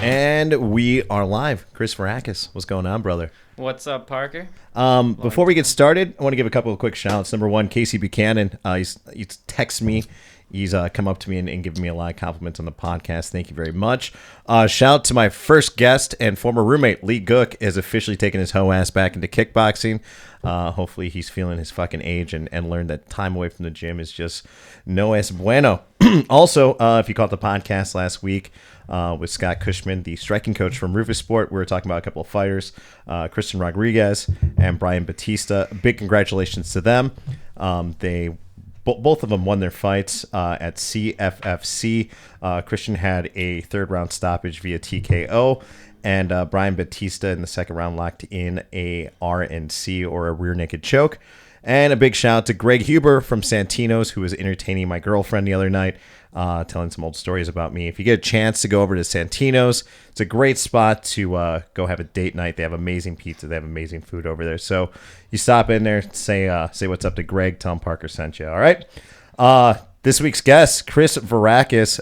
And we are live. Chris Vrakas, what's going on, brother? What's up, Parker? Before we get started, I want to give a couple of quick shouts. Number one, Casey Buchanan. He's texted me. He's come up to me and given me a lot of compliments on the podcast. Thank you very much. Shout out to my first guest and former roommate, Lee Gook, has officially taken his hoe ass back into kickboxing. Hopefully he's feeling his fucking age and learned that time away from the gym is just no es bueno. Also, if you caught the podcast last week with Scott Cushman, the striking coach from Rufus Sport, we were talking about a couple of fighters, Christian Rodriguez and Brian Batista. Big congratulations to them. Both of them won their fights at CFFC. Christian had a third-round stoppage via TKO, and Brian Batista in the second round locked in a RNC, or a rear naked choke. And a big shout out to Greg Huber from Santino's, who was entertaining my girlfriend the other night, telling some old stories about me. If you get a chance to go over to Santino's, it's a great spot to go have a date night. They have amazing pizza. They have amazing food over there. So you stop in there, say what's up to Greg, tell him Parker sent you. All right. This week's guest, Chris Vrakas.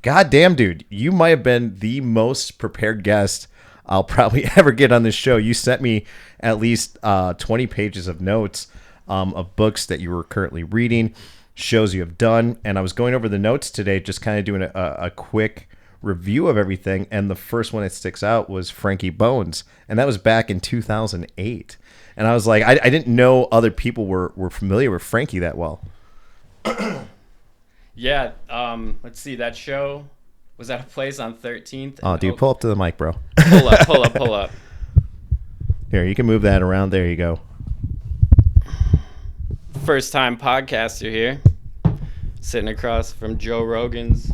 Goddamn, dude, you might have been the most prepared guest I'll probably ever get on this show. You sent me at least 20 pages of notes of books that you were currently reading, shows you have done, and I was going over the notes today, just kind of doing a quick review of everything, and the first one that sticks out was Frankie Bones, and that was back in 2008. And I was like, I didn't know other people were familiar with Frankie that well. Yeah, let's see, that show was at a place on 13th. Oh, dude, pull up to the mic, bro. Pull up. Here, you can move that around. There you go. First time podcaster here, sitting across from Joe Rogan's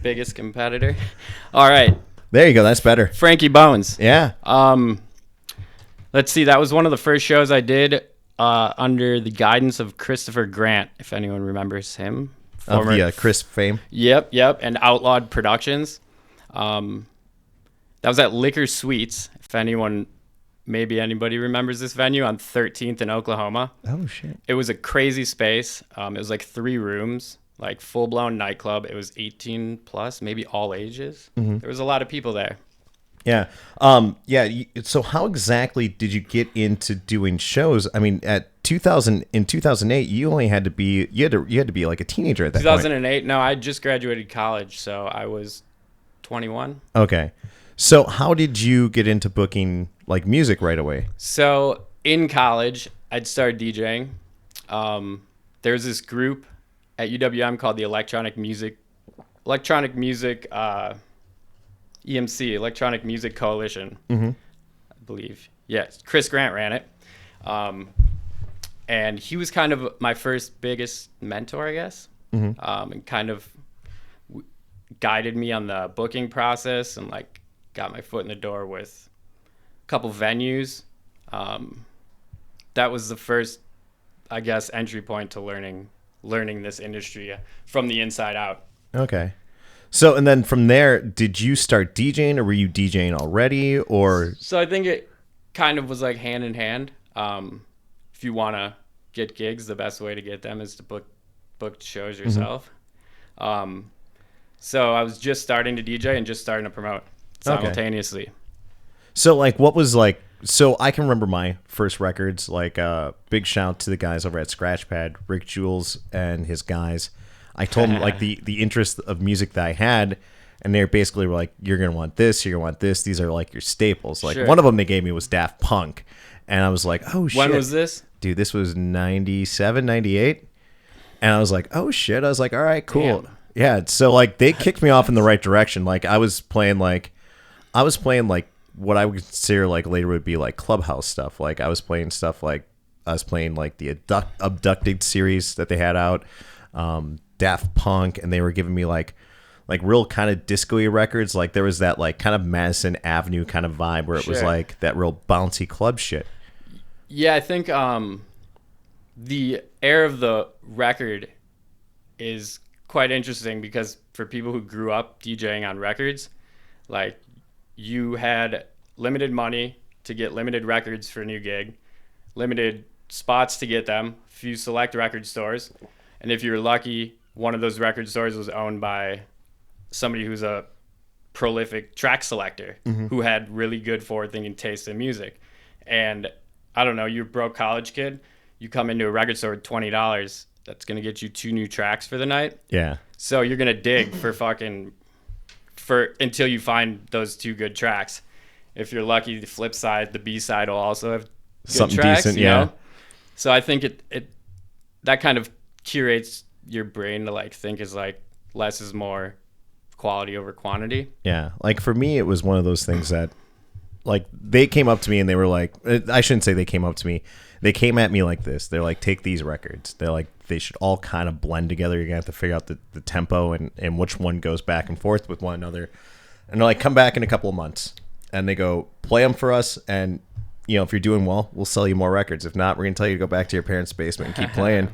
biggest competitor. All right. There you go. That's better. Frankie Bones. Yeah. Let's see. That was one of the first shows I did under the guidance of Christopher Grant, if anyone remembers him. Of the Chris fame. Yep. And Outlawed Productions. That was at Liquor Suites, if anybody remembers this venue on 13th in Oklahoma. Oh, shit. It was a crazy space. It was like 3 rooms, like full-blown nightclub. It was 18 plus, maybe all ages. Mm-hmm. There was a lot of people there. Yeah. So how exactly did you get into doing shows? I mean, in 2008, you only had to be like a teenager at that 2008? Point. No, I just graduated college, so I was 21. Okay. So how did you get into booking like music right away? So in college, I'd started DJing. There's this group at UWM called the Electronic Music EMC, Electronic Music Coalition, I believe. Yes, Chris Grant ran it. And he was kind of my first biggest mentor, I guess, and kind of guided me on the booking process and like got my foot in the door with a couple venues. That was the first, I guess, entry point to learning this industry from the inside out. Okay. So, and then from there, did you start DJing, or were you DJing already, or? So I think it kind of was like hand in hand. If you want to get gigs, the best way to get them is to book shows yourself. So I was just starting to DJ and just starting to promote simultaneously. Okay. So like, what was like, so I can remember my first records, like big shout to the guys over at Scratchpad, Rick Jules and his guys. I told them like the interest of music that I had, and they basically were like, you're going to want this, you're going to want this. These are like your staples. Like one of them they gave me was Daft Punk. And I was like, oh shit. When was this? Dude, this was 97, 98. And I was like, oh shit. I was like, all right, cool. Damn. Yeah. So like they kicked me off in the right direction. Like I was playing like what I would consider like later would be like clubhouse stuff. Like I was playing stuff like the Abducted series that they had out. Daft Punk, and they were giving me like real kind of disco-y records. Like there was that like kind of Madison Avenue kind of vibe where it was like that real bouncy club shit. Yeah, I think the air of the record is quite interesting because for people who grew up DJing on records, like you had limited money to get limited records for a new gig, limited spots to get them, few select record stores, and if you were lucky, one of those record stores was owned by somebody who's a prolific track selector who had really good forward-thinking taste in music. And I don't know, you're a broke college kid, you come into a record store with $20, that's going to get you 2 new tracks for the night. Yeah. So you're going to dig until you find those 2 good tracks. If you're lucky, the flip side, the B side will also have good something tracks, decent, you yeah. know? So I think it that kind of curates your brain to like think is like less is more, quality over quantity. Yeah. Like for me, it was one of those things that like they came up to me and they were like, I shouldn't say they came up to me. They came at me like this. They're like, take these records. They're like, they should all kind of blend together. You're going to have to figure out the tempo and which one goes back and forth with one another. And they're like, come back in a couple of months. And they go, play them for us. And, you know, if you're doing well, we'll sell you more records. If not, we're going to tell you to go back to your parents' basement and keep playing.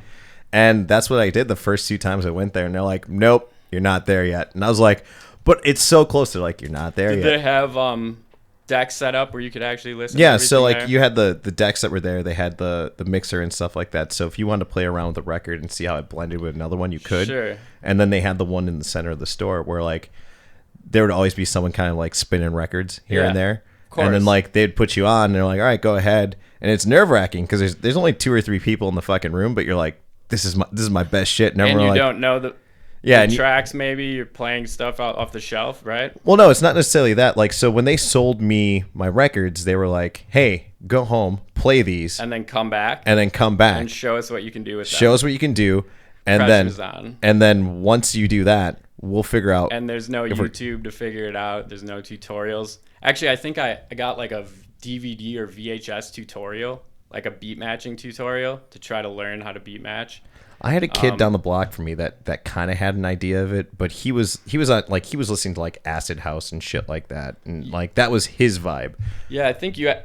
And that's what I did the first 2 times I went there. And they're like, nope, you're not there yet. And I was like, but it's so close. They're like, you're not there yet. Did they have decks set up where you could actually listen Yeah, to so like there? you had the decks that were there. They had the mixer and stuff like that. So if you wanted to play around with the record and see how it blended with another one, you could. Sure. And then they had the one in the center of the store where like there would always be someone kind of like spinning records here and there. And then like they'd put you on and they're like, all right, go ahead. And it's nerve wracking because there's only 2 or 3 people in the fucking room, but you're like, this is my best shit. And you like, don't know the tracks. Maybe you're playing stuff out off the shelf, right? Well, no, it's not necessarily that. Like, so when they sold me my records, they were like, hey, go home, play these, and then come back and show us what you can do with them. Show us what you can do, and Pressure's on. then once you do that, we'll figure out. And there's no YouTube to figure it out. There's no tutorials. Actually, I think I got like a DVD or VHS tutorial, like a beat matching tutorial to try to learn how to beat match. I had a kid down the block from me that kind of had an idea of it, but he was on like he was listening to like acid house and shit like that, and like that was his vibe. Yeah, I think your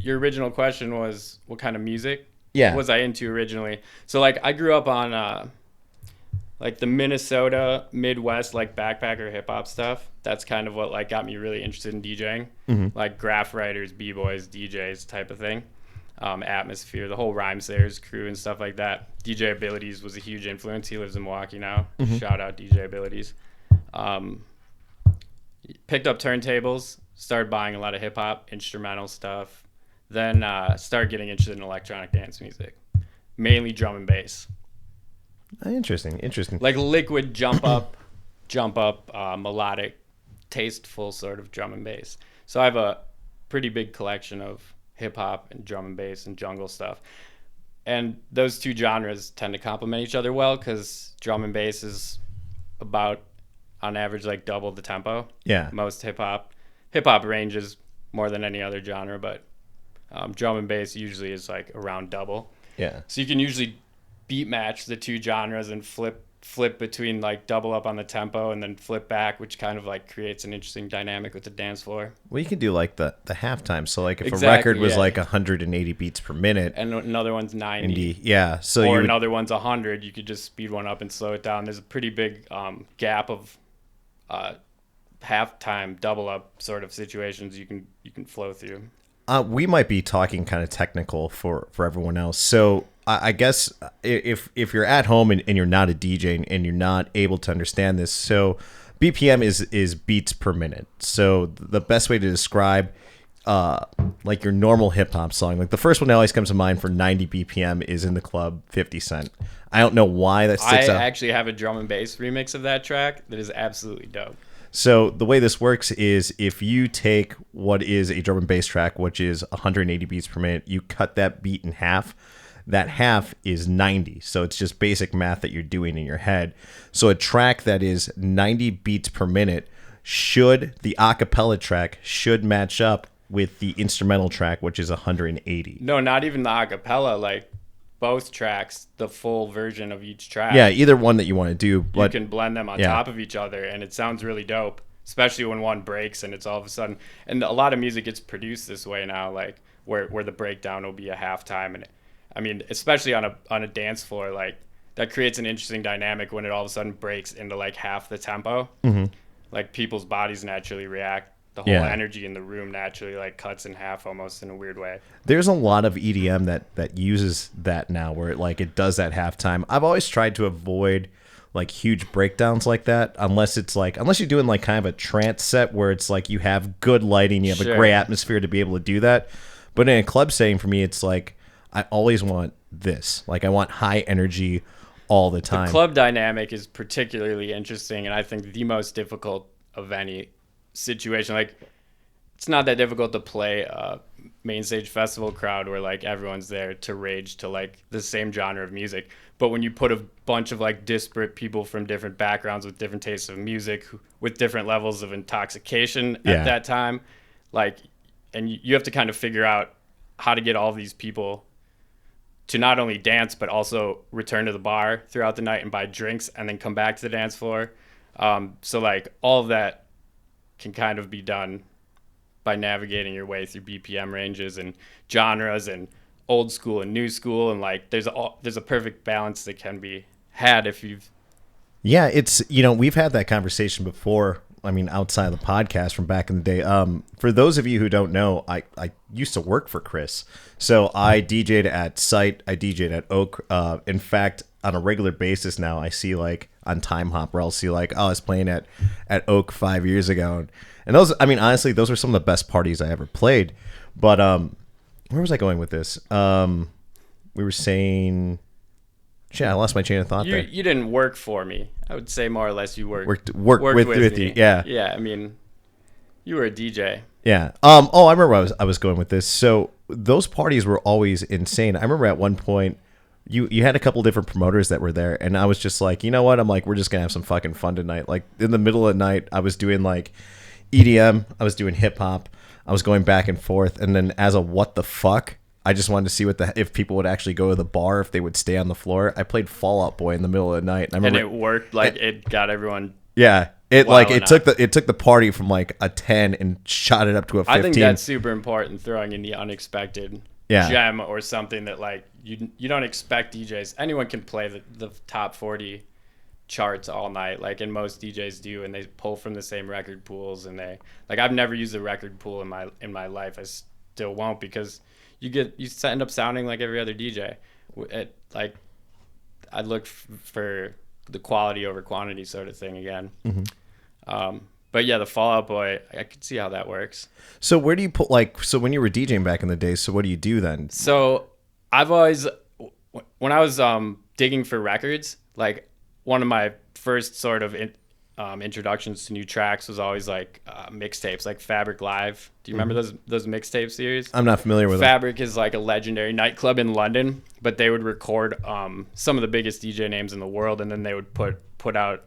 original question was what kind of music was I into originally. So like I grew up on like the Minnesota Midwest like backpacker hip hop stuff. That's kind of what like got me really interested in DJing, like graph writers, b-boys, DJs type of thing. Atmosphere, the whole Rhymesayers crew and stuff like that. DJ Abilities was a huge influence. He lives in Milwaukee now. Shout out DJ Abilities. Picked up turntables, started buying a lot of hip hop, instrumental stuff. Then started getting interested in electronic dance music, mainly drum and bass. Interesting. Like liquid jump up, melodic, tasteful sort of drum and bass. So I have a pretty big collection of hip hop and drum and bass and jungle stuff, and those 2 genres tend to complement each other well because drum and bass is about on average like double the tempo. Most hip hop ranges more than any other genre, but drum and bass usually is like around double. So you can usually beat match the 2 genres and flip between like double up on the tempo and then flip back, which kind of like creates an interesting dynamic with the dance floor. Well, you can do like the halftime. So like if a record was like 180 beats per minute and another one's 90, so or another one's 100, you could just speed one up and slow it down. There's a pretty big gap of halftime double up sort of situations you can flow through. We might be talking kind of technical for everyone else. So I guess if you're at home and you're not a DJ and you're not able to understand this, so BPM is beats per minute. So the best way to describe like your normal hip hop song, like the first one that always comes to mind for 90 BPM is In the Club, 50 Cent. I don't know why that sticks out. I actually have a drum and bass remix of that track that is absolutely dope. So the way this works is if you take what is a drum and bass track, which is 180 beats per minute, you cut that beat in half. That half is 90. So it's just basic math that you're doing in your head. So a track that is 90 beats per minute the acapella track should match up with the instrumental track, which is 180. No, not even the acapella, like both tracks, the full version of each track. Yeah, either one that you want to do. But you can blend them on top of each other, and it sounds really dope, especially when one breaks and it's all of a sudden. And a lot of music gets produced this way now, like where the breakdown will be a halftime. And I mean, especially on a dance floor, like that creates an interesting dynamic when it all of a sudden breaks into like half the tempo. Like people's bodies naturally react. The whole energy in the room naturally like cuts in half almost in a weird way. There's a lot of EDM that uses that now where it does that halftime. I've always tried to avoid like huge breakdowns like that, unless you're doing like kind of a trance set where it's like you have good lighting, you have a great atmosphere to be able to do that. But in a club setting, for me, it's like I always want this. Like I want high energy all the time. The club dynamic is particularly interesting, and I think the most difficult of any situation. Like, it's not that difficult to play a main stage festival crowd where like everyone's there to rage to like the same genre of music. But when you put a bunch of like disparate people from different backgrounds with different tastes of music, with different levels of intoxication at that time, like, and you have to kind of figure out how to get all of these people to not only dance but also return to the bar throughout the night and buy drinks and then come back to the dance floor. So like all of that can kind of be done by navigating your way through BPM ranges and genres and old school and new school, and like there's a perfect balance that can be had if you've. Yeah, it's, you know, we've had that conversation before. I mean, outside of the podcast from back in the day. For those of you who don't know, I used to work for Chris. So I DJ'd at Site. I DJ'd at Oak. In fact, on a regular basis now, I see like on Time Hopper, I'll see like, oh, I was playing at Oak 5 years ago. And those, I mean, honestly, those were some of the best parties I ever played. But where was I going with this? We were saying... Shit, I lost my chain of thought there. You didn't work for me. I would say more or less you worked with you. Yeah. Yeah, I mean, you were a DJ. Yeah. I remember where I was going with this. So those parties were always insane. I remember at one point you had a couple different promoters that were there, and I was just like, you know what? I'm like, we're just gonna have some fucking fun tonight. Like in the middle of the night, I was doing like EDM, I was doing hip hop, I was going back and forth, and then as a what the fuck, I just wanted to see if people would actually go to the bar, if they would stay on the floor. I played Fall Out Boy in the middle of the night. And it worked. Like it got everyone. Yeah, it took the party from like a 10 and shot it up to a 15. I think that's super important. Throwing in the unexpected gem or something that like you don't expect DJs. Anyone can play the top 40 charts all night, like, and most DJs do, and they pull from the same record pools. And they like, I've never used a record pool in my life. I still won't, because you end up sounding like every other DJ. I look for the quality over quantity sort of thing again. Mm-hmm. But yeah, the Fall Out Boy, I could see how that works. So where do you put, like, so when you were DJing back in the day, so what do you do then? So I've always, when I was digging for records, like one of my first sort of introductions to new tracks was always like mixtapes, like Fabric Live. Do you remember those mixtape series? I'm not familiar with Fabric is like a legendary nightclub in London, but they would record some of the biggest DJ names in the world, and then they would put out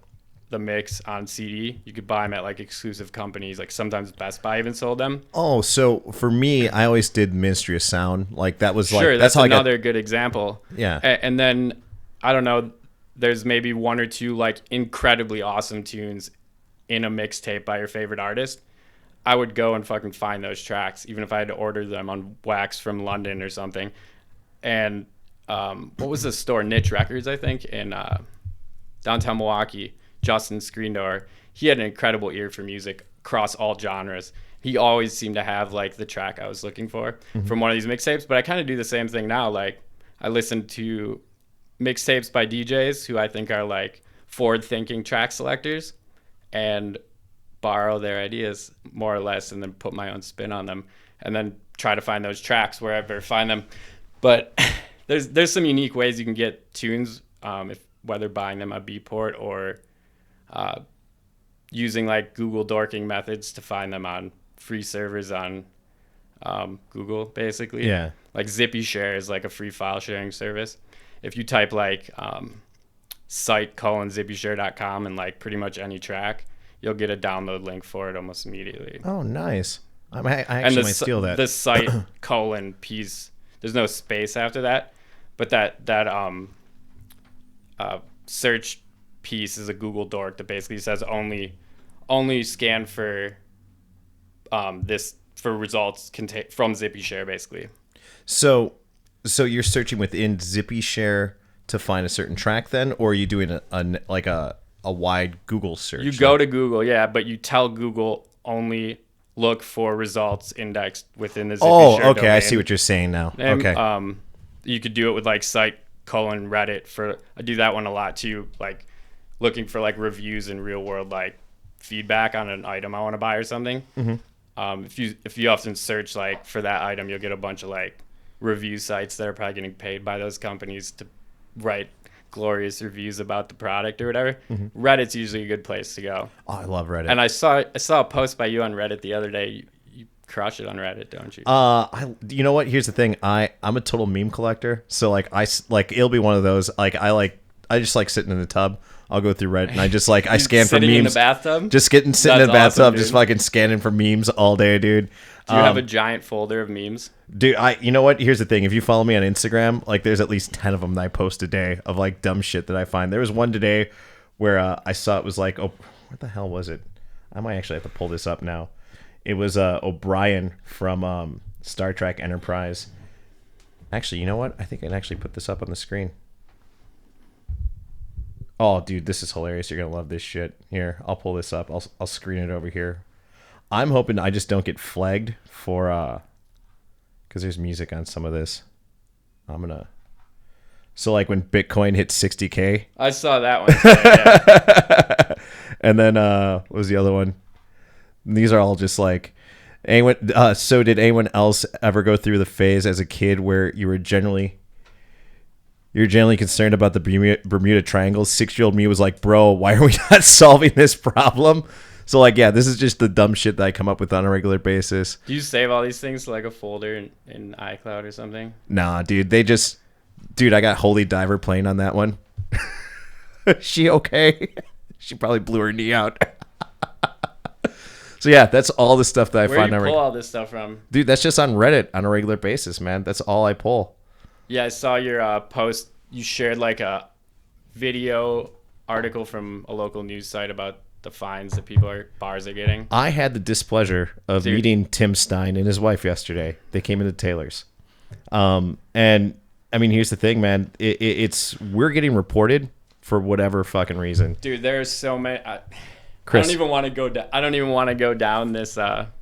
the mix on CD. You could buy them at like exclusive companies, like sometimes Best Buy even sold them. Oh, so for me, I always did Ministry of Sound. Like that was like, sure, that's another good example. Yeah. And then I don't know, there's maybe one or two like incredibly awesome tunes in a mixtape by your favorite artist. I would go and fucking find those tracks, even if I had to order them on wax from London or something. And what was the store? Niche Records, I think, in downtown Milwaukee. Justin Screendoor, he had an incredible ear for music across all genres. He always seemed to have like the track I was looking for from one of these mixtapes. But I kind of do the same thing now. Like I listen to mixtapes by DJs who I think are like forward-thinking track selectors and borrow their ideas more or less, and then put my own spin on them, and then try to find those tracks wherever I find them. But there's some unique ways you can get tunes, whether buying them on Beatport or using like Google dorking methods to find them on free servers on Google, basically. Yeah. Like ZippyShare is like a free file sharing service. If you type like site:zippyshare.com and like pretty much any track, you'll get a download link for it almost immediately. Oh, nice. I actually might steal that. The site : piece, there's no space after that, but that search piece is a Google dork that basically says only scan for this for results from ZippyShare, basically. So you're searching within ZippyShare to find a certain track then, or are you doing a wide Google search? You go to Google, yeah, but you tell Google only look for results indexed within the ZippyShare okay, domain. I see what you're saying now. And, okay. You could do it with like site : Reddit. I do that one a lot too. Like looking for like reviews and real world like feedback on an item I want to buy or something. If you often search like for that item, you'll get a bunch of like review sites that are probably getting paid by those companies to write glorious reviews about the product or whatever. Reddit's usually a good place to go. Oh, I love Reddit. And I saw a post by you on Reddit the other day. You crush it on Reddit, don't you? You know what? Here's the thing. I'm a total meme collector. So like it'll be one of those I just like sitting in the tub. I'll go through Reddit and I just like I scan for memes. Sitting in the bathtub? Just sitting That's in the bathtub, awesome, just fucking scanning for memes all day, dude. Do you have a giant folder of memes? Dude, you know what? Here's the thing. If you follow me on Instagram, like there's at least 10 of them that I post a day of like dumb shit that I find. There was one today where I saw it was like, oh, what the hell was it? I might actually have to pull this up now. It was O'Brien from Star Trek Enterprise. Actually, you know what? I think I can actually put this up on the screen. Oh, dude, this is hilarious. You're going to love this shit. Here, I'll pull this up. I'll screen it over here. I'm hoping I just don't get flagged for because there's music on some of this. So like when Bitcoin hit 60K. I saw that one today, yeah. And then what was the other one? These are all just like anyone. So did anyone else ever go through the phase as a kid where you're generally concerned about the Bermuda Triangle? 6-year-old me was like, bro, why are we not solving this problem? So like, yeah, this is just the dumb shit that I come up with on a regular basis. Do you save all these things to like a folder in iCloud or something? Nah, dude, I got Holy Diver playing on that one. She okay? She probably blew her knee out. So yeah, that's all the stuff that I find. Where do you pull all this stuff from? Dude, that's just on Reddit on a regular basis, man. That's all I pull. Yeah, I saw your post. You shared like a video article from a local news site about the fines that bars are getting. I had the displeasure of meeting Tim Stein and his wife yesterday. They came into Taylor's. And I mean, here's the thing, man. We're getting reported for whatever fucking reason. Dude, there's so many. Chris, I don't even want to go down. I don't even want to go down this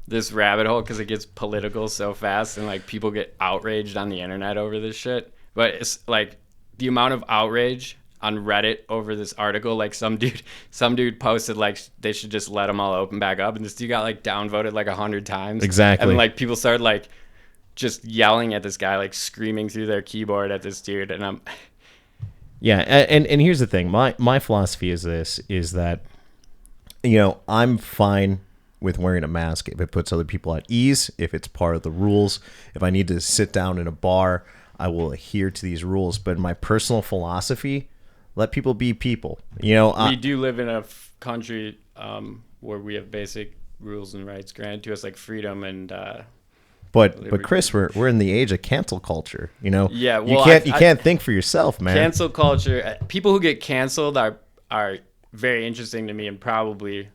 this rabbit hole because it gets political so fast and like people get outraged on the internet over this shit. But it's like the amount of outrage on Reddit over this article. Like some dude posted like they should just let them all open back up, and this dude got like downvoted like 100 times. Exactly. And like people started like just yelling at this guy, like screaming through their keyboard at this dude, and I'm. Yeah, and here's the thing. My philosophy is that, you know, I'm fine with wearing a mask if it puts other people at ease, if it's part of the rules. If I need to sit down in a bar, I will adhere to these rules. But in my personal philosophy, let people be people. You know, we do live in a country where we have basic rules and rights granted to us, like freedom and. But Chris, we're in the age of cancel culture. You know, yeah. Well, you can't think for yourself, man. Cancel culture. People who get canceled are very interesting to me and probably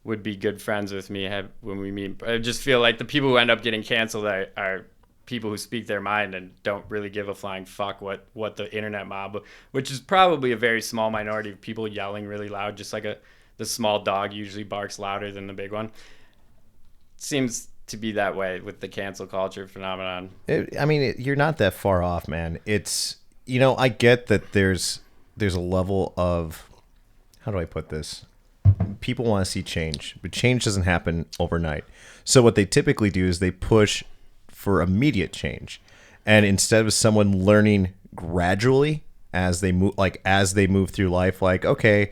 would be good friends with me when we meet. I just feel like the people who end up getting canceled are people who speak their mind and don't really give a flying fuck what the internet mob, which is probably a very small minority of people yelling really loud, just like the small dog usually barks louder than the big one. Seems to be that way with the cancel culture phenomenon. You're not that far off, man. It's, you know, I get that there's a level of, how do I put this? People want to see change, but change doesn't happen overnight. So what they typically do is they push for immediate change. And instead of someone learning gradually as they move through life, like, okay,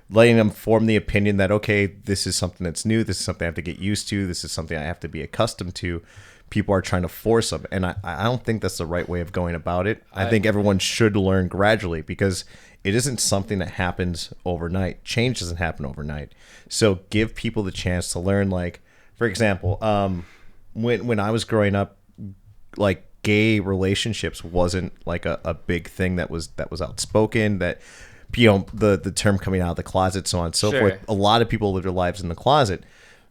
letting them form the opinion that, okay, this is something that's new. This is something I have to get used to. This is something I have to be accustomed to. People are trying to force them. And I don't think that's the right way of going about it. I think everyone should learn gradually because it isn't something that happens overnight. Change doesn't happen overnight. So give people the chance to learn. Like, for example, when I was growing up, like gay relationships wasn't like a big thing that was outspoken, that, you know, the term coming out of the closet, so on and so forth. A lot of people live their lives in the closet.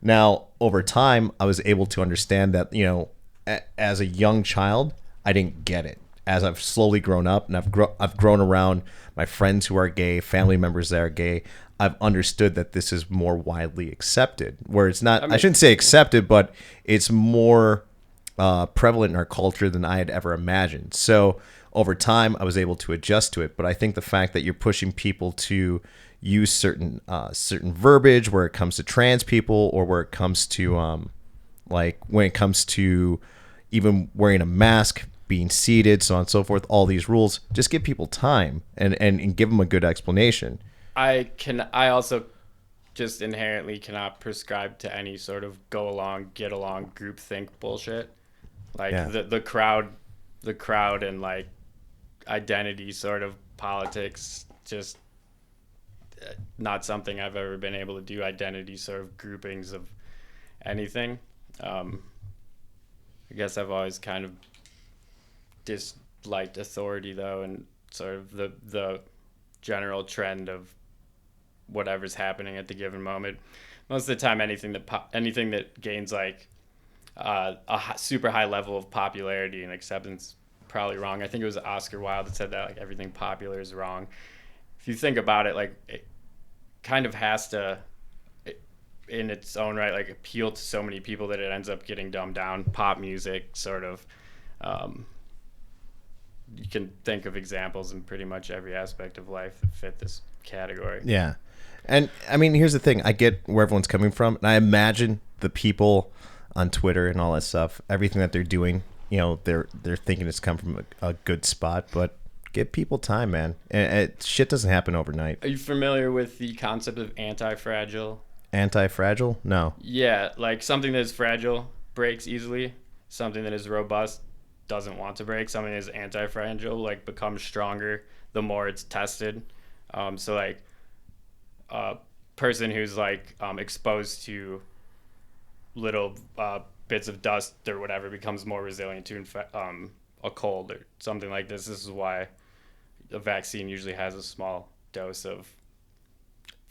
Now, over time, I was able to understand that, you know, as a young child, I didn't get it. As I've slowly grown up and I've grown around my friends who are gay, family members that are gay, I've understood that this is more widely accepted. Where it's not, I shouldn't say accepted, but it's more prevalent in our culture than I had ever imagined. So over time, I was able to adjust to it. But I think the fact that you're pushing people to use certain verbiage where it comes to trans people, or where it comes to like when it comes to even wearing a mask, being seated, so on and so forth, all these rules, just give people time and give them a good explanation. I also just inherently cannot prescribe to any sort of go along, get along, groupthink bullshit. Like Yeah. the crowd and like identity sort of politics, just not something I've ever been able to do. Identity sort of groupings of anything. I guess I've always kind of disliked authority though, and sort of the general trend of whatever's happening at the given moment. Most of the time, anything that gains like super high level of popularity and acceptance, probably wrong. I think it was Oscar Wilde that said that like everything popular is wrong. If you think about it, like it kind of has to, in its own right, like appeal to so many people that it ends up getting dumbed down. Pop music, sort of. You can think of examples in pretty much every aspect of life that fit this category. Yeah. And I mean, here's the thing. I get where everyone's coming from, and I imagine the people on Twitter and all that stuff, everything that they're doing, you know, they're thinking it's come from a good spot, but give people time, man. And shit doesn't happen overnight. Are you familiar with the concept of anti-fragile? Anti-fragile? No. Yeah, like something that is fragile breaks easily. Something that is robust doesn't want to break. Something that is anti-fragile like becomes stronger the more it's tested. So like a person who's like exposed to little bits of dust or whatever becomes more resilient to a cold or something like this. This is why a vaccine usually has a small dose of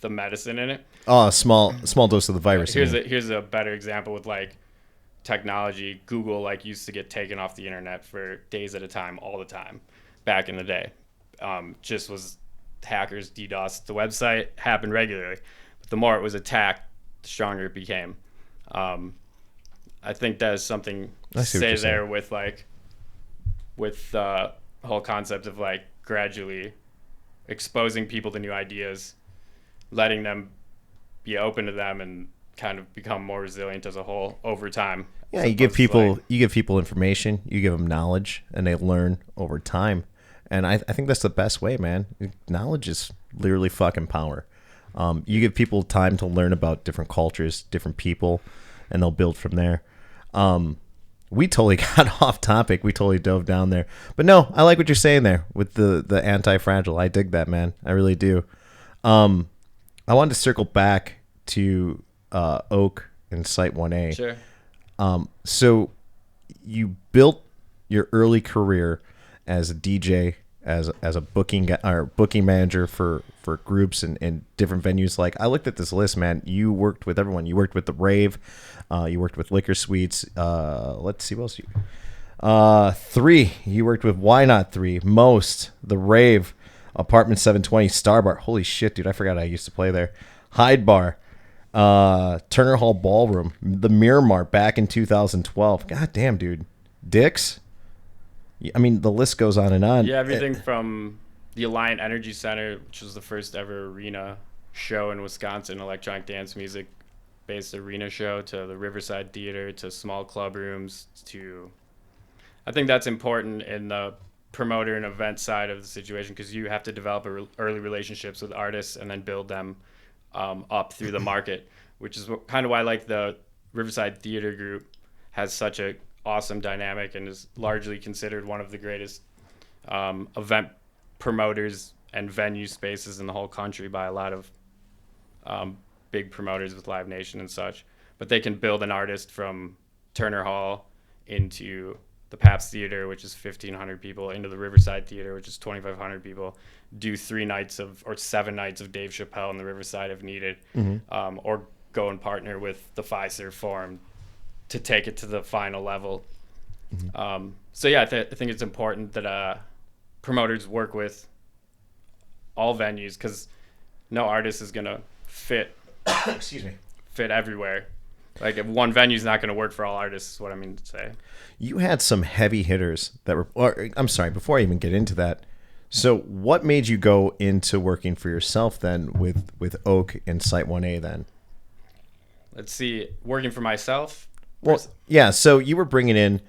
the medicine in it. Oh, a small dose of the virus. Here's a better example with like technology. Google like used to get taken off the internet for days at a time, all the time, back in the day. Just was hackers DDoS the website, happened regularly. But the more it was attacked, the stronger it became. I think that is something to say there with like with the whole concept of like gradually exposing people to new ideas, letting them be open to them and kind of become more resilient as a whole over time. Yeah, you give people information, you give them knowledge, and they learn over time. And I think that's the best way, man. Knowledge is literally fucking power. You give people time to learn about different cultures, different people, and they'll build from there. We totally got off topic. We totally dove down there. But no, I like what you're saying there with the anti-fragile. I dig that, man. I really do. I wanted to circle back to Oak and Site 1A. Sure. So you built your early career as a DJ, as a booking manager for groups and different venues. Like, I looked at this list, man. You worked with everyone. You worked with the Rave. You worked with Liquor Suites. Let's see what else you. 3. You worked with Why Not 3, Most, the Rave, Apartment 720, Star Bar. Holy shit, dude! I forgot I used to play there. Hyde Bar, Turner Hall Ballroom, the Miramar back in 2012. God damn, dude. Dick's. I mean, the list goes on and on. Yeah, everything from the Alliant Energy Center, which was the first ever arena show in Wisconsin, electronic dance music based arena show, to the Riverside Theater, to small club rooms, to... I think that's important in the promoter and event side of the situation, because you have to develop early relationships with artists and then build them up through the market, which is kind of why like the Riverside Theater group has such a awesome dynamic and is largely considered one of the greatest event promoters and venue spaces in the whole country by a lot of big promoters with Live Nation and such. But they can build an artist from Turner Hall into the Pabst Theater, which is 1,500 people, into the Riverside Theater, which is 2,500 people, do 7 nights of Dave Chappelle in the Riverside if needed, or go and partner with the Fiserv Forum to take it to the final level. So yeah, I think it's important that promoters work with all venues, because no artist is gonna fit Excuse me. fit everywhere. Like if one venue's not going to work for all artists, is what I mean to say. You had some heavy hitters that were, or, I'm sorry, before I even get into that. So what made you go into working for yourself then with Oak and Site 1A then? Let's see, working for myself. Well, yeah, so you were bringing in,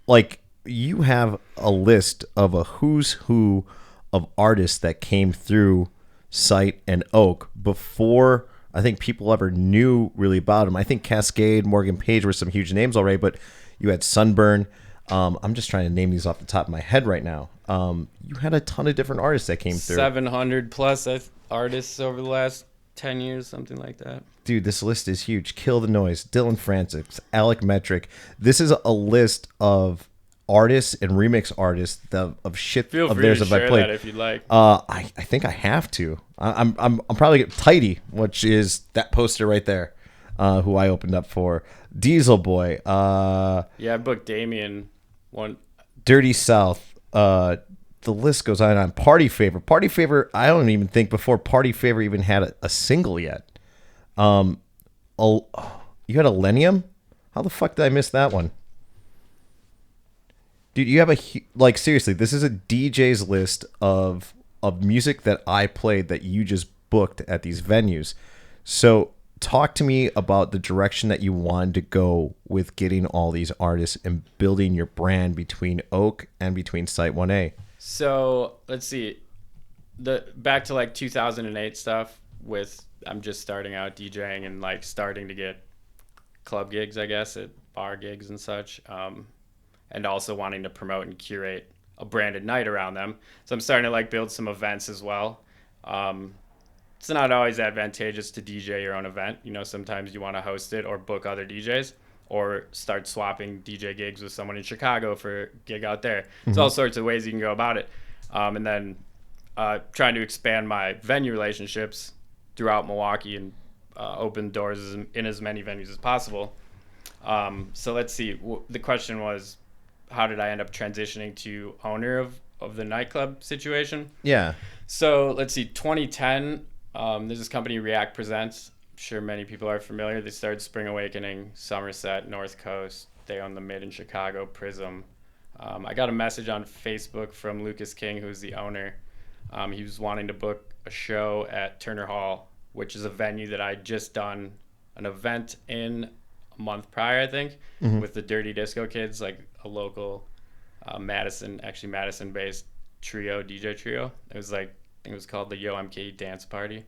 like, you have a list of a who's who of artists that came through Site and Oak before I think people ever knew really about them. I think Cascade, Morgan Page were some huge names already, but you had Sunburn. I'm just trying to name these off the top of my head right now. You had a ton of different artists that came through. 700 plus artists over the last 10 years, something like that. Dude, this list is huge. Kill the Noise, Dylan Francis, Alec Metric. This is a list of artists and remix artists of shit Feel of free theirs to if I share played. that if you'd like. I think I have to. I'm probably get Tidy, which is that poster right there, who I opened up for. Diesel Boy. Yeah, I booked Damien one. Dirty South. The list goes on and on. Party Favor. Party Favor, I don't even think before Party Favor even had a single yet. You had Elenium? How the fuck did I miss that one? Dude, you have like, seriously, this is a DJ's list of music that I played that you just booked at these venues. So talk to me about the direction that you wanted to go with getting all these artists and building your brand between Oak and between Site 1A. So let's see, back to like 2008 stuff with I'm just starting out DJing and like starting to get club gigs, I guess, at bar gigs and such, and also wanting to promote and curate a branded night around them. So I'm starting to like build some events as well. It's not always advantageous to DJ your own event. You know, sometimes you want to host it or book other DJs or start swapping DJ gigs with someone in Chicago for a gig out there. There's all sorts of ways you can go about it. And then trying to expand my venue relationships throughout Milwaukee and open doors in as many venues as possible. So let's see. The question was, how did I end up transitioning to owner of the nightclub situation? Yeah. So let's see. 2010, there's this company, React Presents. I'm sure many people are familiar. They started Spring Awakening, Somerset, North Coast. They own the Mid in Chicago, Prism. I got a message on Facebook from Lucas King, who's the owner. He was wanting to book a show at Turner Hall, which is a venue that I'd just done an event in a month prior, I think, with the Dirty Disco Kids, like a local Madison-based DJ trio. It was like, I think it was called the Yo MK Dance Party,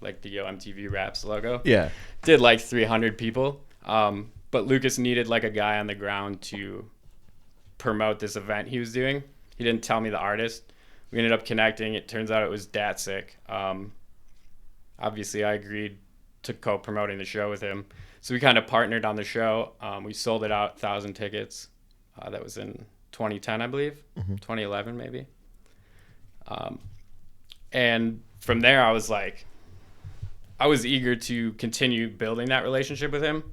like the Yo MTV Raps logo. Yeah. Did like 300 people. But Lucas needed like a guy on the ground to promote this event he was doing. He didn't tell me the artist. We ended up connecting. It turns out it was Datsik. Obviously, I agreed to co-promoting the show with him. So we kind of partnered on the show. We sold it out, 1,000 tickets. That was in 2010, I believe. 2011, maybe. And from there, I was eager to continue building that relationship with him.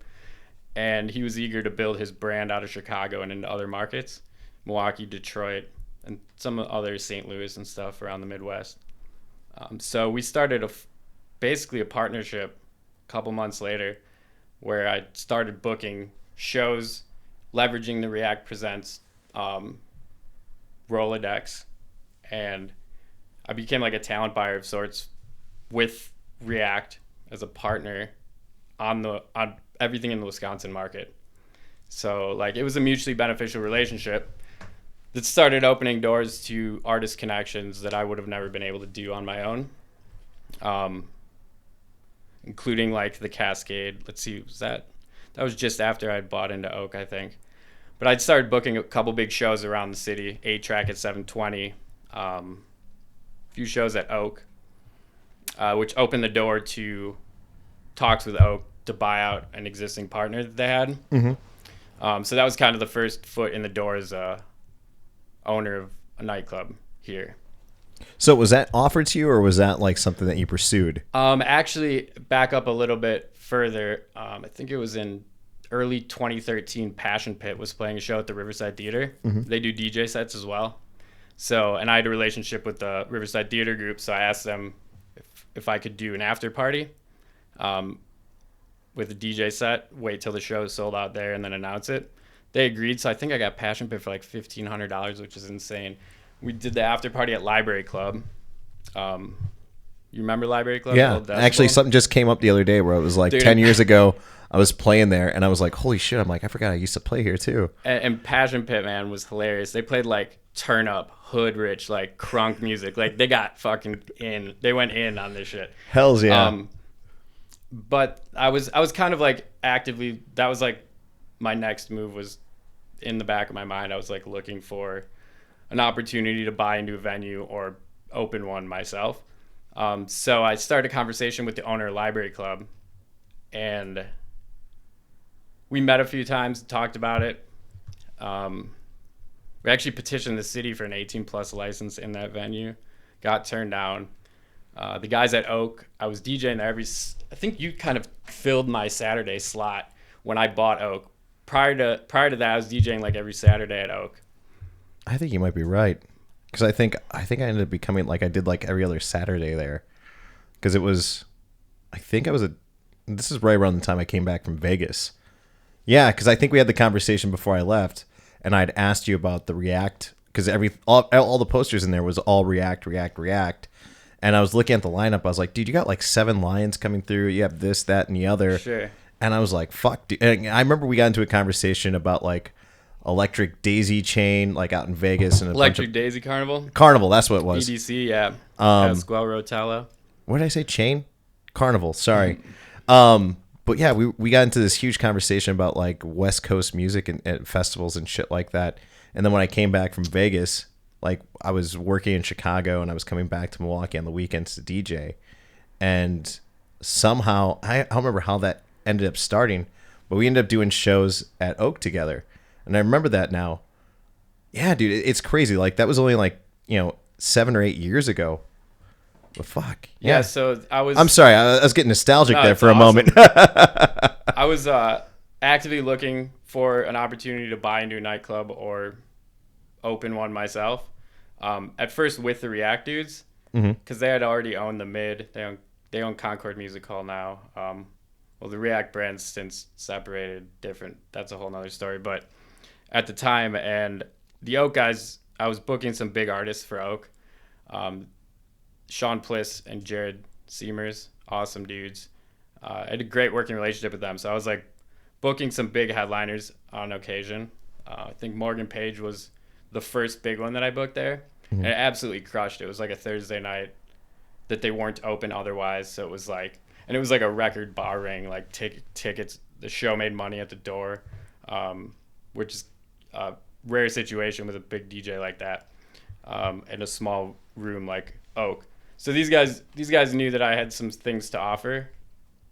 And he was eager to build his brand out of Chicago and into other markets, Milwaukee, Detroit, and some other St. Louis and stuff around the Midwest. So we started basically a partnership a couple months later where I started booking shows, leveraging the React Presents Rolodex, and I became like a talent buyer of sorts with React as a partner on everything in the Wisconsin market. So like it was a mutually beneficial relationship that started opening doors to artist connections that I would have never been able to do on my own, including like the Cascade. Let's see, that was just after I'd bought into Oak, I think. But I'd started booking a couple big shows around the city, 8-track at 720, a few shows at Oak, which opened the door to talks with Oak to buy out an existing partner that they had. So that was kind of the first foot in the door as a owner of a nightclub here. So was that offered to you, or was that like something that you pursued? Actually, back up a little bit further. I think it was in early 2013. Passion Pit was playing a show at the Riverside Theater. They do DJ sets as well. So, and I had a relationship with the Riverside Theater group, so I asked them if I could do an after party. with a DJ set, wait till the show is sold out there, and then announce it. They agreed, so I think I got Passion Pit for like $1,500, which is insane. We did the after party at Library Club. You remember Library Club? Yeah, actually, something just came up the other day where it was like, dude, 10 years ago, I was playing there, and I was like, holy shit, I'm like, I forgot I used to play here, too. And Passion Pit, man, was hilarious. They played, like, turn up, hood rich, like, crunk music. Like, they got fucking in. They went in on this shit. Hells yeah. But I was kind of, like, actively, that was, like, my next move was in the back of my mind. I was, like, looking for an opportunity to buy into a venue or open one myself. So I started a conversation with the owner of Library Club, and we met a few times, talked about it. We actually petitioned the city for an 18-plus license in that venue, got turned down. The guys at Oak, I was DJing there I think you kind of filled my Saturday slot when I bought Oak. Prior to that, I was DJing like every Saturday at Oak. I think you might be right. Because I think I ended up becoming like I did like every other Saturday there. Because it was, I think I was this is right around the time I came back from Vegas. Yeah, because I think we had the conversation before I left, and I'd asked you about the React, because all the posters in there was all React. And I was looking at the lineup, I was like, dude, you got like 7 Lions coming through, you have this, that, and the other. Sure. And I was like, fuck, dude. And I remember we got into a conversation about like Electric Daisy Chain, like out in Vegas. And Electric Daisy Carnival? Carnival, that's what it was. EDC, yeah. Pasquale Rotella. What did I say? Chain? Carnival, sorry. But yeah, we got into this huge conversation about like West Coast music and festivals and shit like that. And then when I came back from Vegas, like I was working in Chicago and I was coming back to Milwaukee on the weekends to DJ. And somehow, I don't remember how that ended up starting, but we ended up doing shows at Oak together. And I remember that now. Yeah, dude, it's crazy. Like that was only like, 7 or 8 years ago. But fuck. Yeah, so I'm sorry, I was getting nostalgic there for a moment. I was actively looking for an opportunity to buy into a nightclub or open one myself. At first with the React dudes, because they had already owned the Mid. They own Concord Music Hall now. Well, the React brand's since separated, different. That's a whole nother story. But at the time, and the Oak guys, I was booking some big artists for Oak. Sean Pliss and Jared Seamers, awesome dudes. I had a great working relationship with them. So I was like booking some big headliners on occasion. I think Morgan Page was the first big one that I booked there. And it absolutely crushed. It was like a Thursday night that they weren't open otherwise. So it was like, and it was like a record bar ring, like tickets. The show made money at the door, which is a rare situation with a big DJ like that, in a small room like Oak. So these guys knew that I had some things to offer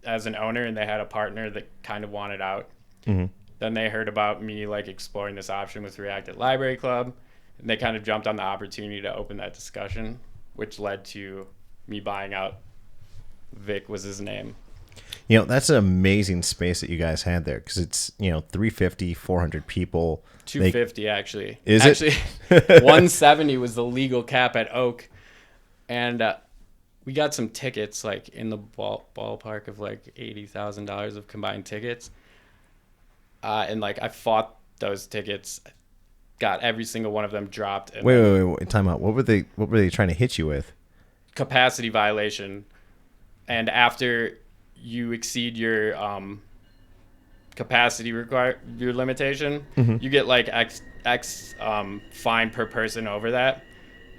as an owner, and they had a partner that kind of wanted out. Then they heard about me like exploring this option with React at Library Club, and they kind of jumped on the opportunity to open that discussion, which led to me buying out. Vic was his name. That's an amazing space that you guys had there, because it's 350, 400 people. 250 actually. Actually, 170 was the legal cap at Oak. And we got some tickets, like in the ballpark of like $80,000 of combined tickets. And like I fought those tickets, got every single one of them dropped. And wait, time out. What were they trying to hit you with? Capacity violation. And after you exceed your capacity your limitation, you get like X fine per person over that.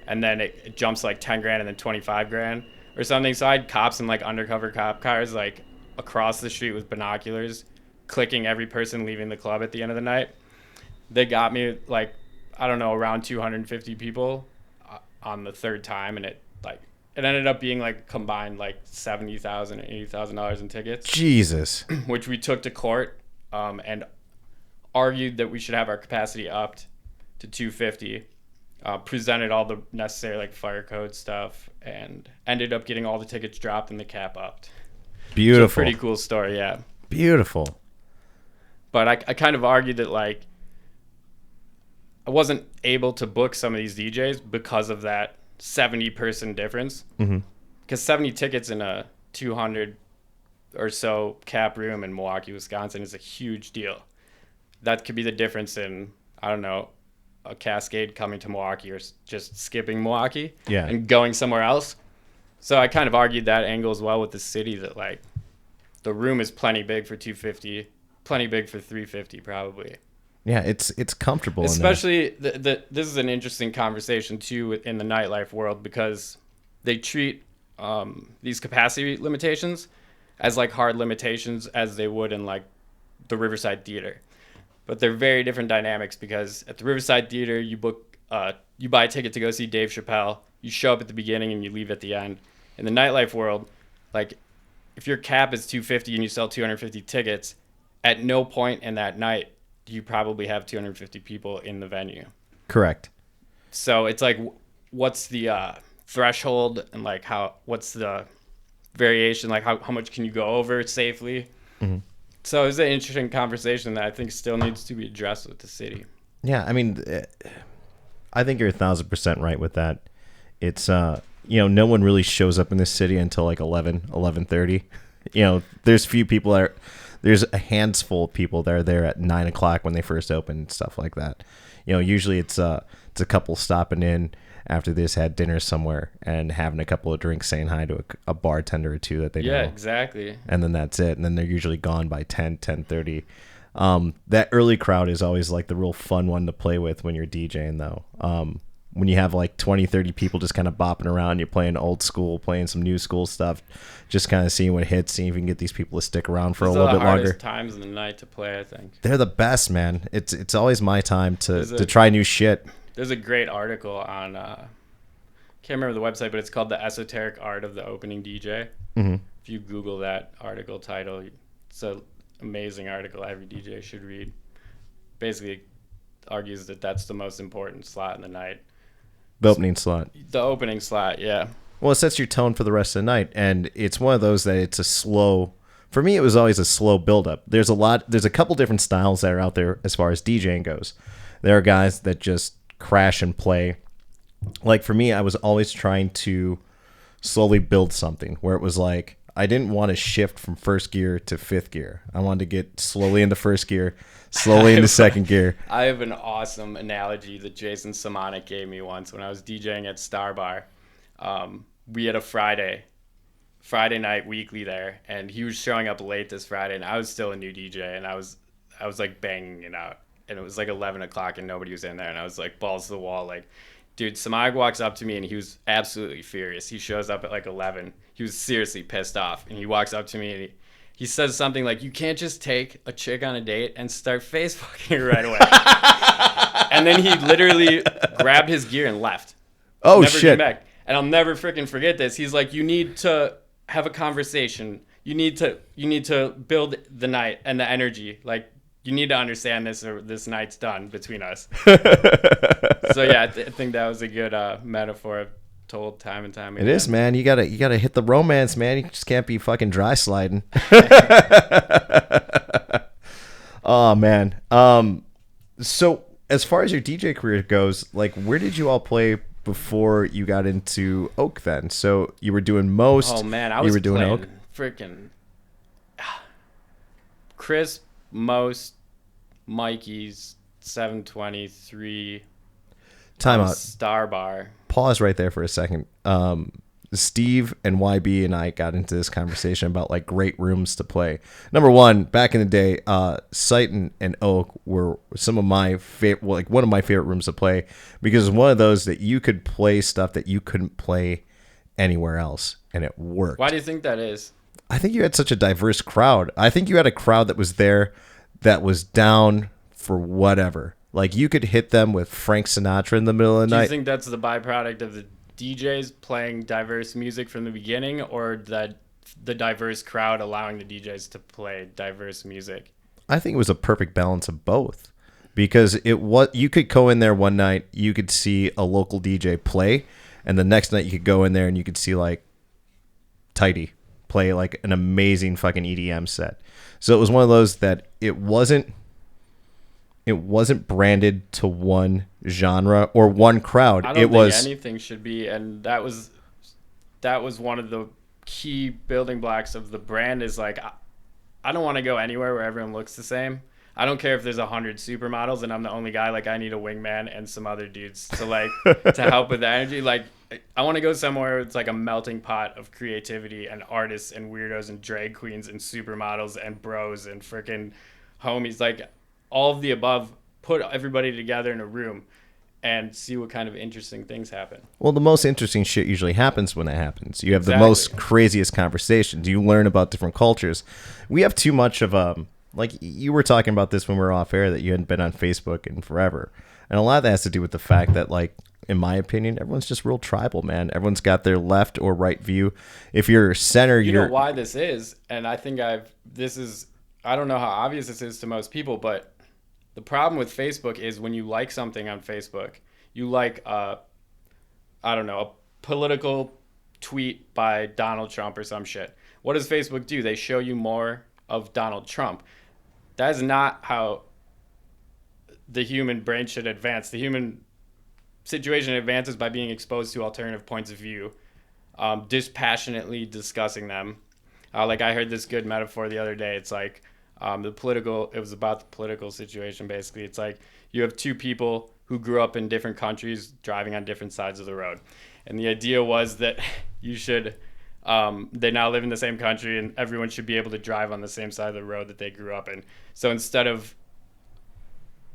And then it jumps like 10 grand and then 25 grand or something. So I had cops in like undercover cop cars like across the street with binoculars, clicking every person leaving the club at the end of the night. They got me like, I don't know, around 250 people on the third time. And it ended up being like combined like $70,000 $80,000 in tickets. Jesus. Which we took to court and argued that we should have our capacity upped to 250. Presented all the necessary like fire code stuff, and ended up getting all the tickets dropped and the cap upped. Beautiful. So pretty cool story, yeah. Beautiful. But I kind of argued that like I wasn't able to book some of these DJs because of that 70 person difference. Because 70 tickets in a 200 or so cap room in Milwaukee, Wisconsin is a huge deal. That could be the difference in, I don't know, a Cascade coming to Milwaukee or just skipping Milwaukee Yeah. and going somewhere else. So I kind of argued that angle as well with the city, that like the room is plenty big for 250, plenty big for 350 probably. Yeah, it's comfortable. Especially this is an interesting conversation too in the nightlife world, because they treat these capacity limitations as like hard limitations as they would in like the Riverside Theater. But they're very different dynamics, because at the Riverside Theater you buy a ticket to go see Dave Chappelle, you show up at the beginning and you leave at the end. In the nightlife world, like if your cap is 250 and you sell 250 tickets, at no point in that night do you probably have 250 people in the venue. Correct. So it's like, what's the threshold, and like what's the variation, like how much can you go over safely? Mm-hmm. So it's an interesting conversation that I think still needs to be addressed with the city. Yeah, I mean, I think you're 1,000% right with that. It's no one really shows up in this city until like 11:30. There's few people that there's a handful of people that are there at 9 o'clock when they first open and stuff like that. Usually it's a couple stopping in after this, had dinner somewhere and having a couple of drinks, saying hi to a bartender or two that they know. Yeah, exactly. And then that's it. And then they're usually gone by 10:30. That early crowd is always like the real fun one to play with when you're DJing, though. When you have like 20, 30 people just kind of bopping around, you're playing old school, playing some new school stuff, just kind of seeing what hits, seeing if you can get these people to stick around for a little bit longer. Times in the night to play, I think. They're the best, man. It's always my time to try new shit. There's a great article on, can't remember the website, but it's called The Esoteric Art of the Opening DJ. Mm-hmm. If you Google that article title, it's an amazing article every DJ should read. Basically argues that that's the most important slot in the night. The opening slot. The opening slot, yeah. Well, it sets your tone for the rest of the night, and it's one of those that it's a slow. For me, it was always a slow buildup. There's a couple different styles that are out there as far as DJing goes. There are guys that just crash and play. Like for me, I was always trying to slowly build something where it was like I didn't want to shift from first gear to fifth gear. I wanted to get slowly into first gear, slowly into second gear. I have an awesome analogy that Jason Simonik gave me once when I was DJing at Star Bar. We had a Friday night weekly there, and he was showing up late this Friday, and I was still a new DJ, and I was like banging it out, and it was like 11 o'clock and nobody was in there, and I was like balls to the wall, like, dude, Simonik walks up to me and he was absolutely furious. He shows up at like 11. He was seriously pissed off, and he walks up to me and he says something like, "You can't just take a chick on a date and start face fucking her right away." And then he literally grabbed his gear and left. Oh, never shit. Came back. And I'll never freaking forget this. He's like, "You need to have a conversation. You need to build the night and the energy. Like, you need to understand this, or this night's done between us." So yeah, I think that was a good metaphor I've told time and time again. It is, man. You gotta hit the romance, man. You just can't be fucking dry sliding. Oh man. So as far as your DJ career goes, like, where did you all play before you got into Oak then? So you were doing most. Oh man, I was doing playing Oak. Freaking Chris, Most, Mikey's, 723. Time out. Star Bar. Pause right there for a second. Steve and YB and I got into this conversation about like great rooms to play. Number one, back in the day, Sight and Oak were some of my favorite, like one of my favorite rooms to play, because it's one of those that you could play stuff that you couldn't play anywhere else, and it worked. Why do you think that is? I think you had such a diverse crowd. I think you had a crowd that was there that was down for whatever. Like, you could hit them with Frank Sinatra in the middle of the night. Do you think that's the byproduct of the DJs playing diverse music from the beginning, or that the diverse crowd allowing the DJs to play diverse music? I think it was a perfect balance of both, because you could go in there one night, you could see a local DJ play, and the next night you could go in there and you could see like Tidy play like an amazing fucking EDM set. So it was one of those that it wasn't branded to one genre or one crowd. I don't think anything should be, and that was one of the key building blocks of the brand is like, I don't want to go anywhere where everyone looks the same. I don't care if there's 100 supermodels and I'm the only guy. Like, I need a wingman and some other dudes to like to help with the energy. Like, I want to go somewhere where it's like a melting pot of creativity and artists and weirdos and drag queens and supermodels and bros and freaking homies. Like, all of the above. Put everybody together in a room and see what kind of interesting things happen. Well, the most interesting shit usually happens when that happens. You have the most craziest conversations. You learn about different cultures. We have too much of like you were talking about this when we were off air, that you hadn't been on Facebook in forever. And a lot of that has to do with the fact that, like, in my opinion, everyone's just real tribal, man. Everyone's got their left or right view. If you're center, you know why this is, and I think I don't know how obvious this is to most people, but the problem with Facebook is when you like something on Facebook, you like, a political tweet by Donald Trump or some shit. What does Facebook do? They show you more of Donald Trump. That is not how the human brain should advance. The human situation advances by being exposed to alternative points of view, dispassionately discussing them. Like, I heard this good metaphor the other day. It's like, it was about the political situation, basically. It's like you have two people who grew up in different countries driving on different sides of the road. And the idea was that you should, they now live in the same country and everyone should be able to drive on the same side of the road that they grew up in. So instead of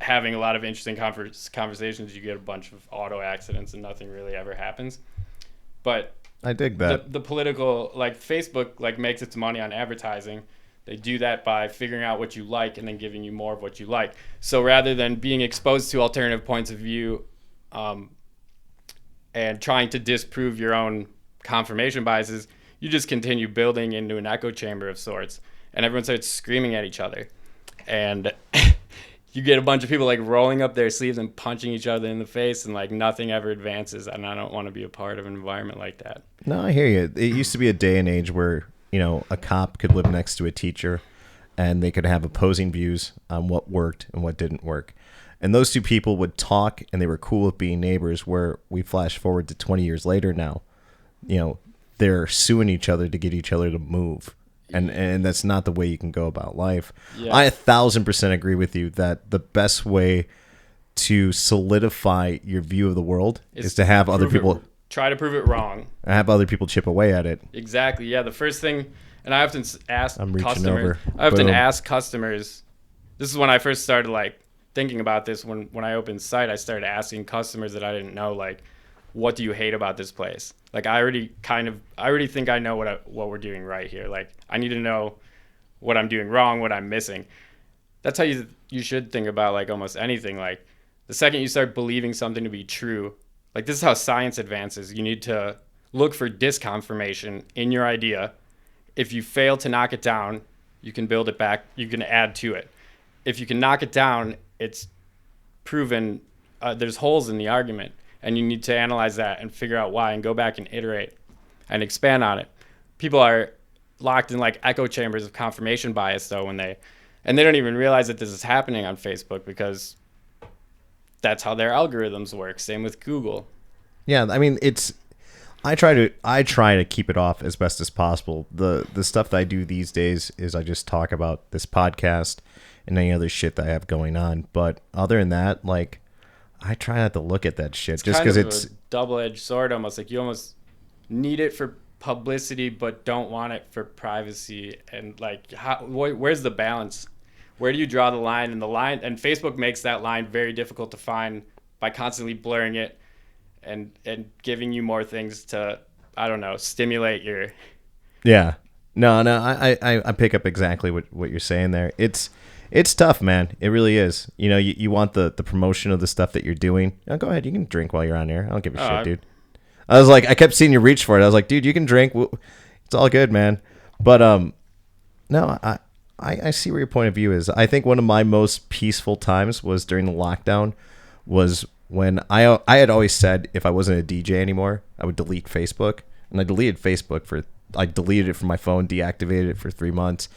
having a lot of interesting conversations, you get a bunch of auto accidents and nothing really ever happens. But I dig that. The political, like, Facebook, like, makes its money on advertising. They do that by figuring out what you like and then giving you more of what you like. So rather than being exposed to alternative points of view and trying to disprove your own confirmation biases, you just continue building into an echo chamber of sorts. And everyone starts screaming at each other. And you get a bunch of people like rolling up their sleeves and punching each other in the face, and like nothing ever advances. And I don't want to be a part of an environment like that. No, I hear you. It used to be a day and age where, you know, a cop could live next to a teacher and they could have opposing views on what worked and what didn't work. And those two people would talk and they were cool with being neighbors, where we flash forward to 20 years later now, you know, they're suing each other to get each other to move. And that's not the way you can go about life. Yeah. I 1,000% agree with you that the best way to solidify your view of the world is to have other people try to prove it wrong. And have other people chip away at it. Exactly. Yeah. The first thing, and I often ask customers. This is when I first started like thinking about this. When I opened site, I started asking customers that I didn't know, like, what do you hate about this place? Like, I already think I know what we're doing right here. Like, I need to know what I'm doing wrong, what I'm missing. That's how you should think about like almost anything. Like, the second you start believing something to be true, like, this is how science advances. You need to look for disconfirmation in your idea. If you fail to knock it down, you can build it back. You can add to it. If you can knock it down, it's proven there's holes in the argument. And you need to analyze that and figure out why and go back and iterate and expand on it. People are locked in like echo chambers of confirmation bias though and they don't even realize that this is happening on Facebook because that's how their algorithms work. Same with Google. Yeah, I mean, I try to keep it off as best as possible. The stuff that I do these days is I just talk about this podcast and any other shit that I have going on. But other than that, like, I try not to look at that shit just because it's a double-edged sword. Almost like you almost need it for publicity, but don't want it for privacy. And like, where's the balance? Where do you draw the line? And Facebook makes that line very difficult to find by constantly blurring it and giving you more things to, I don't know, stimulate your. Yeah, no, I pick up exactly what you're saying there. It's tough, man. It really is. You know, you want the promotion of the stuff that you're doing. Oh, go ahead. You can drink while you're on air. I don't give a shit, dude. I was like, I kept seeing you reach for it. I was like, dude, you can drink. It's all good, man. But no, I see where your point of view is. I think one of my most peaceful times was during the lockdown was when I had always said if I wasn't a DJ anymore, I would delete Facebook. And I deleted Facebook I deleted it from my phone, deactivated it for 3 months.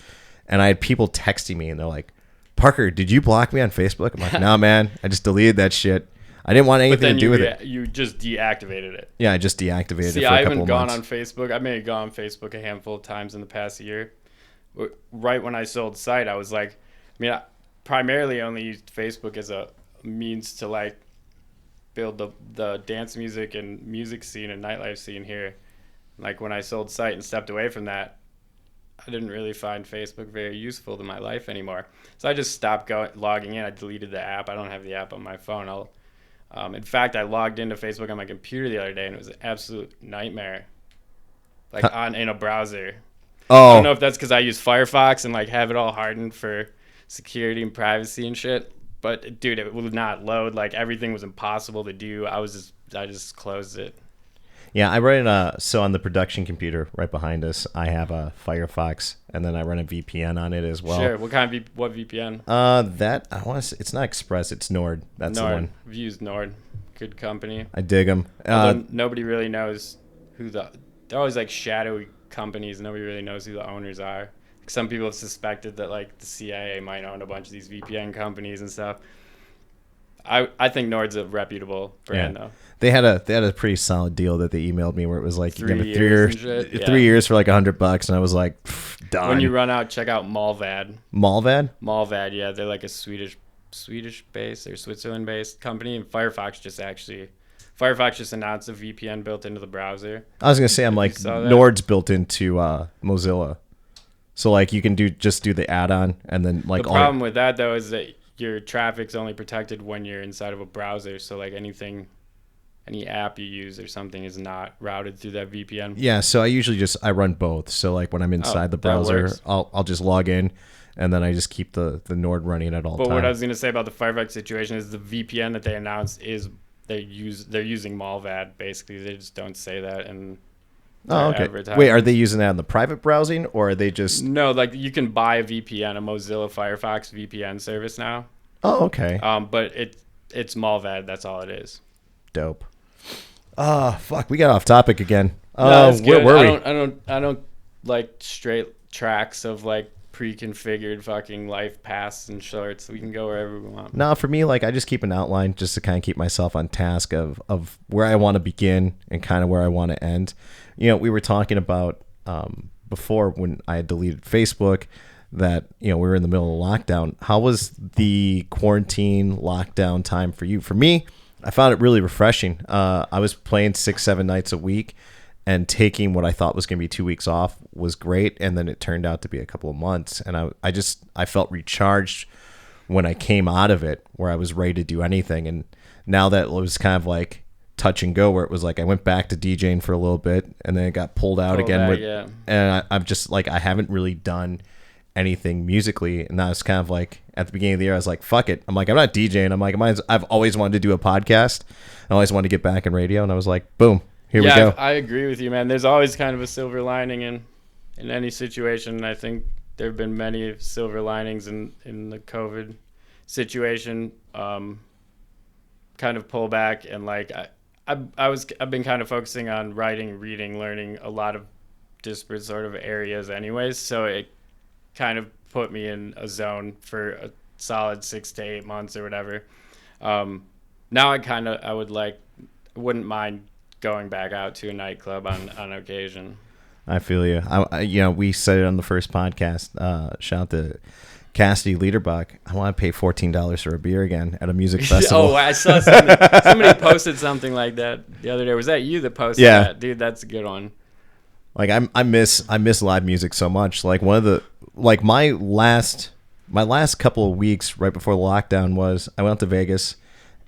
And I had people texting me and they're like, Parker, did you block me on Facebook? I'm like, nah, man, I just deleted that shit. I didn't want But anything then to do with it. you just deactivated it. Yeah, I just deactivated See, it for I a couple haven't of gone months. on Facebook. I may have gone on Facebook a handful of times in the past year. Right when I sold site, I was like, I primarily only used Facebook as a means to like build the dance music and music scene and nightlife scene here. Like when I sold site and stepped away from that, I didn't really find Facebook very useful to my life anymore. So I just stopped logging in. I deleted the app. I don't have the app on my phone. In fact, I logged into Facebook on my computer the other day, and it was an absolute nightmare. Like in a browser. Oh, I don't know if that's because I use Firefox and like have it all hardened for security and privacy and shit. But dude, it would not load. Like everything was impossible to do. I just closed it. yeah. I run so on the production computer right behind us, I have a Firefox, and then I run a VPN on it as well. Sure. What VPN? That I want to. It's not Express. It's Nord. That's Nord. the one. I've used Nord. Good company. I dig them. Although nobody really knows they're always like shadowy companies. Nobody really knows who the owners are. Some people have suspected that like the CIA might own a bunch of these VPN companies and stuff. I think Nord's a reputable brand though. They had a pretty solid deal that they emailed me where it was like 3 years and shit. 3 years for like $100, and I was like, done. When you run out, check out Malvad. Malvad? Malvad, yeah, they're like a Swedish based or Switzerland based company, and Firefox just announced a VPN built into the browser. I was gonna say I'm like Nord's built into Mozilla, so like you can do the add-on and then like the problem with that though is that your traffic's only protected when you're inside of a browser. So like any app you use or something is not routed through that VPN. Yeah, so I usually I run both. So like when I'm inside the browser, I'll just log in, and then I just keep the Nord running at all times. But what I was gonna say about the Firefox situation is the VPN that they announced is they're using Malvad basically. They just don't say that and. Oh, okay. Wait, are they using that in the private browsing, or are they just... No, like you can buy a VPN, a Mozilla Firefox VPN service now. Oh, okay. But it's Malvad. That's all it is. Dope. Fuck, we got off topic again. No, where were we? I don't like straight tracks of like pre-configured fucking life paths and shorts. We can go wherever we want. No, for me, like I just keep an outline just to kind of keep myself on task of where I want to begin and kind of where I want to end. You know, we were talking about before when I had deleted Facebook that, you know, we were in the middle of lockdown. How was the quarantine lockdown time for you? For me, I found it really refreshing. I was playing 6-7 nights a week, and taking what I thought was going to be 2 weeks off was great. And then it turned out to be a couple of months. And I felt recharged when I came out of it, where I was ready to do anything. And now that it was kind of like touch and go, where it was like I went back to DJing for a little bit, and then it got pulled out again. And I'm just like, I haven't really done anything musically. And that was kind of like at the beginning of the year, I was like, fuck it. I'm like, I'm not DJing. I'm like, I've always wanted to do a podcast. I always wanted to get back in radio. And I was like, boom, here we go. I agree with you, man. There's always kind of a silver lining in any situation. And I think there have been many silver linings in the COVID situation. Kind of pull back, and like I've been kind of focusing on writing, reading, learning a lot of disparate sort of areas anyways. So it kind of put me in a zone for a solid 6 to 8 months or whatever. Now I wouldn't mind going back out to a nightclub on occasion. I feel you. You know, we said it on the first podcast. Shout out to Cassidy Liederbach. I want to pay $14 for a beer again at a music festival. Oh, I saw somebody posted something like that the other day. Was that you that posted that? Dude, that's a good one. Like I miss live music so much. Like my last couple of weeks right before the lockdown was I went out to Vegas,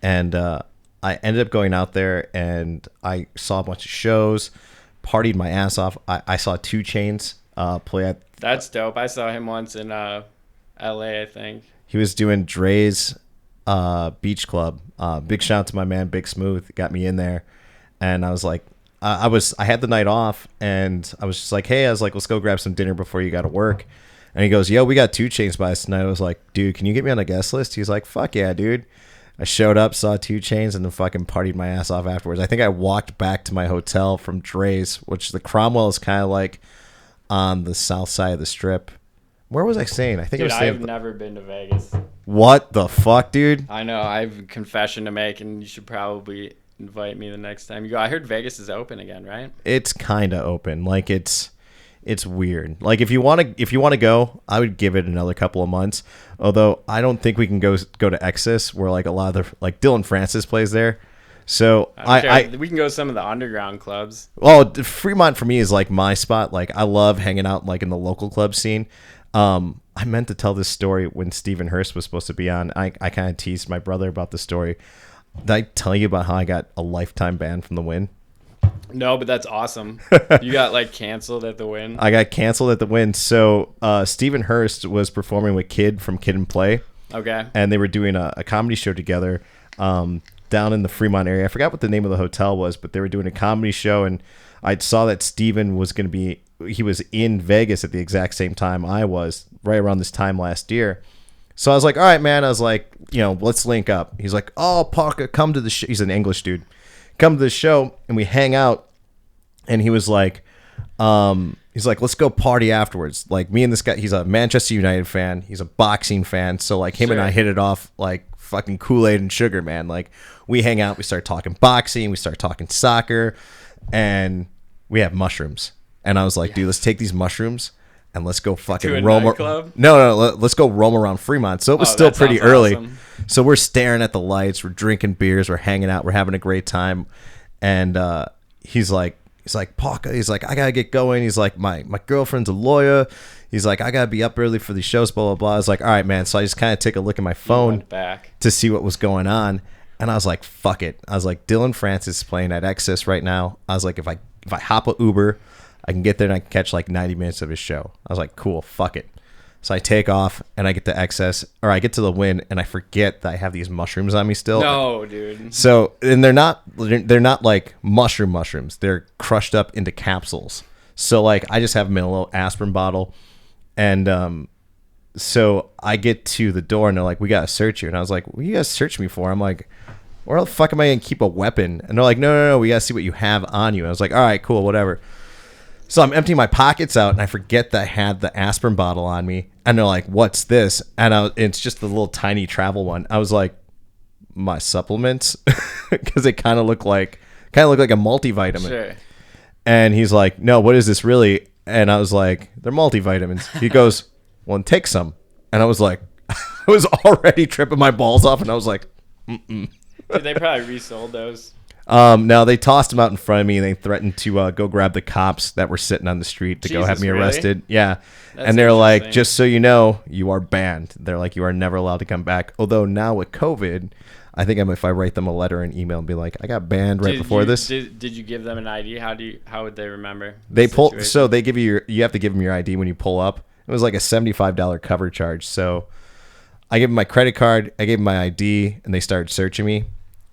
and I ended up going out there and I saw a bunch of shows, partied my ass off. I saw 2 Chainz play at... That's dope. I saw him once in LA, I think. He was doing Dre's Beach Club. Big shout out to my man Big Smooth, got me in there. And I was like, I had the night off, and I was just like, hey, let's go grab some dinner before you got to work. And he goes, yo, we got 2 Chainz by us tonight. I was like, dude, can you get me on a guest list? He's like, fuck yeah, dude. I showed up, saw 2 Chainz, and then fucking partied my ass off afterwards. I think I walked back to my hotel from Dre's, which the Cromwell is kind of like on the south side of the strip. Where was I staying? I think I Dude, was staying. I've never been to Vegas. What the fuck, dude? I know. I have a confession to make, and you should probably invite me the next time you go. I heard Vegas is open again, right? It's kind of open. Like it's weird. Like if you want to go, I would give it another couple of months. Although I don't think we can go to Exis where like a lot of the like Dylan Francis plays there. So we can go to some of the underground clubs. Well, Fremont for me is like my spot. Like I love hanging out like in the local club scene. I meant to tell this story when Stephen Hurst was supposed to be on. I kind of teased my brother about the story. Did I tell you about how I got a lifetime ban from the Win? No, but that's awesome. You got like canceled at the Win. I got canceled at the Win. So Stephen Hurst was performing with Kid from Kid and Play. Okay. And they were doing a comedy show together down in the Fremont area. I forgot what the name of the hotel was, but they were doing a comedy show, and I saw that Stephen was going to be. He was in Vegas at the exact same time I was, right around this time last year. So I was like, all right, man. I was like, let's link up. He's like, oh, Parker, come to the show. He's an English dude. Come to the show, and we hang out. And he was like, let's go party afterwards. Like me and this guy, he's a Manchester United fan. He's a boxing fan. So like him and I hit it off like fucking Kool-Aid and sugar, man. Like we hang out, we start talking boxing, we start talking soccer, and we have mushrooms. And I was like, dude, let's take these mushrooms and let's go fucking roam. No, let's go roam around Fremont. So it was still pretty early. Awesome. So we're staring at the lights, we're drinking beers, we're hanging out, we're having a great time. And he's like, Parker, he's like, I gotta get going. He's like, my girlfriend's a lawyer. He's like, I gotta be up early for these shows, blah, blah, blah. I was like, all right, man. So I just kind of take a look at my phone to see what was going on. And I was like, fuck it. I was like, Dylan Francis is playing at Exis right now. I was like, if I hop a Uber, I can get there and I can catch like 90 minutes of his show. I was like, cool, fuck it. So I take off and I get to Excess, or I get to the Win, and I forget that I have these mushrooms on me still. No, dude. So, and they're not like mushrooms. They're crushed up into capsules. So like I just have them in a little aspirin bottle, and so I get to the door and they're like, we gotta search you. And I was like, what do you guys search me for? I'm like, where the fuck am I gonna keep a weapon? And they're like, no, we gotta see what you have on you. And I was like, all right, cool, whatever. So I'm emptying my pockets out, and I forget that I had the aspirin bottle on me. And they're like, what's this? And it's just the little tiny travel one. I was like, my supplements? Because it kind of looked like a multivitamin. Sure. And he's like, no, what is this really? And I was like, they're multivitamins. He goes, well, then take some. And I was like, I was already tripping my balls off, and I was like, Dude, they probably resold those. No, they tossed him out in front of me, and they threatened to go grab the cops that were sitting on the street to go have me arrested. Really? Yeah. And they're like, just so you know, you are banned. They're like, you are never allowed to come back. Although now with COVID, I think if I write them a letter and email and be like, I got banned right before this. Did you give them an ID? How would they remember? They pull. So they give you you have to give them your ID when you pull up. It was like a $75 cover charge. So I gave them my credit card, I gave them my ID, and they started searching me.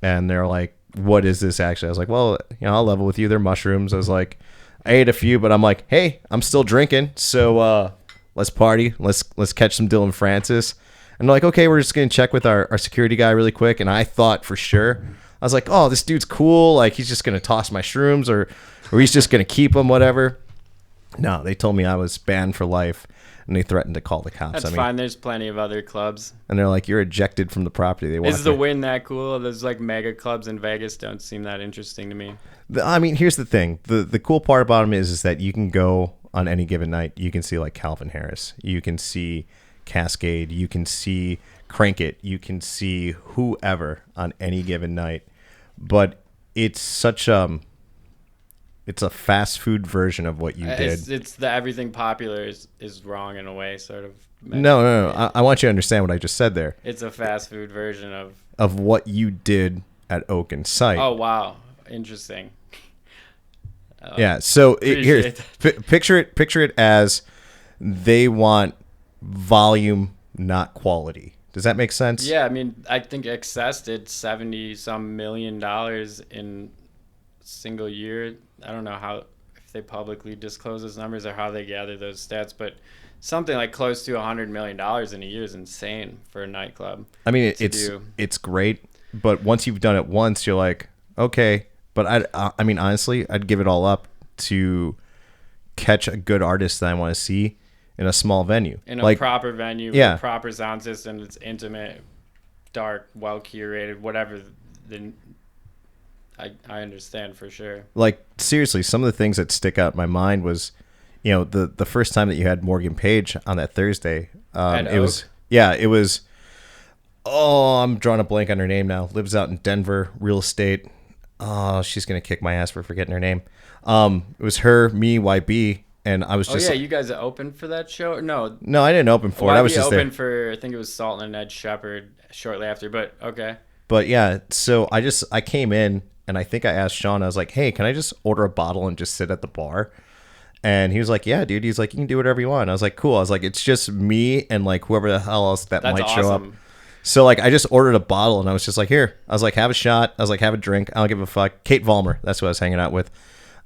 And they're like, what is this actually? I was like, well, I'll level with you. They're mushrooms. I was like, I ate a few, but I'm like, hey, I'm still drinking. So let's party. Let's catch some Dylan Francis. And they're like, okay, we're just going to check with our security guy really quick. And I thought for sure, I was like, oh, this dude's cool. Like he's just going to toss my shrooms or he's just going to keep them, whatever. No, they told me I was banned for life. And they threatened to call the cops. That's fine. There's plenty of other clubs. And they're like, you're ejected from the property. Is the Win that cool? Those like mega clubs in Vegas don't seem that interesting to me. I mean, here's the thing. The cool part about them is that you can go on any given night. You can see like Calvin Harris. You can see Cascade. You can see Crank It. You can see whoever on any given night. But it's such it's a fast food version of what you did. It's the everything popular is wrong in a way, sort of. No. I want you to understand what I just said there. It's a fast food version of what you did at Oak and Site. Oh, wow. Interesting. Yeah. So picture it as they want volume, not quality. Does that make sense? Yeah. I mean, I think Excess did $70-some million in a single year. I don't know if they publicly disclose those numbers or how they gather those stats, but something like close to $100 million in a year is insane for a nightclub. I mean, it's great, but once you've done it once, you're like, okay. But I mean, honestly, I'd give it all up to catch a good artist that I want to see in a small venue. In a proper venue, with yeah. a proper sound system, it's intimate, dark, well curated, whatever. Then I understand for sure. Like, seriously, some of the things that stick out in my mind was, the first time that you had Morgan Page on that Thursday. It was. Oh, I'm drawing a blank on her name now. Lives out in Denver, real estate. Oh, she's gonna kick my ass for forgetting her name. It was her, me, YB, and I was just. Oh yeah, you guys opened for that show? No, I didn't open for it. I was just opened there. for, I think it was Sultan and Ed Shepherd shortly after. But okay. But yeah, so I came in and I think I asked Sean. I was like, "Hey, can I just order a bottle and just sit at the bar?" And he was like, "Yeah, dude." He's like, "You can do whatever you want." I was like, "Cool." I was like, "It's just me and like whoever the hell else that That's might show up." awesome. So like I just ordered a bottle and I was just like, "Here." I was like, "Have a shot." I was like, "Have a drink." I don't give a fuck. Kate Vollmer, that's who I was hanging out with.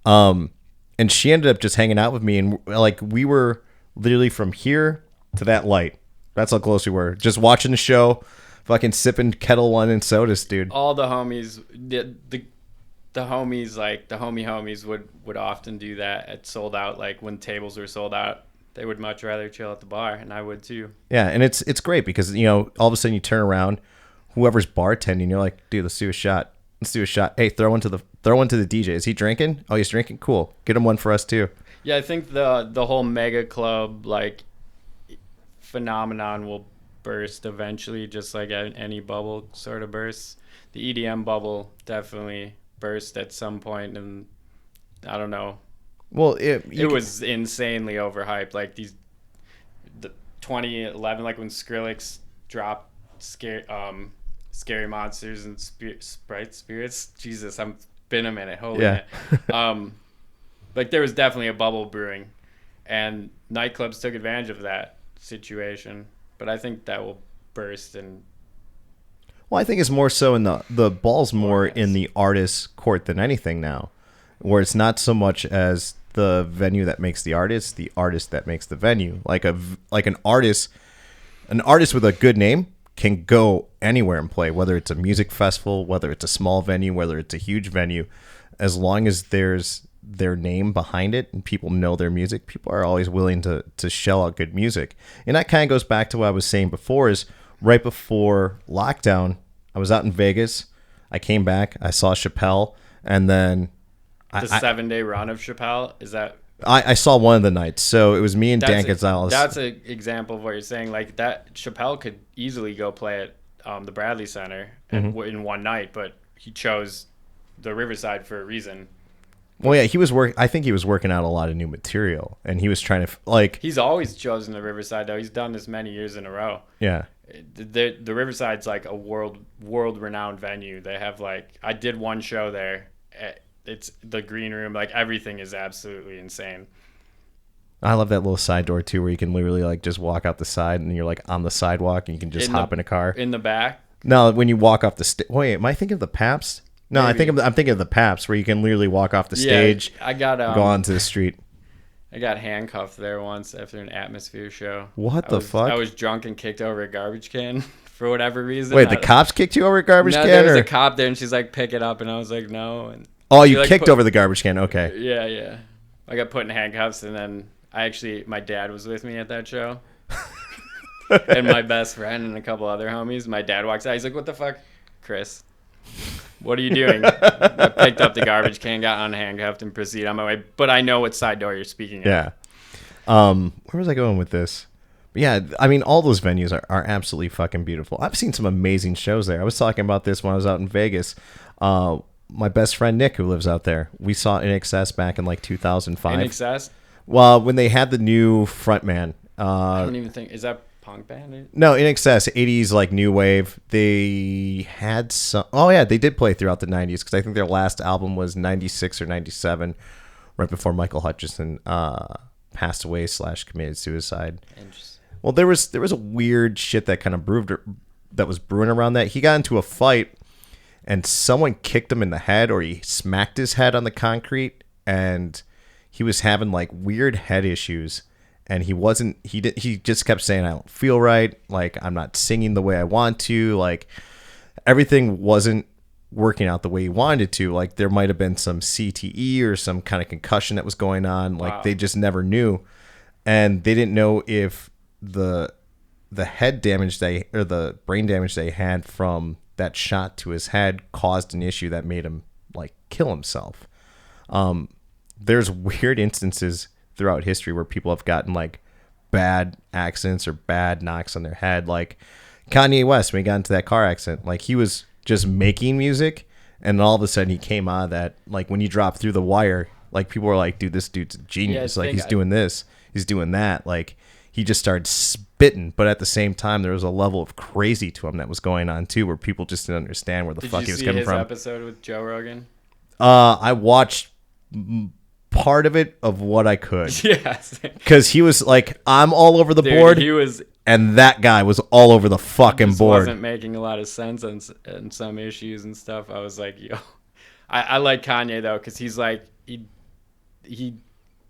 And she ended up just hanging out with me, and like we were literally from here to that light. That's how close we were. Just watching the show, fucking sipping Kettle One and sodas, dude. All the homies, the homies, like the homies would often do that at sold out. Like when tables were sold out, they would much rather chill at the bar, and I would too. Yeah, and it's great because all of a sudden you turn around, whoever's bartending, you're like, "Dude, let's do a shot. Let's do a shot. Hey, throw one to the DJ. Is he drinking? Oh, he's drinking. Cool. Get him one for us too." Yeah, I think the whole mega club like phenomenon will burst eventually, just like any bubble sort of bursts. The EDM bubble definitely burst at some point, and I don't know. Well, it was insanely overhyped. Like the 2011, like when Skrillex dropped Scary Monsters and Sprite Spirits. Jesus, I'm been a minute. Holy yeah. minute. Like there was definitely a bubble brewing, and nightclubs took advantage of that situation. But I think that will burst. And well, I think it's more so in the ball's more in the artist's court than anything now, where it's not so much as the venue that makes the artist that makes the venue. Like an artist with a good name can go anywhere and play, whether it's a music festival, whether it's a small venue, whether it's a huge venue, as long as there's their name behind it and people know their music, people are always willing to shell out good music. And that kind of goes back to what I was saying before, is right before lockdown, I was out in Vegas. I came back, I saw Chappelle, and then the 7-day run of Chappelle, is that... I saw one of the nights, so it was me and Dan Gonzalez. That's an example of what you're saying. Like that, Chappelle could easily go play at the Bradley Center in one night, but he chose the Riverside for a reason. Well, yeah, I think he was working out a lot of new material, and he was trying to He's always chosen the Riverside, though. He's done this many years in a row. Yeah. The Riverside's like a world renowned venue. They have I did one show there. It's the green room. Like everything is absolutely insane. I love that little side door too, where you can literally just walk out the side and you're on the sidewalk and you can just hop in a car. In the back? No, when you walk off the wait, am I thinking of the Paps? No, maybe. I'm thinking of the Paps, where you can literally walk off the stage. I got go onto the street. I got handcuffed there once after an Atmosphere show. What the fuck? I was drunk and kicked over a garbage can for whatever reason. Wait, the cops kicked you over a garbage can? No, there was a cop there, and she's like, "Pick it up," and I was like, "No." And oh, you kicked over the garbage can? Okay. Yeah. I got put in handcuffs, and then my dad was with me at that show, and my best friend and a couple other homies. My dad walks out. He's like, "What the fuck, Chris? What are you doing?" I picked up the garbage can, got unhandcuffed, and proceeded on my way. But I know what side door you're speaking of. Yeah. Where was I going with this? But yeah, I mean, all those venues are absolutely fucking beautiful. I've seen some amazing shows there. I was talking about this when I was out in Vegas. My best friend Nick, who lives out there, we saw INXS back in 2005. INXS? Well, when they had the new frontman. I don't even think, is that punk band? No, INXS, 80s new wave. They had some. Oh yeah, they did play throughout the 90s, because I think their last album was 96 or 97, right before Michael Hutchison passed away / committed suicide. Interesting. Well, there was a weird shit that kind of was brewing around that. He got into a fight, and someone kicked him in the head, or he smacked his head on the concrete, and he was having weird head issues. And he just kept saying, "I don't feel right. I'm not singing the way I want to. Everything wasn't working out the way he wanted to. There might have been some CTE or some kind of concussion that was going on. Wow. They just never knew." and they didn't know if the head damage or the brain damage they had from that shot to his head caused an issue that made him like kill himself. There's weird instances throughout history where people have gotten like bad accidents or bad knocks on their head. Like Kanye West, when he got into that car accident, like he was just making music, and all of a sudden he came out of that. Like when you drop through the wire, like people were like, dude, this dude's a genius. Like he's doing this, he's doing that. Like he just started spitting, but at the same time, there was a level of crazy to him that was going on too, where people just didn't understand where the fuck he was coming from. Did you see his episode with Joe Rogan? I watched part of it of what I could. Yes. Because he was like, I'm all over the board. He was, and that guy was all over the fucking board. Wasn't making a lot of sense on some issues and stuff. I was like, yo, I like Kanye though, because he's like, he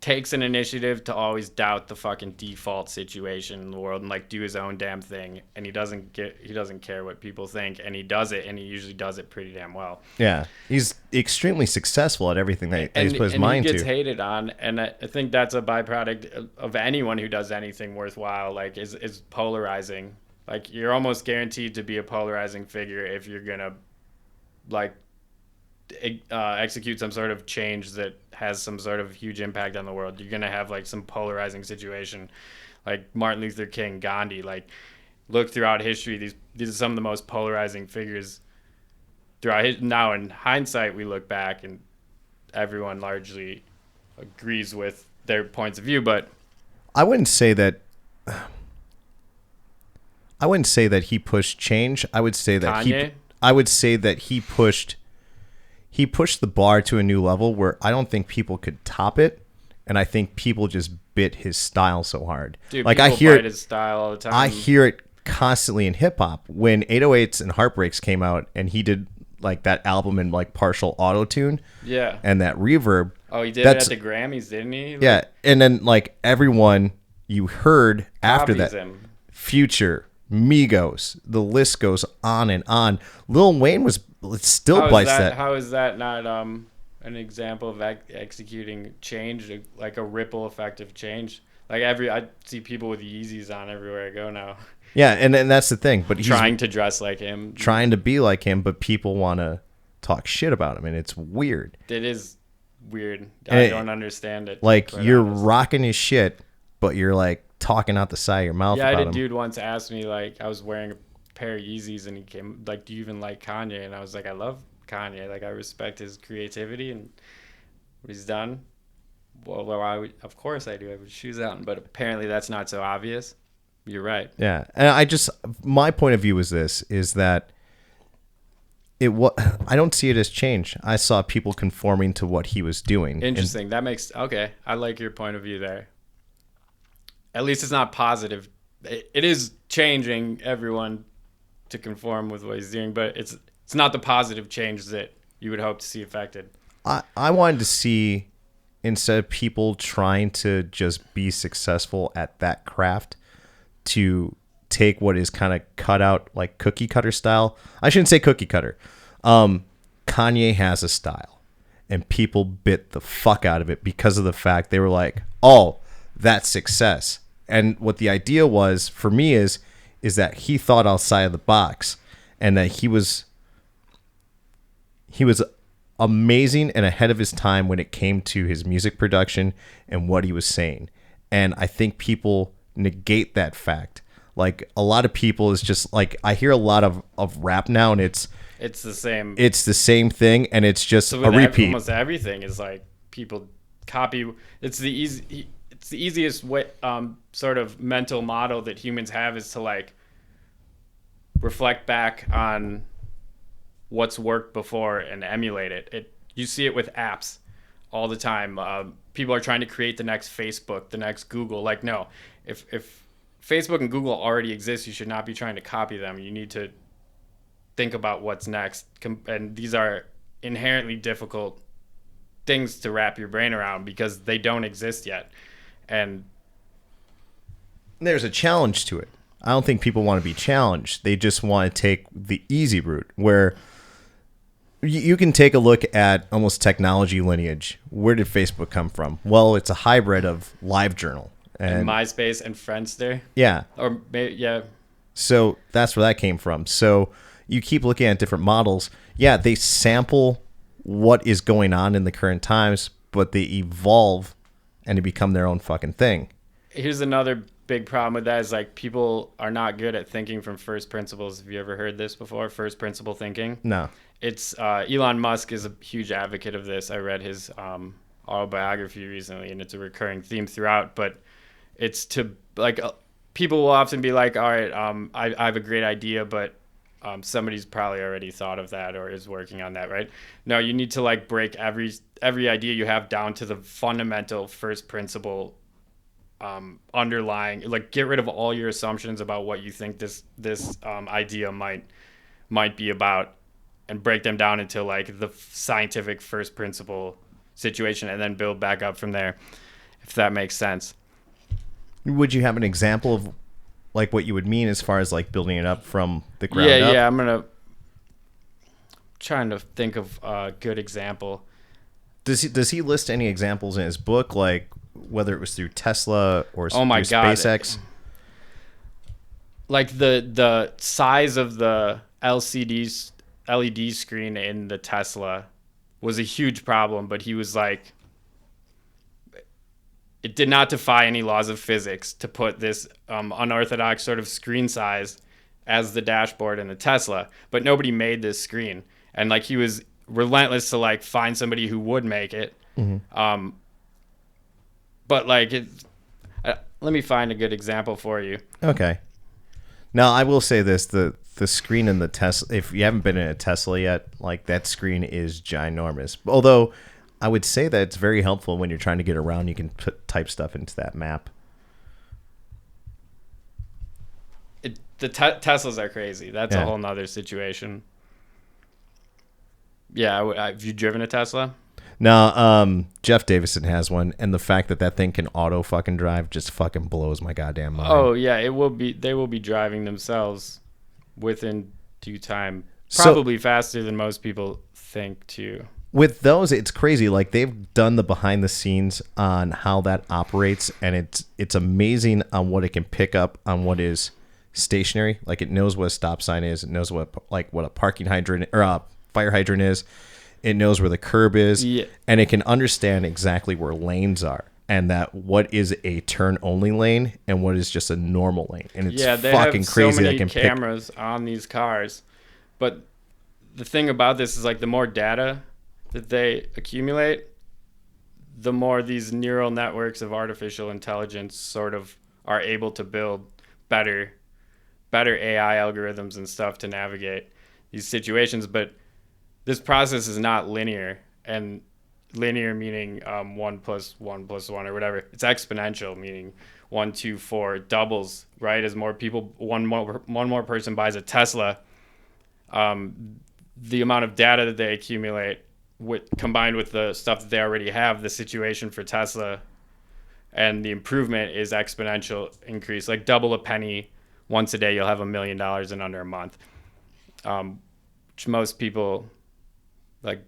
takes an initiative to always doubt the fucking default situation in the world and like do his own damn thing, and he doesn't care what people think, and he does it, and he usually does it pretty damn well. Yeah, he's extremely successful at everything that he's put his mind to. And he gets hated on, and I think that's a byproduct of anyone who does anything worthwhile. Like is polarizing. Like you're almost guaranteed to be a polarizing figure if you're gonna like execute some sort of change that has some sort of huge impact on the world. You're gonna have like some polarizing situation, like Martin Luther King, Gandhi. Like look throughout history, these are some of the most polarizing figures throughout. Now in hindsight, we look back and everyone largely agrees with their points of view. But I wouldn't say that he pushed change. I would say that he pushed the bar to a new level where I don't think people could top it, and I think people just bit his style so hard. Dude, like I hear his style all the time. I hear it constantly in hip hop. When 808s and Heartbreaks came out, and he did like that album in like partial auto tune, yeah, and that reverb. Oh, he did it at the Grammys, didn't he? Like, yeah, and then like everyone you heard after that, Future, Migos, the list goes on and on. Lil Wayne was still bites that. How is that not an example of executing change, like a ripple effect of change? Like I see people with Yeezys on everywhere I go now. Yeah, and that's the thing. But he's trying to dress like him, trying to be like him, but people want to talk shit about him, and it's weird. It is weird. I don't understand it. Like you're rocking his shit, but you're like talking out the side of your mouth. Yeah, about I had a him. dude once ask me, like, I was wearing a pair of Yeezys, and he came like, "Do you even like Kanye?" And I was like, "I love Kanye. Like, I respect his creativity and what he's done." Well, of course I do. I have his shoes out, but apparently that's not so obvious. You're right. Yeah, and my point of view is that I don't see it as change. I saw people conforming to what he was doing. Interesting. Okay. I like your point of view there. At least it's not positive. It is changing everyone to conform with what he's doing, but it's not the positive change that you would hope to see affected. I wanted to see, instead of people trying to just be successful at that craft, to take what is kind of cut out, like cookie cutter style. I shouldn't say cookie cutter. Kanye has a style, and people bit the fuck out of it because of the fact they were like, oh, that's success. And what the idea was for me is that he thought outside of the box, and that he was amazing and ahead of his time when it came to his music production and what he was saying. And I think people negate that fact. Like a lot of people is just like, I hear a lot of rap now, and it's the same thing, and it's just a repeat. Almost everything is like people copy. It's the easiest way, sort of mental model that humans have, is to like reflect back on what's worked before and emulate it. You see it with apps all the time. People are trying to create the next Facebook, the next Google. Like, no, if Facebook and Google already exist, you should not be trying to copy them. You need to think about what's next. And these are inherently difficult things to wrap your brain around because they don't exist yet. And there's a challenge to it. I don't think people want to be challenged. They just want to take the easy route, where you can take a look at almost technology lineage. Where did Facebook come from? Well, it's a hybrid of LiveJournal. and MySpace and Friendster. Yeah. Or maybe, yeah. So that's where that came from. So you keep looking at different models. Yeah, they sample what is going on in the current times, but they evolve and they become their own fucking thing. Here's another big problem with that is like people are not good at thinking from first principles. Have you ever heard this before? First principle thinking? No. It's Elon Musk is a huge advocate of this. I read his autobiography recently, and it's a recurring theme throughout. But it's to like people will often be like, "All right, I have a great idea, but somebody's probably already thought of that or is working on that, right?" No, you need to like break every idea you have down to the fundamental first principle underlying, like get rid of all your assumptions about what you think this idea might be about, and break them down into like the scientific first principle situation, and then build back up from there, if that makes sense. Would you have an example of like what you would mean as far as like building it up from the ground up? Yeah, I'm trying to think of a good example. Does he list any examples in his book, like whether it was through Tesla or oh my through God. SpaceX? Like the size of the LED screen in the Tesla was a huge problem, but he was like, it did not defy any laws of physics to put this unorthodox sort of screen size as the dashboard in the Tesla, but nobody made this screen. And like he was relentless to like find somebody who would make it. Mm-hmm. But like let me find a good example for you. Okay. Now I will say this: the screen in the Tesla. If you haven't been in a Tesla yet, like that screen is ginormous. Although I would say that it's very helpful when you're trying to get around. You can type stuff into that map. Teslas are crazy. That's a whole nother situation. Yeah, have you driven a Tesla? No, Jeff Davison has one, and the fact that thing can auto fucking drive just fucking blows my goddamn mind. Oh yeah, it will be. They will be driving themselves within due time, probably faster than most people think too. With those, it's crazy. Like they've done the behind the scenes on how that operates, and it's amazing on what it can pick up on what is stationary. Like it knows what a stop sign is. It knows what a parking hydrant or a fire hydrant is. It knows where the curb is, and it can understand exactly where lanes are, and that what is a turn only lane and what is just a normal lane. And it's they fucking have crazy. So many they can cameras on these cars, but the thing about this is like the more data that they accumulate, the more these neural networks of artificial intelligence sort of are able to build better AI algorithms and stuff to navigate these situations. But this process is not linear, and linear meaning 1 + 1 + 1 or whatever. It's exponential, meaning 1, 2, 4 doubles, right? As more people, one more person buys a Tesla, the amount of data that they accumulate combined with the stuff that they already have, the situation for Tesla and the improvement is exponential increase. Like double a penny once a day, you'll have $1 million in under a month, which most people like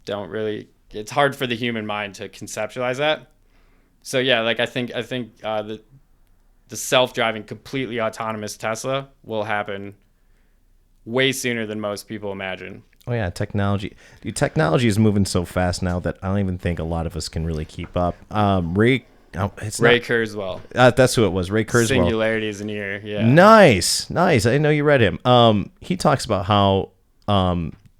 don't really. It's hard for the human mind to conceptualize that. So yeah, like I think the self-driving, completely autonomous Tesla will happen way sooner than most people imagine. Oh yeah, technology. Dude, technology is moving so fast now that I don't even think a lot of us can really keep up. Ray Kurzweil. That's who it was. Ray Kurzweil. Singularity is near. Yeah. Nice. I didn't know you read him. He talks about how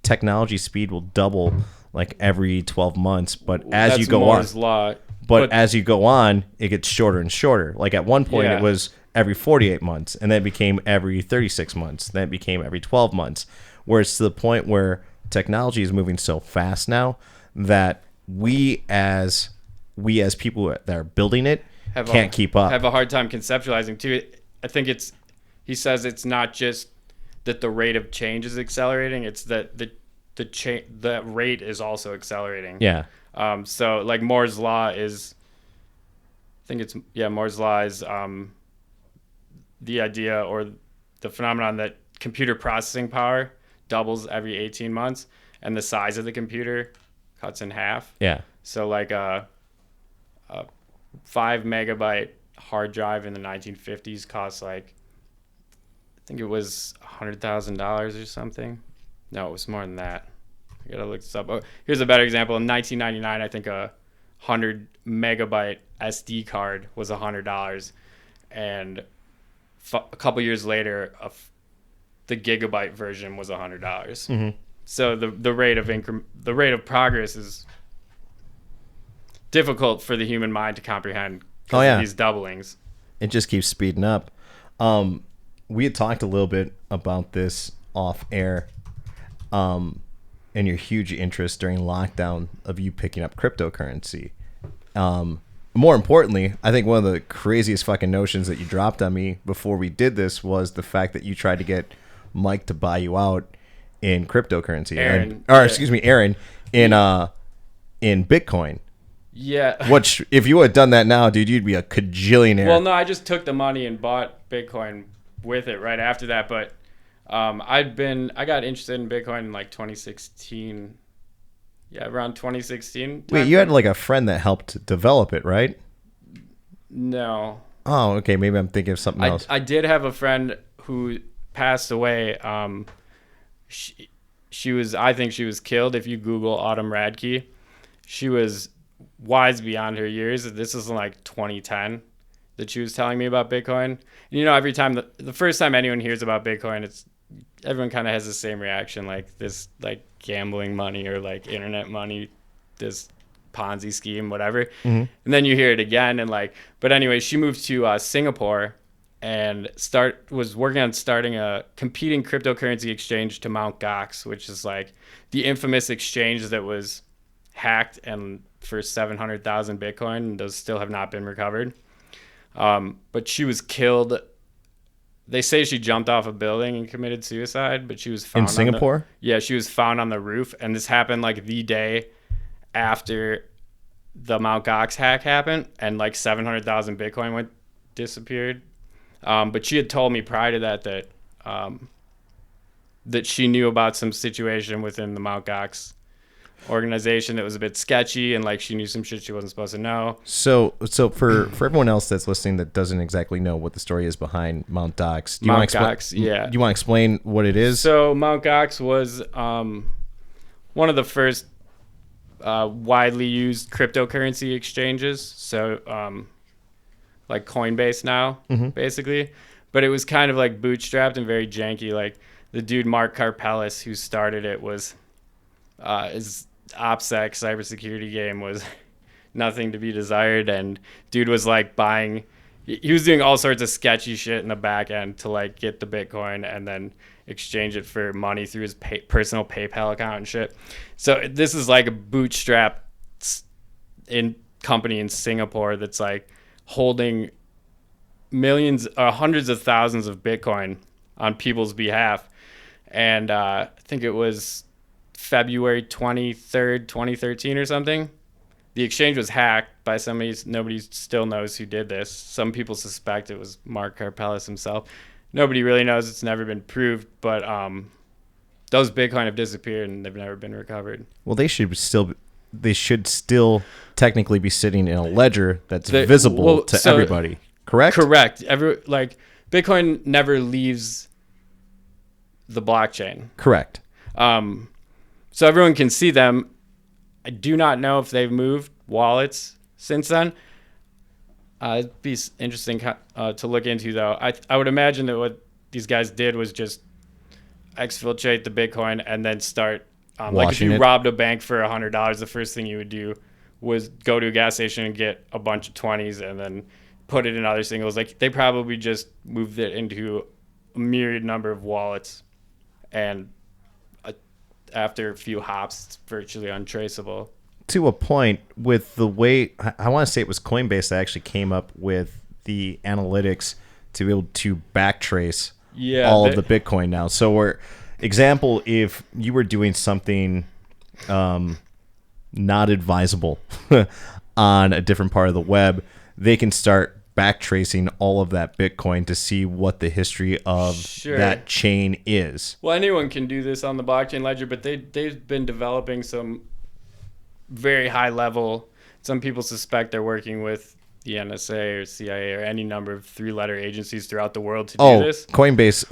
technology speed will double like every 12 months, but as you go Moore's on, law. but as you go on, it gets shorter and shorter. Like at one point, it was every 48 months, and then it became every 36 months. Then it became every 12 months. Where it's to the point where technology is moving so fast now that we as people that are building it can't keep up. Have a hard time conceptualizing too. I think he says it's not just that the rate of change is accelerating; it's that the rate is also accelerating. Yeah. So like Moore's law is, Moore's law is the idea or the phenomenon that computer processing power doubles every 18 months and the size of the computer cuts in half. Yeah. So like a 5 megabyte hard drive in the 1950s cost like, I think it was $100,000 or something. No, it was more than that. I gotta look this up. Oh, here's a better example. In 1999, I think a 100 megabyte SD card was $100, and a couple years later, the gigabyte version was $100. Mm-hmm. So the rate of progress is difficult for the human mind to comprehend because of these doublings. It just keeps speeding up. We had talked a little bit about this off air, and your huge interest during lockdown of you picking up cryptocurrency. More importantly, I think one of the craziest fucking notions that you dropped on me before we did this was the fact that you tried to get Mike to buy you out in cryptocurrency. Aaron, Aaron, in Bitcoin. Yeah. Which, if you had done that now, dude, you'd be a cajillionaire. Well, no, I just took the money and bought Bitcoin with it right after that. But I got interested in Bitcoin in like 2016. Yeah, around 2016. Wait, you had like a friend that helped develop it, right? No. Oh, okay. Maybe I'm thinking of something else. I did have a friend who passed away. She was, I think she was killed. If you Google Autumn Radke, she was wise beyond her years. This is in like 2010 that she was telling me about Bitcoin. And, you know, every time the first time anyone hears about Bitcoin, everyone kind of has the same reaction, like this, like gambling money or like internet money, this Ponzi scheme, whatever. Mm-hmm. And then you hear it again, and like, but anyway, she moved to Singapore and was working on starting a competing cryptocurrency exchange to Mt. Gox, which is like the infamous exchange that was hacked and for 700,000 Bitcoin, and those still have not been recovered. But she was killed. They say she jumped off a building and committed suicide, but she was found in Singapore? She was found on the roof, and this happened like the day after the Mt. Gox hack happened, and like 700,000 Bitcoin disappeared. But she had told me prior to that that she knew about some situation within the Mt. Gox organization that was a bit sketchy, and like she knew some shit she wasn't supposed to know. So for everyone else that's listening that doesn't exactly know what the story is behind Mt. Gox, do you want to explain what it is? So Mt. Gox was one of the first widely used cryptocurrency exchanges. So like Coinbase now, basically, but it was kind of like bootstrapped and very janky. Like the dude Mark Karpeles, who started it, was his OPSEC cybersecurity game was nothing to be desired, and dude was like he was doing all sorts of sketchy shit in the back end to like get the Bitcoin and then exchange it for money through his personal PayPal account and shit. So this is like a bootstrap company in Singapore that's like holding millions or hundreds of thousands of Bitcoin on people's behalf. And I think it was February 23rd, 2013 or something. The exchange was hacked by somebody. Nobody still knows who did this. Some people suspect it was Mark Karpeles himself. Nobody really knows. It's never been proved, but those Bitcoin have disappeared and they've never been recovered. Well, they should still technically be sitting in a ledger that's visible to everybody. Correct? Correct. Bitcoin never leaves the blockchain. Correct. So everyone can see them. I do not know if they've moved wallets since then. It'd be interesting to look into, though. I would imagine that what these guys did was just exfiltrate the Bitcoin and then start like if you robbed a bank for $100, the first thing you would do was go to a gas station and get a bunch of 20s and then put it in other singles. Like they probably just moved it into a myriad number of wallets, and after a few hops, it's virtually untraceable. To a point, with the way I want to say it was Coinbase that actually came up with the analytics to be able to backtrace all of the Bitcoin now. So, example, if you were doing something not advisable on a different part of the web, they can start backtracing all of that Bitcoin to see what the history of that chain is. Well, anyone can do this on the blockchain ledger, but they've been developing some very high level. Some people suspect they're working with the NSA or CIA or any number of three-letter agencies throughout the world to do Oh, this. Coinbase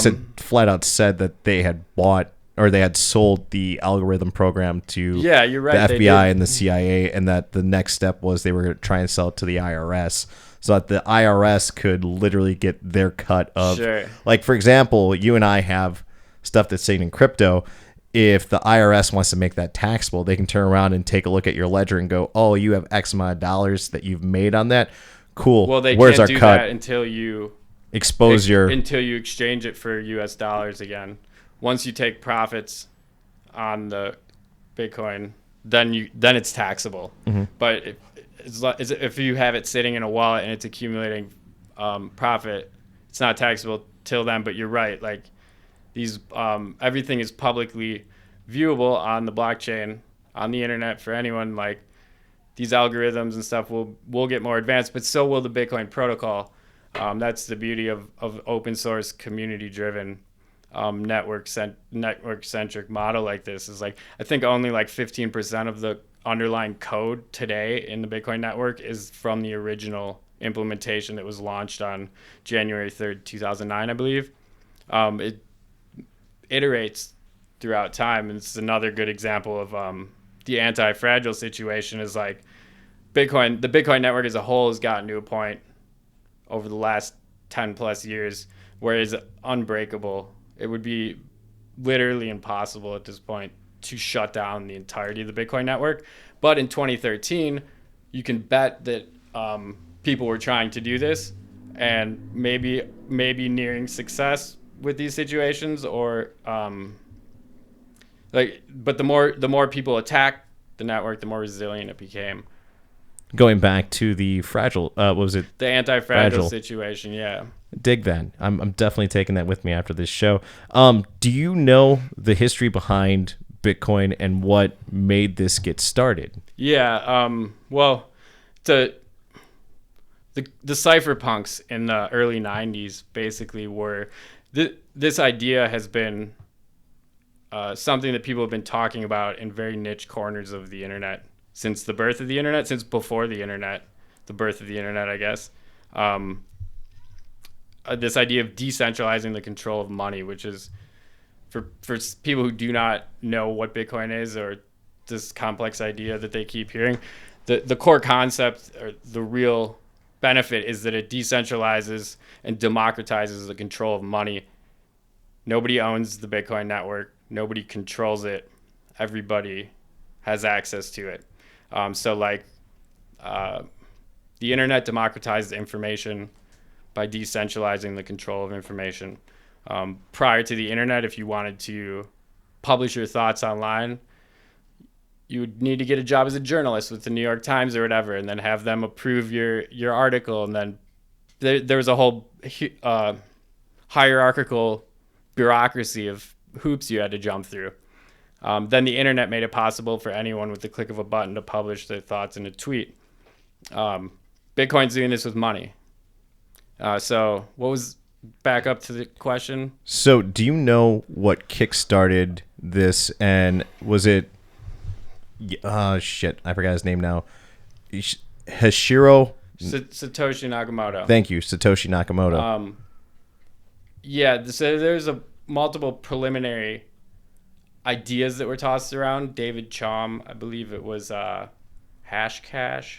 had flat out said that they had bought or they had sold the algorithm program to Yeah, you're right. the They FBI did. and the CIA, and that the next step was they were going to try and sell it to the IRS, so that the IRS could literally get their cut of, Sure. like, for example, you and I have stuff that's sitting in crypto. If the IRS wants to make that taxable, they can turn around and take a look at your ledger and go, "Oh, you have X amount of dollars that you've made on that. Cool. Well, they Where's can't our do cut? that until you Expose your." until you exchange it for US dollars again. Once you take profits on the Bitcoin, then it's taxable. But if you have it sitting in a wallet and it's accumulating profit, it's not taxable till then. But you're right, like these everything is publicly viewable on the blockchain, on the internet for anyone. Like these algorithms and stuff will get more advanced, but so will the Bitcoin protocol. That's the beauty of open source, community driven, network centric model like this. Is like I think only like 15% of the underlying code today in the Bitcoin network is from the original implementation that was launched on January 3rd, 2009, I believe. It iterates throughout time, and it's another good example of the anti-fragile situation. Is like the Bitcoin network as a whole has gotten to a point over the last 10 plus years where it's unbreakable. It would be literally impossible at this point to shut down the entirety of the Bitcoin network. But in 2013, you can bet that people were trying to do this and maybe nearing success with these situations, or but the more people attack the network, the more resilient it became. Going back to the fragile, what was it? The anti-fragile situation, yeah. Dig that. I'm definitely taking that with me after this show. Do you know the history behind Bitcoin and what made this get started? Yeah. Well, the cypherpunks in the early 90s basically were this idea has been something that people have been talking about in very niche corners of the internet since the birth of the internet, since before the internet, the birth of the internet, I guess. This idea of decentralizing the control of money, which is for people who do not know what Bitcoin is, or this complex idea that they keep hearing, the core concept or the real benefit is that it decentralizes and democratizes the control of money. Nobody owns the Bitcoin network. Nobody controls it. Everybody has access to it. So like the internet democratized information by decentralizing the control of information. Prior to the internet, if you wanted to publish your thoughts online, you would need to get a job as a journalist with the New York Times or whatever, and then have them approve your article. And then there was a whole hierarchical bureaucracy of hoops you had to jump through. Then the internet made it possible for anyone with the click of a button to publish their thoughts in a tweet. Bitcoin's doing this with money. So what was back up to the question? So do you know what kickstarted this, and was it shit, I forgot his name now. Hashiro Satoshi Nakamoto. Thank you, Satoshi Nakamoto. Yeah, so there's multiple preliminary ideas that were tossed around. David Chaum, I believe it was Hashcash,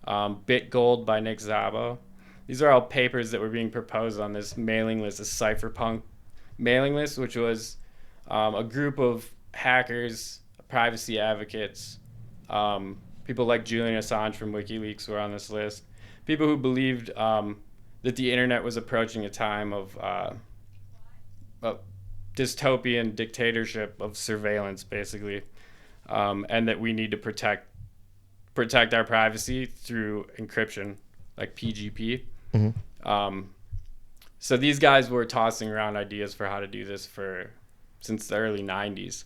BitGold by Nick Szabo. These are all papers that were being proposed on this mailing list, this cypherpunk mailing list, which was a group of hackers, privacy advocates, people like Julian Assange from WikiLeaks were on this list, people who believed that the internet was approaching a time of dystopian dictatorship of surveillance, basically, and that we need to protect our privacy through encryption, like PGP. Mm-hmm. So these guys were tossing around ideas for how to do this since the early 90s.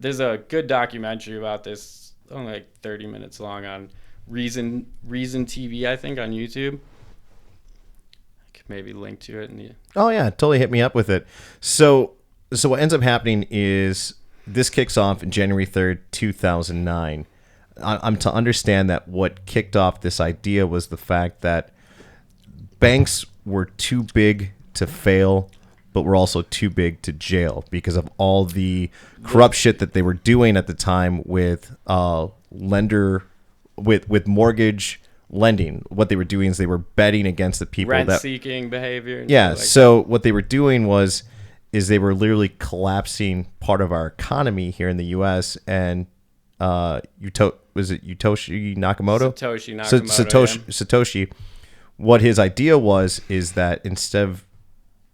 There's a good documentary about this, only like 30 minutes long, on Reason TV, I think, on YouTube. I could maybe link to it. Oh yeah, totally hit me up with it. So what ends up happening is this kicks off January 3rd, 2009. I'm to understand that what kicked off this idea was the fact that banks were too big to fail, but were also too big to jail because of all the corrupt shit that they were doing at the time with with mortgage lending. What they were doing is they were betting against the people rent-seeking behavior. And yeah. stuff like So what they were doing is they were literally collapsing part of our economy here in the U.S. and was it Satoshi Nakamoto? Satoshi. What his idea is that instead of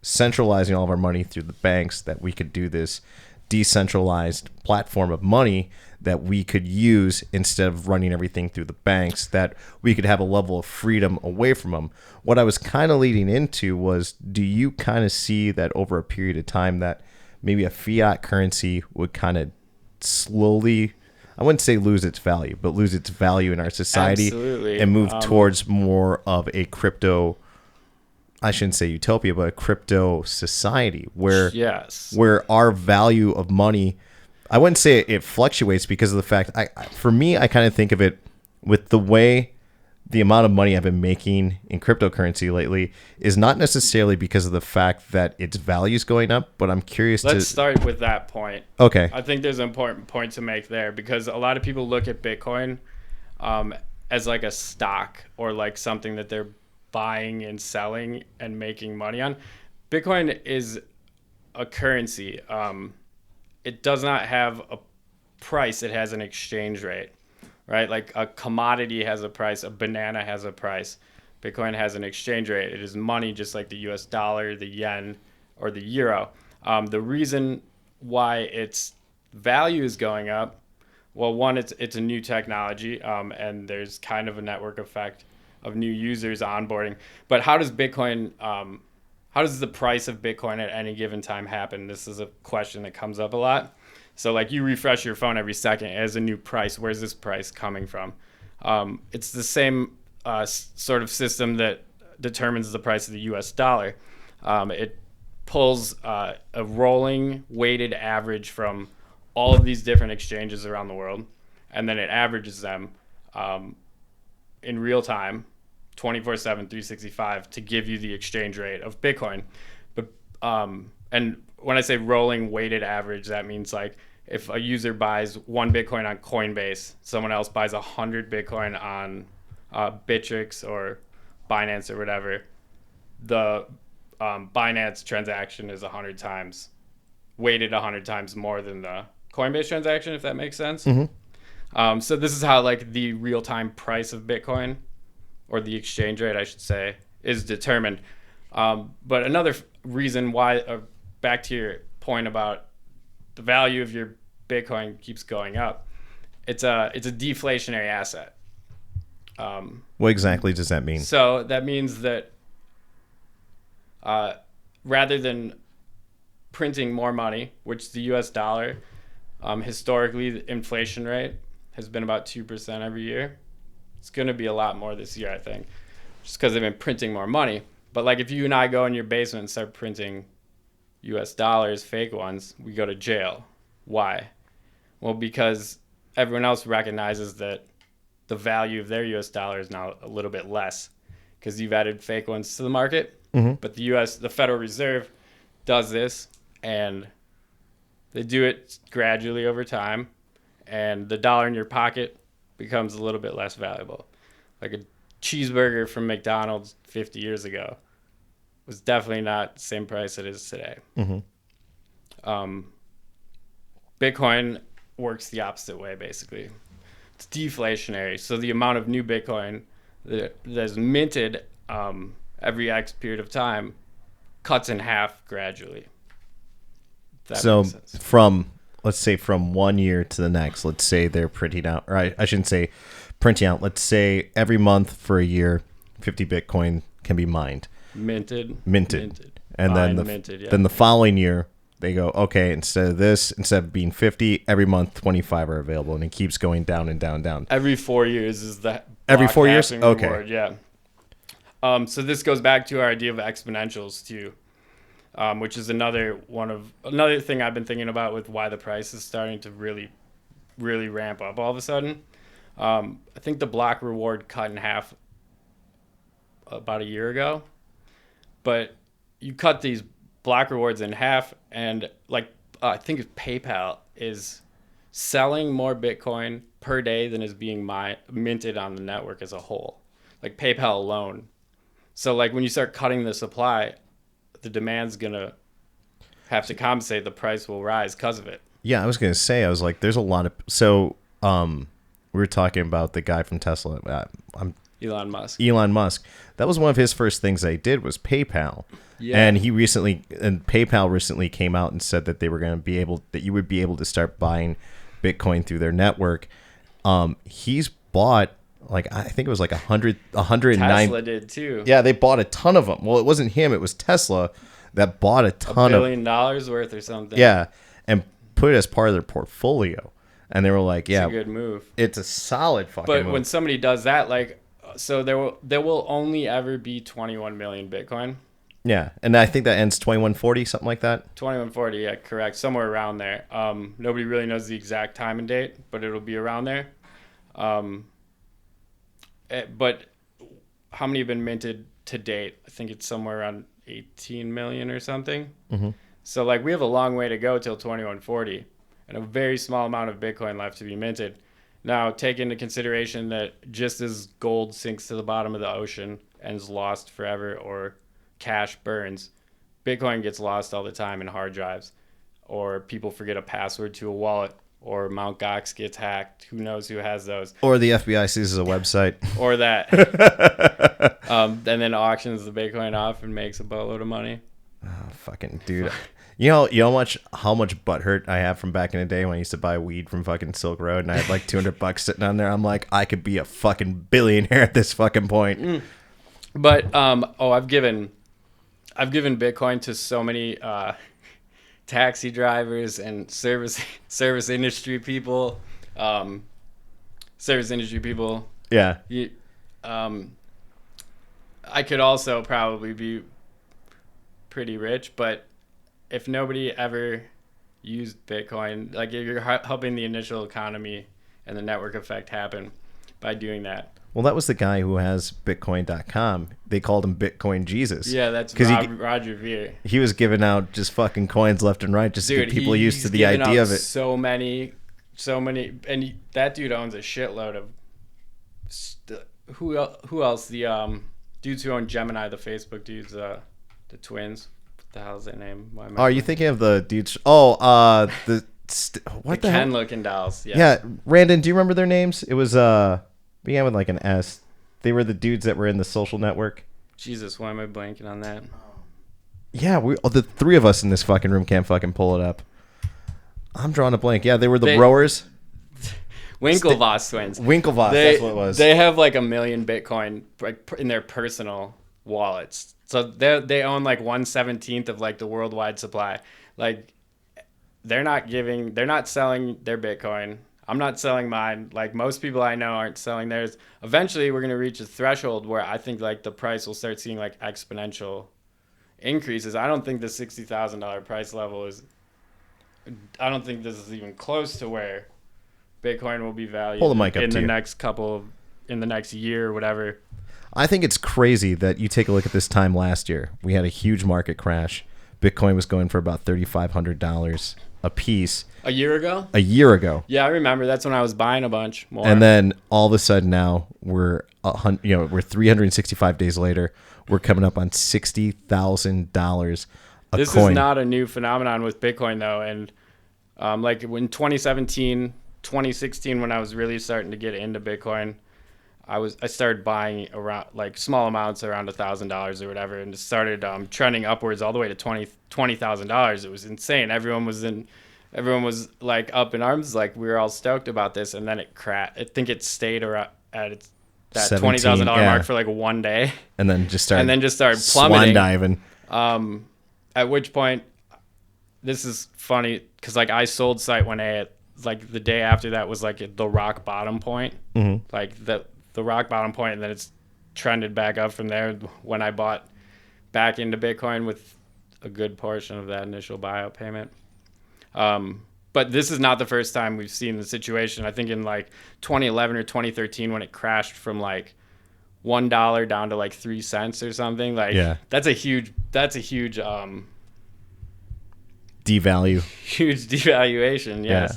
centralizing all of our money through the banks, that we could do this decentralized platform of money that we could use instead of running everything through the banks, that we could have a level of freedom away from them. What I was kind of leading into was, do you kind of see that over a period of time that maybe a fiat currency would kind of slowly, I wouldn't say lose its value, but lose its value in our society. Absolutely. And move towards more of a crypto, I shouldn't say utopia, but a crypto society where our value of money, I wouldn't say it fluctuates because of the fact, for me, I kind of think of it with the way the amount of money I've been making in cryptocurrency lately is not necessarily because of the fact that its value is going up, but I'm curious Let's start with that point. Okay. I think there's an important point to make there because a lot of people look at Bitcoin as like a stock or like something that they're buying and selling and making money on. Bitcoin is a currency. It does not have a price. It has an exchange rate, right? Like a commodity has a price. A banana has a price. Bitcoin has an exchange rate. It is money just like the US dollar, the yen, or the euro. The reason why its value is going up, well, one, it's a new technology, and there's kind of a network effect of new users onboarding. But how does Bitcoin, how does the price of Bitcoin at any given time happen? This is a question that comes up a lot. So like you refresh your phone every second as a new price. Where's this price coming from? It's the same sort of system that determines the price of the US dollar. It pulls a rolling weighted average from all of these different exchanges around the world, and then it averages them in real time, 24/7, 365, to give you the exchange rate of Bitcoin. But and when I say rolling weighted average, that means like if a user buys 1 Bitcoin on Coinbase, someone else buys 100 Bitcoin on Bittrex or Binance or whatever, the Binance transaction is 100 times, weighted 100 times more than the Coinbase transaction, if that makes sense. Mm-hmm. So this is how like the real-time price of Bitcoin, or the exchange rate, I should say, is determined. But another reason why, back to your point about the value of your Bitcoin keeps going up, it's a deflationary asset. What exactly does that mean? So that means that rather than printing more money, which the US dollar, historically the inflation rate has been about 2% every year. It's going to be a lot more this year, I think, just because they've been printing more money. But like if you and I go in your basement and start printing US dollars, fake ones, we go to jail. Why? Well, because everyone else recognizes that the value of their US dollar is now a little bit less because you've added fake ones to the market. Mm-hmm. But the Federal Reserve does this, and they do it gradually over time, and the dollar in your pocket becomes a little bit less valuable. Like a cheeseburger from McDonald's 50 years ago was definitely not the same price it is today. Mm-hmm. Bitcoin works the opposite way, basically. It's deflationary. So the amount of new Bitcoin that's minted every X period of time cuts in half gradually. So let's say from 1 year to the next, let's say they're printing out, or I shouldn't say printing out, let's say every month for a year, 50 Bitcoin can be mined. Minted. And then the following year, they go, okay, instead of being 50, every month 25 are available, and it keeps going down and down and down. Every 4 years is the every 4 years? Reward, okay. Yeah. So this goes back to our idea of exponentials too, which is another thing I've been thinking about with why the price is starting to really, really ramp up all of a sudden. I think the block reward cut in half about a year ago, but you cut these block rewards in half, and like I think PayPal is selling more Bitcoin per day than is being minted on the network as a whole. Like PayPal alone. So like when you start cutting the supply, the demand's gonna have to compensate. The price will rise because of it. Yeah, I was gonna say, I was like, there's a lot of we were talking about the guy from Tesla. I'm Elon Musk. Elon Musk. That was one of his first things they did was PayPal. Yeah. And PayPal recently came out and said that they were going to be able, that you would be able to start buying Bitcoin through their network. He's bought like, I think it was like 109. Tesla did too. Yeah, they bought a ton of them. Well, it wasn't him. It was Tesla that bought a ton of $1 billion worth or something. Yeah. And put it as part of their portfolio. And they were like, yeah, it's a good move. It's a solid fucking move. But when somebody does that, like, so there will only ever be 21 million Bitcoin. Yeah, and I think that ends 2140, something like that. 2140, yeah, correct, somewhere around there. Nobody really knows the exact time and date, but it'll be around there. But how many have been minted to date? I think it's somewhere around 18 million or something. Mm-hmm. So like we have a long way to go till 2140, and a very small amount of Bitcoin left to be minted. Now, take into consideration that just as gold sinks to the bottom of the ocean and is lost forever, or cash burns, Bitcoin gets lost all the time in hard drives, or people forget a password to a wallet, or Mt. Gox gets hacked. Who knows who has those? Or the FBI seizes a website. Or that. And then auctions the Bitcoin off and makes a boatload of money. Oh, fucking dude. You know how much butthurt I have from back in the day when I used to buy weed from fucking Silk Road and I had like $200 sitting on there. I'm like, I could be a fucking billionaire at this fucking point. But I've given Bitcoin to so many taxi drivers and service industry people. Yeah. I could also probably be pretty rich, but if nobody ever used Bitcoin, like if you're helping the initial economy and the network effect happen by doing that. Well, that was the guy who has Bitcoin.com. They called him Bitcoin Jesus. Yeah, that's Roger Ver. He was giving out just fucking coins left and right just to get people used to the idea of it. So many, and that dude owns a shitload of. Who else? The dudes who own Gemini, the Facebook dudes, the twins. What the hell's their name? Oh, are you thinking of the dudes? Oh, the Ken looking dolls. Yes. Yeah, Randon, do you remember their names? It was began with like an S. They were the dudes that were in the Social Network. Jesus, why am I blanking on that? Yeah, the three of us in this fucking room can't fucking pull it up. I'm drawing a blank. Yeah, they were the rowers. Winklevoss twins. Winklevoss, that's what it was. They have like 1 million Bitcoin like in their personal wallets. So they own like 1/17 of like the worldwide supply. Like they're not selling their Bitcoin. I'm not selling mine. Like most people I know aren't selling theirs. Eventually we're going to reach a threshold where I think like the price will start seeing like exponential increases. I don't think the $60,000 price level is, I don't think this is even close to where Bitcoin will be valued in the next year or whatever. I think it's crazy that you take a look at this time last year. We had a huge market crash. Bitcoin was going for about $3,500 a piece. A year ago? A year ago. Yeah, I remember. That's when I was buying a bunch more. And then all of a sudden now we're 365 days later. We're coming up on $60,000 a this coin. Is not a new phenomenon with Bitcoin though. And like when 2017, 2016, when I was really starting to get into Bitcoin, I started buying around like small amounts around $1,000 or whatever, and it started trending upwards all the way to $20,000. It was insane. Everyone was like up in arms, like we were all stoked about this, and then it crashed. I think it stayed around at that $20,000 mark for like one day, and then just started plummeting, swan diving. At which point, this is funny because like I sold Site 1A at like the day after that was like the rock bottom point, like the rock bottom point, and then it's trended back up from there when I bought back into Bitcoin with a good portion of that initial buyout payment. but this is not the first time we've seen the situation. I think in like 2011 or 2013 when it crashed from like $1 down to like 3 cents or something. Like that's a huge devalue. Huge devaluation. Yes. Yeah.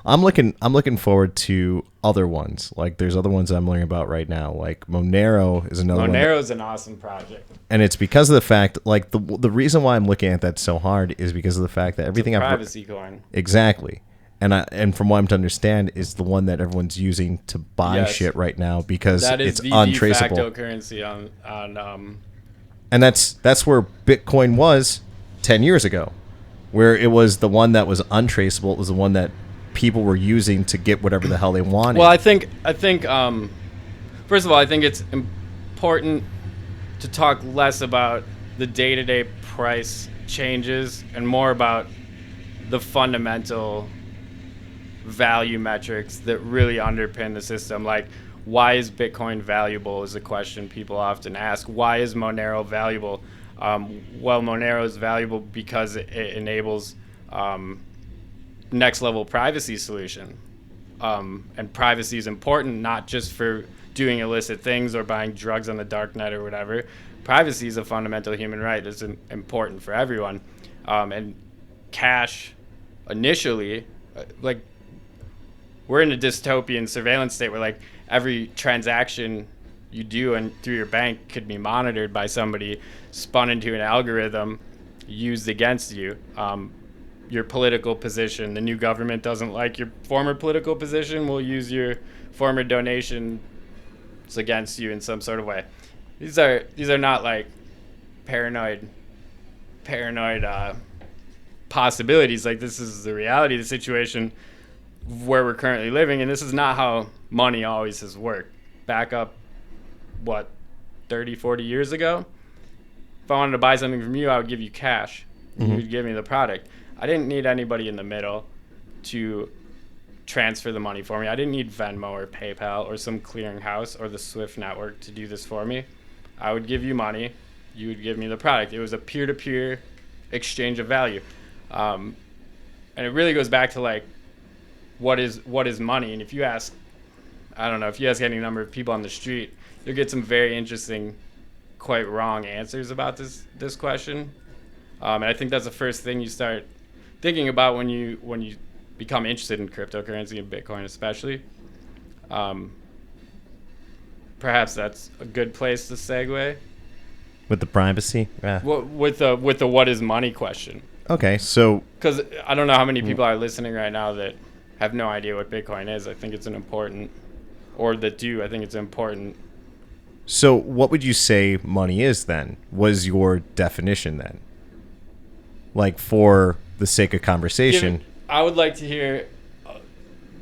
I'm looking forward to other ones. Like there's other ones I'm learning about right now. Like Monero is another one. Monero's an awesome project. And it's because of the fact, like the reason why I'm looking at that so hard is because of the fact that everything it's a privacy coin. Exactly. And from what I'm to understand is the one that everyone's using to buy shit right now because it's untraceable. De facto currency on and that's where Bitcoin was 10 years ago, where it was the one that was untraceable. It was the one that people were using to get whatever the hell they wanted. Well, I think first of all, I think it's important to talk less about the day-to-day price changes and more about the fundamental value metrics that really underpin the system. Like, why is Bitcoin valuable is a question people often ask. Why is Monero valuable? Well, Monero is valuable because it enables next level privacy solution. And privacy is important not just for doing illicit things or buying drugs on the dark net or whatever. Privacy is a fundamental human right that's important for everyone. And cash initially, like, we're in a dystopian surveillance state where like every transaction you do and through your bank could be monitored by somebody, spun into an algorithm, used against you. Your political position, the new government doesn't like your former political position, will use your former donations against you in some sort of way. These are not like paranoid possibilities. Like, this is the reality of the situation where we're currently living, and this is not how money always has worked. Back up, 30, 40 years ago, if I wanted to buy something from you, I would give you cash. You would give me the product. I didn't need anybody in the middle to transfer the money for me. I didn't need Venmo or PayPal or some clearinghouse or the Swift network to do this for me. I would give you money. You would give me the product. It was a peer-to-peer exchange of value. And it really goes back to like, what is money? And if you ask any number of people on the street, you'll get some very interesting, quite wrong answers about this question. And I think that's the first thing you start thinking about when you become interested in cryptocurrency and Bitcoin especially. Perhaps that's a good place to segue. With the privacy? Yeah. With the what is money question. Okay, so... Because I don't know how many people are listening right now that have no idea what Bitcoin is. I think it's I think it's important. So what would you say money is then? Was your definition then? Like, for the sake of conversation. I would like to hear...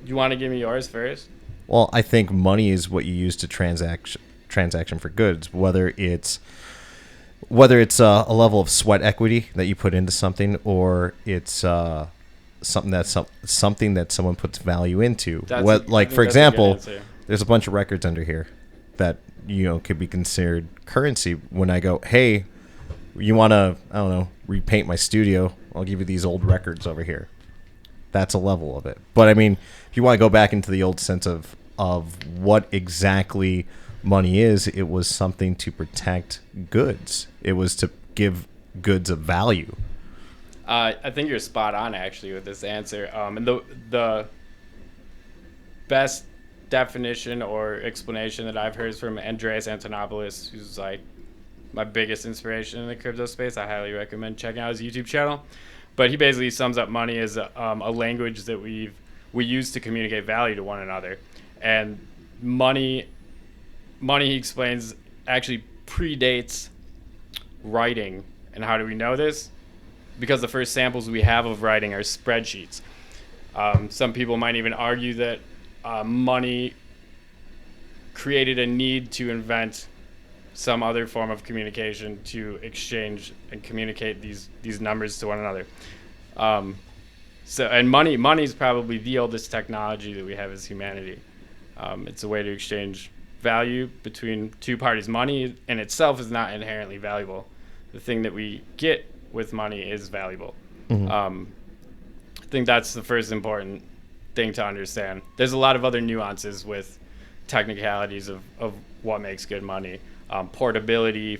you want to give me yours first? Well, I think money is what you use to transaction for goods, whether it's a level of sweat equity that you put into something, or it's something that someone puts value into. For example, there's a bunch of records under here that could be considered currency. When I go, hey, you want to, I don't know, repaint my studio, I'll give you these old records over here. That's a level of it. But I mean, if you want to go back into the old sense of what exactly money is, it was something to protect goods. It was to give goods a value. I think you're spot on actually with this answer. And the best definition or explanation that I've heard is from Andreas Antonopoulos, who's like my biggest inspiration in the crypto space. I highly recommend checking out his YouTube channel. But he basically sums up money as a language that we use to communicate value to one another. And money, he explains, actually predates writing. And how do we know this? Because the first samples we have of writing are spreadsheets. Some people might even argue that money created a need to invent some other form of communication to exchange and communicate these numbers to one another. And money is probably the oldest technology that we have as humanity. It's a way to exchange value between two parties. Money in itself is not inherently valuable. The thing that we get with money is valuable. Mm-hmm. think that's the first important thing to understand. There's a lot of other nuances with technicalities of what makes good money. Portability.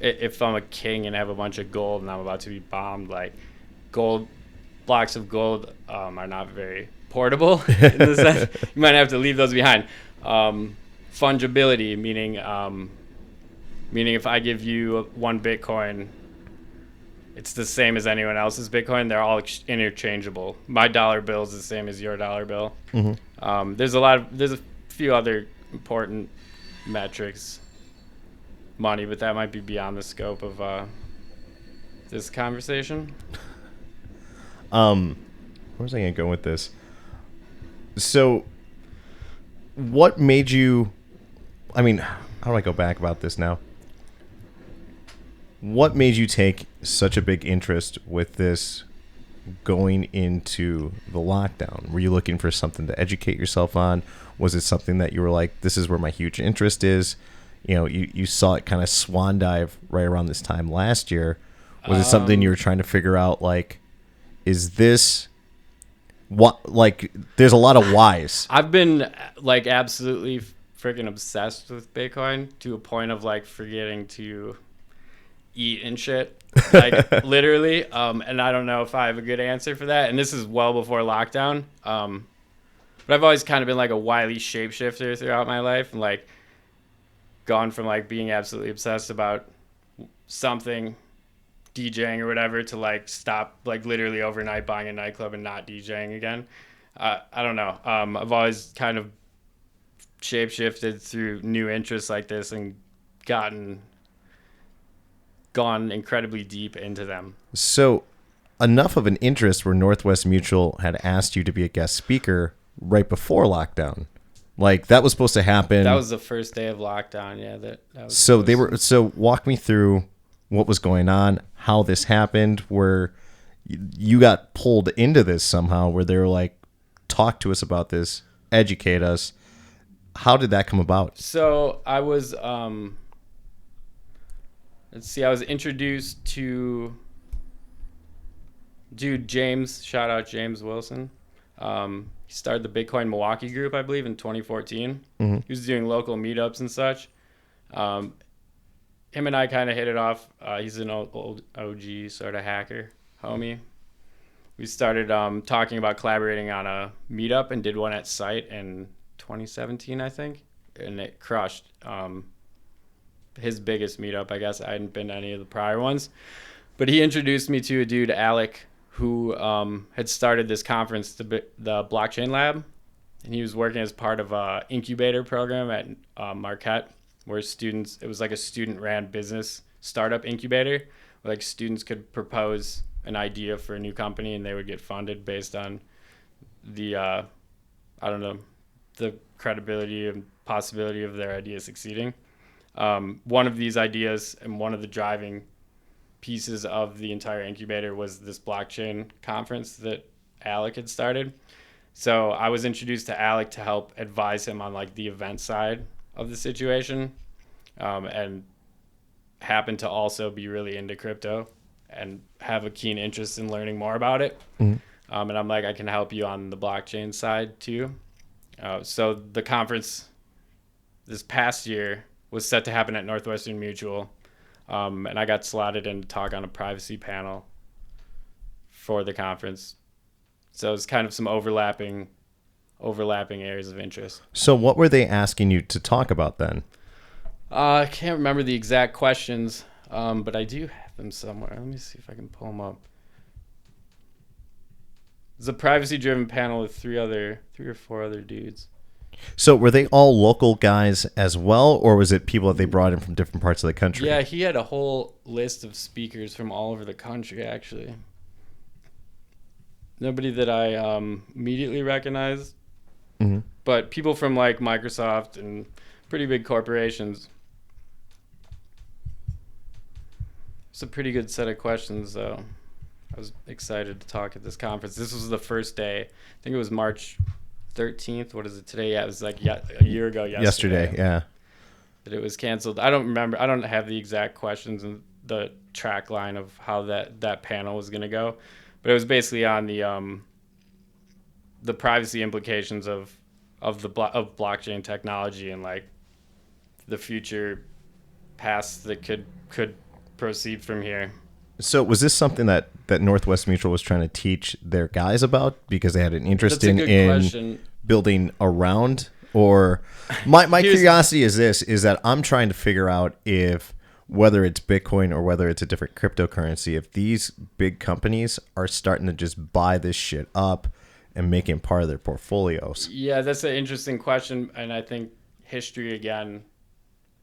If I'm a king and have a bunch of gold and I'm about to be bombed, like blocks of gold are not very portable in the sense you might have to leave those behind. Fungibility, meaning if I give you 1 Bitcoin, it's the same as anyone else's Bitcoin. They're all interchangeable. My dollar bill is the same as your dollar bill. Mm-hmm. There's a few other important metrics, money, but that might be beyond the scope of this conversation. Where was I going to go with this? So, what made you? I mean, how do I go back about this now? What made you take such a big interest with this going into the lockdown? Were you looking for something to educate yourself on? Was it something that you were like, this is where my huge interest is? You know, you saw it kind of swan dive right around this time last year. Was it something you were trying to figure out, like, is this what, like, there's a lot of whys. I've been, like, absolutely freaking obsessed with Bitcoin to a point of, like, forgetting to eat and shit, like literally. And I don't know if I have a good answer for that. And this is well before lockdown. But I've always kind of been like a wily shapeshifter throughout my life, and like gone from like being absolutely obsessed about something, DJing or whatever, to like stop like literally overnight buying a nightclub and not DJing again. I don't know. I've always kind of shapeshifted through new interests like this and gone incredibly deep into them. So enough of an interest where Northwest Mutual had asked you to be a guest speaker right before lockdown. Like, that was supposed to happen. That was the first day of lockdown. Yeah. That was so walk me through what was going on, how this happened, where you got pulled into this somehow, where they were like, talk to us about this, educate us. How did that come about? So I was, I was introduced to dude James, shout out James Wilson. He started the Bitcoin Milwaukee group, I believe, in 2014. Mm-hmm. He was doing local meetups and such. Him and I kind of hit it off. He's an old OG sort of hacker homie. We started talking about collaborating on a meetup and did one at site in 2017, I think, and it crushed. His biggest meetup, I guess. I hadn't been to any of the prior ones, but he introduced me to a dude, Alec, who had started this conference, the Blockchain Lab, and he was working as part of a incubator program at Marquette, where it was like a student-ran business startup incubator, where like students could propose an idea for a new company and they would get funded based on the the credibility and possibility of their idea succeeding. One of these ideas and one of the driving pieces of the entire incubator was this blockchain conference that Alec had started. So I was introduced to Alec to help advise him on like the event side of the situation, and happened to also be really into crypto and have a keen interest in learning more about it. Mm-hmm. And I'm like, I can help you on the blockchain side too. So the conference this past year was set to happen at Northwestern Mutual. And I got slotted in to talk on a privacy panel for the conference. So it's kind of some overlapping areas of interest. So what were they asking you to talk about then? I can't remember the exact questions, but I do have them somewhere. Let me see if I can pull them up. It's a privacy-driven panel with three or four other dudes. So were they all local guys as well, or was it people that they brought in from different parts of the country? Yeah, he had a whole list of speakers from all over the country, actually. Nobody that I immediately recognized, mm-hmm. but people from like Microsoft and pretty big corporations. It's a pretty good set of questions, though. I was excited to talk at this conference. This was the first day. I think it was March 13th. What is it today? Yeah, it was like a year ago yesterday. Yeah. That it was canceled. I don't remember. I don't have the exact questions and the track line of how that panel was going to go, but it was basically on the privacy implications of blockchain technology and like the future paths that could proceed from here. So was this something that Northwest Mutual was trying to teach their guys about because they had an interest in Question. building around? Or my curiosity is that I'm trying to figure out if whether it's Bitcoin or whether it's a different cryptocurrency, if these big companies are starting to just buy this shit up and make it part of their portfolios. Yeah, that's an interesting question, and I think history again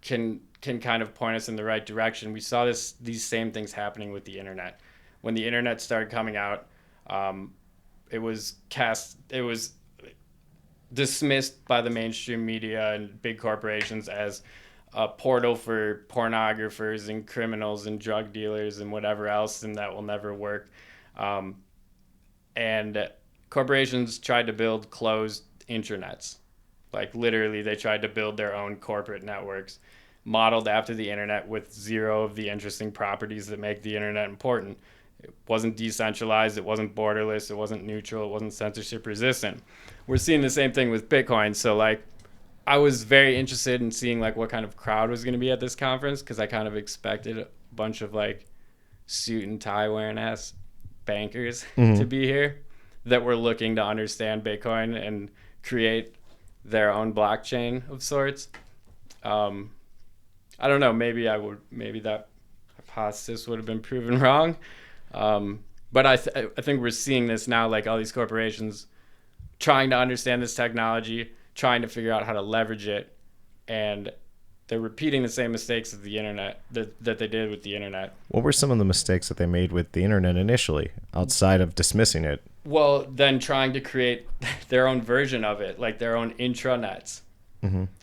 can kind of point us in the right direction. We saw these same things happening with the internet. When the internet started coming out, it was dismissed by the mainstream media and big corporations as a portal for pornographers and criminals and drug dealers and whatever else, and that will never work. And corporations tried to build closed intranets. Like literally, they tried to build their own corporate networks modeled after the internet with zero of the interesting properties that make the internet important. It wasn't decentralized, it wasn't borderless, it wasn't neutral, it wasn't censorship resistant. We're seeing the same thing with Bitcoin. So like, I was very interested in seeing like what kind of crowd was going to be at this conference, because I kind of expected a bunch of like suit and tie wearing ass bankers to be here that were looking to understand Bitcoin and create their own blockchain of sorts. I don't know. Maybe that hypothesis would have been proven wrong. But I think we're seeing this now, like all these corporations trying to understand this technology, trying to figure out how to leverage it, and they're repeating the same mistakes of the internet that they did with the internet. What were some of the mistakes that they made with the internet initially, outside of dismissing it? Well, then trying to create their own version of it, like their own intranets,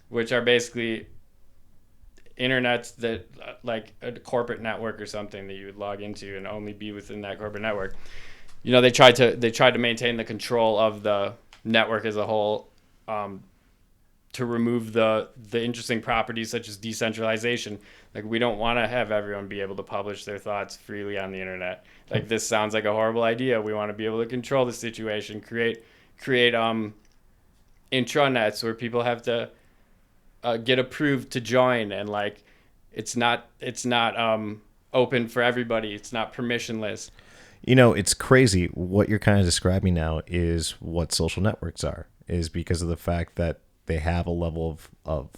which are basically internets that like a corporate network or something that you would log into and only be within that corporate network. You know, they tried to maintain the control of the network as a whole, to remove the interesting properties such as decentralization. Like, we don't want to have everyone be able to publish their thoughts freely on the internet. Like, this sounds like a horrible idea. We want to be able to control the situation, create intranets where people have to get approved to join, and like it's not open for everybody. It's not permissionless. You know, it's crazy. What you're kind of describing now is what social networks are, is because of the fact that they have a level of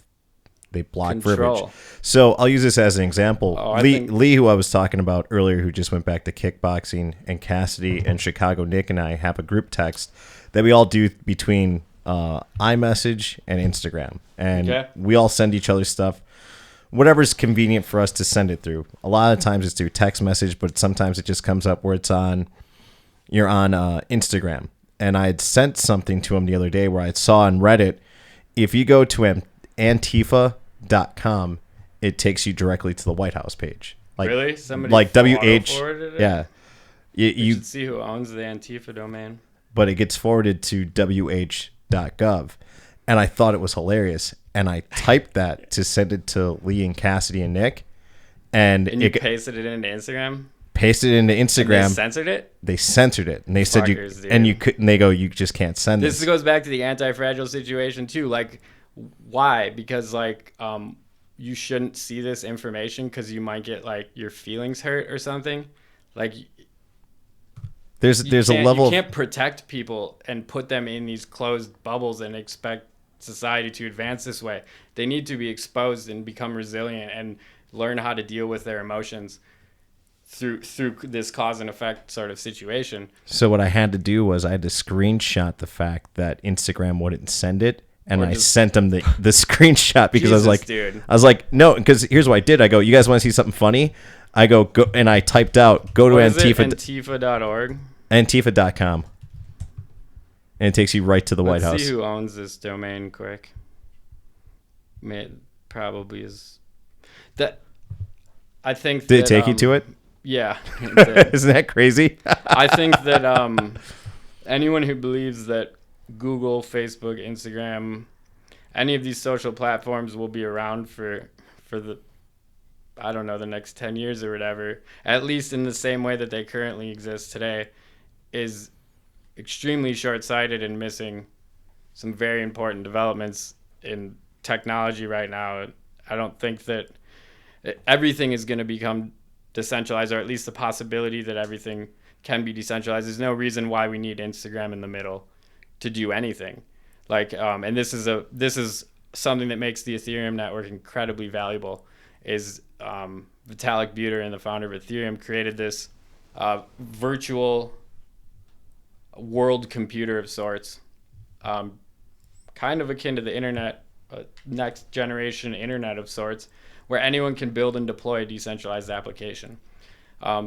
they block Control. verbiage. So I'll use this as an example. Oh, Lee, who I was talking about earlier, who just went back to kickboxing, and Cassidy and Chicago Nick and I have a group text that we all do between iMessage and Instagram. And we all send each other stuff, whatever's convenient for us to send it through. A lot of times it's through text message, but sometimes it just comes up where you're on Instagram. And I had sent something to him the other day where I saw on Reddit, if you go to Antifa.com, it takes you directly to the White House page. Like, really? Somebody like WH, forwarded it? yeah. You should see who owns the Antifa domain. But it gets forwarded to WH.gov. And I thought it was hilarious. And I typed that to send it to Lee and Cassidy and Nick. And you pasted it into Instagram? Pasted it into Instagram. And they censored it? They censored it. And they said Fuckers, you, and you couldn't, they go, you just can't send this. This goes back to the anti-fragile situation too. Like, why? Because like, you shouldn't see this information because you might get like your feelings hurt or something. Like, there's a level you can't protect people and put them in these closed bubbles and expect society to advance this way. They need to be exposed and become resilient and learn how to deal with their emotions through this cause and effect sort of situation. So what I had to do was I had to screenshot the fact that Instagram wouldn't send it, and I sent them the screenshot because dude. I was like, no, because here's what I did. I go, you guys want to see something funny? I go, and I typed out, go to Antifa.org? Antifa.com. And it takes you right to the White House. Let's see who owns this domain quick. Probably is that. I think. Did it take you to it? Yeah. Isn't that crazy? I think that anyone who believes that Google, Facebook, Instagram, any of these social platforms will be around for the I don't know, the next 10 years or whatever, at least in the same way that they currently exist today, is extremely short-sighted and missing some very important developments in technology right now. I don't think that everything is going to become decentralized, or at least the possibility that everything can be decentralized. There's no reason why we need Instagram in the middle to do anything. And this is something that makes the Ethereum network incredibly valuable. Is Vitalik Buterin, the founder of Ethereum, created this virtual world computer of sorts, kind of akin to the internet, next generation internet of sorts, where anyone can build and deploy a decentralized application.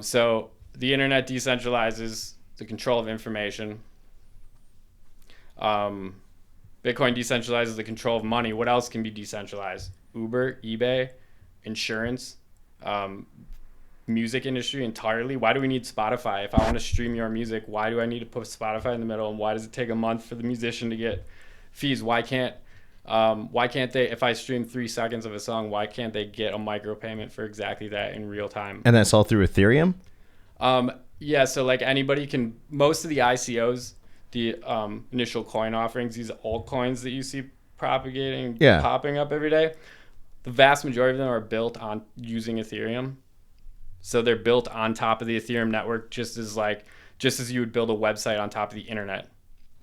So the internet decentralizes the control of information. Bitcoin decentralizes the control of money. What else can be decentralized? Uber, eBay, insurance, music industry entirely. Why do we need Spotify? If I want to stream your music, why do I need to put Spotify in the middle? And why does it take a month for the musician to get fees? Why can't they, if I stream 3 seconds of a song, why can't they get a micropayment for exactly that in real time? And that's all through Ethereum? Yeah, so like anybody can, most of the ICOs, the initial coin offerings, these altcoins that you see propagating, popping up every day, the vast majority of them are built on using Ethereum. So they're built on top of the Ethereum network, just as you would build a website on top of the internet.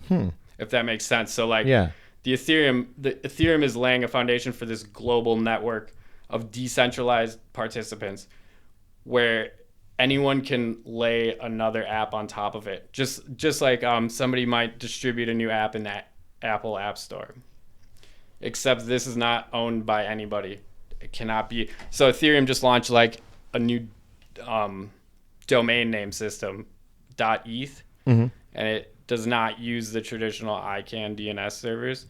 If that makes sense. So the Ethereum is laying a foundation for this global network of decentralized participants where anyone can lay another app on top of it. Just like somebody might distribute a new app in that Apple App Store. Except this is not owned by anybody. It cannot be. So Ethereum just launched like a new domain name system, .eth, and it does not use the traditional ICANN DNS servers.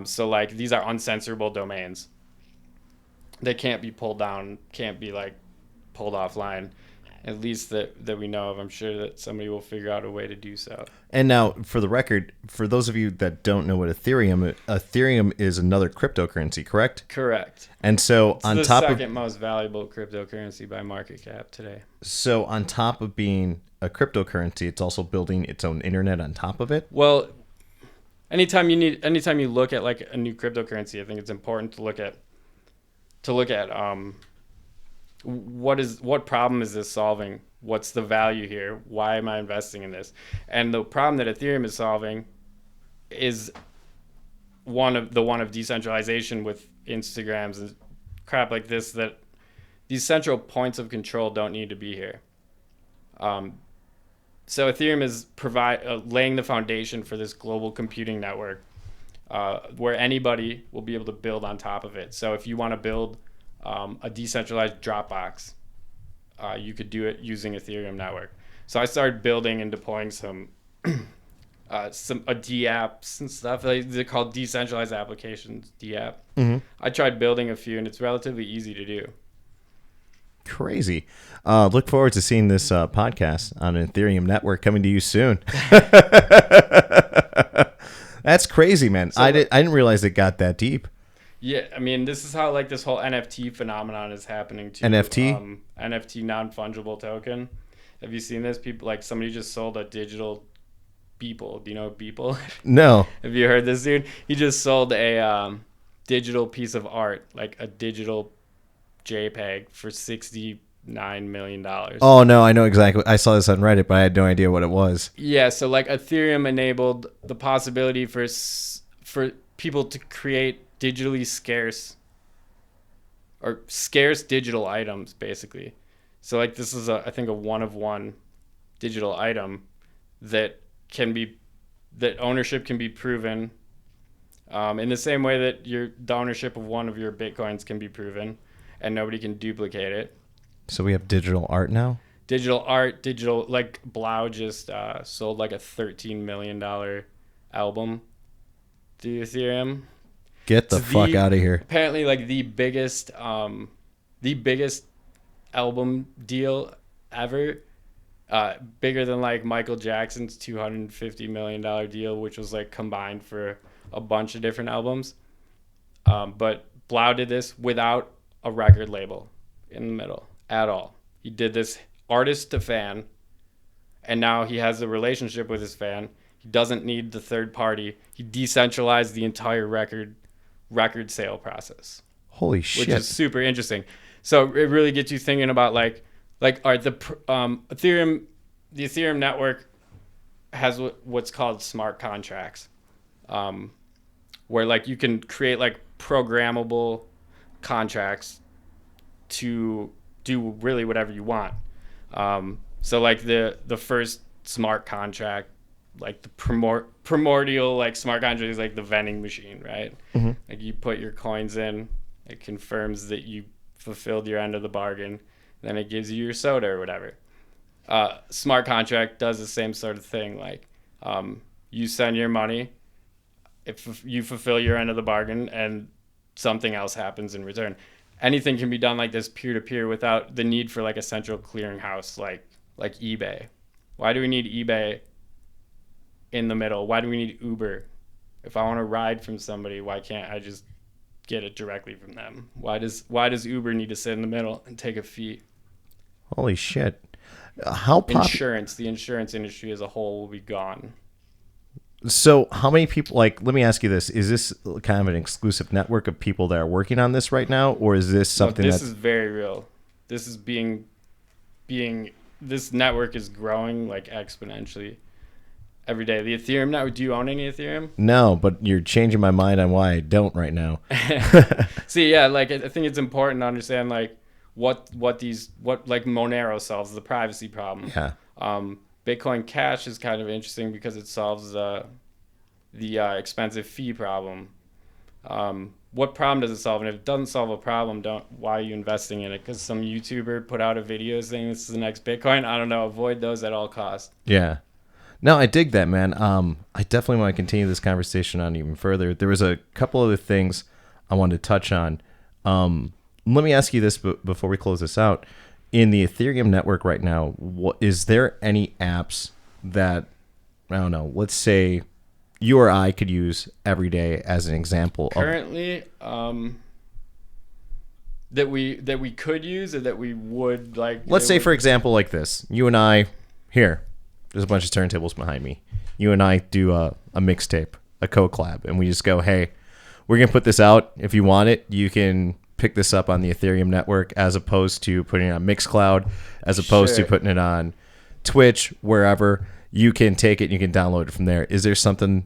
So like these are uncensorable domains. They can't be pulled down, can't be like pulled offline. At least that we know of. I'm sure that somebody will figure out a way to do so. And now, for the record, for those of you that don't know what Ethereum is another cryptocurrency, correct? Correct. And so it's the second most valuable cryptocurrency by market cap today. So on top of being a cryptocurrency, it's also building its own internet on top of it? Well, anytime you look at like a new cryptocurrency, I think it's important to look at what problem is this solving? What's the value here? Why am I investing in this? And the problem that Ethereum is solving is one of decentralization with Instagrams and crap like this, that these central points of control don't need to be here. So Ethereum is laying the foundation for this global computing network where anybody will be able to build on top of it. So if you want to build a decentralized Dropbox, you could do it using Ethereum network. So I started building and deploying some DApps and stuff. They're called decentralized applications, DApp. I tried building a few, and it's relatively easy to do. Crazy. Look forward to seeing this podcast on an Ethereum network coming to you soon. That's crazy, man. So I didn't realize it got that deep. Yeah, I mean, this is how like this whole NFT phenomenon is happening too. NFT? NFT, non-fungible token. Have you seen this? People, like somebody just sold a digital Beeple. Do you know Beeple? No. Have you heard this dude? He just sold a digital piece of art, like a digital JPEG, for $69 million. Oh no, I know exactly. I saw this on Reddit, but I had no idea what it was. Yeah, so like Ethereum enabled the possibility for people to create digitally scarce digital items, basically. So like this is I think a one-of-one digital item that ownership can be proven in the same way that the ownership of one of your Bitcoins can be proven, and nobody can duplicate it. So we have digital art now? Digital art, like Blau just sold like a $13 million album through Ethereum. Get the fuck out of here. Apparently like the biggest album deal ever, bigger than like Michael Jackson's $250 million deal, which was like combined for a bunch of different albums. But Blau did this without a record label. in the middle at all. He did this artist to fan, and now he has a relationship with his fan. He doesn't need the third party. He decentralized the entire record sale process. Holy shit. Which is super interesting. So it really gets you thinking about like all right, the Ethereum network has what's called smart contracts, where like you can create like programmable contracts to do really whatever you want. So like the first smart contract, like the primordial like smart contract is like the vending machine, right? Mm-hmm. Like you put your coins in, it confirms that you fulfilled your end of the bargain, then it gives you your soda or whatever. Smart contract does the same sort of thing. Like you send your money, if you fulfill your end of the bargain, and something else happens in return. Anything can be done like this peer-to-peer without the need for like a central clearinghouse like eBay. Why do we need eBay in the middle? Why do we need Uber? If I want to ride from somebody, why can't I just get it directly from them? Why does Uber need to sit in the middle and take a fee? Holy shit. The insurance industry as a whole will be gone. So how many people, like, let me ask you this, is this kind of an exclusive network of people that are working on this right now, or is this something this is very real? This is this network is growing like exponentially every day. The Ethereum network, do you own any Ethereum? No, but you're changing my mind on why I don't right now. See, yeah, like I think it's important to understand like what like Monero solves the privacy problem. Yeah. Bitcoin Cash is kind of interesting because it solves the expensive fee problem. What problem does it solve? And if it doesn't solve a problem, why are you investing in it? Because some YouTuber put out a video saying this is the next Bitcoin? I don't know. Avoid those at all costs. Yeah. No, I dig that, man. I definitely want to continue this conversation on even further. There was a couple other things I wanted to touch on. Let me ask you this before we close this out. In the Ethereum network right now, is there any apps that, I don't know, let's say you or I could use every day as an example? Currently, that we could use or that we would like. Let's say, for example, like this. You and I, here, there's a bunch of turntables behind me. You and I do a mixtape, a co-collab, and we just go, hey, we're going to put this out. If you want it, you can pick this up on the Ethereum network, as opposed to putting it on Mixcloud, as opposed to putting it on Twitch, wherever. You can take it and you can download it from there. Is there something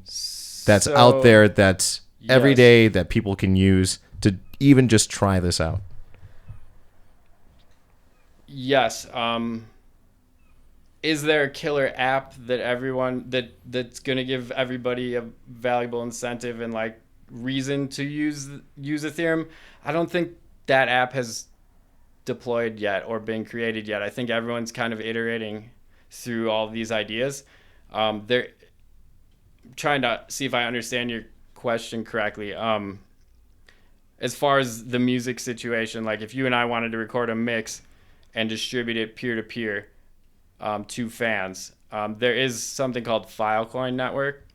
that's out there that's every day that people can use to even just try this out? Yes. Is there a killer app that that's going to give everybody a valuable incentive and like reason to use Ethereum? I don't think that app has deployed yet or been created yet. I think everyone's kind of iterating through all of these ideas. They're trying to see if I understand your question correctly. As far as the music situation, like if you and I wanted to record a mix and distribute it peer-to-peer to fans, there is something called Filecoin Network.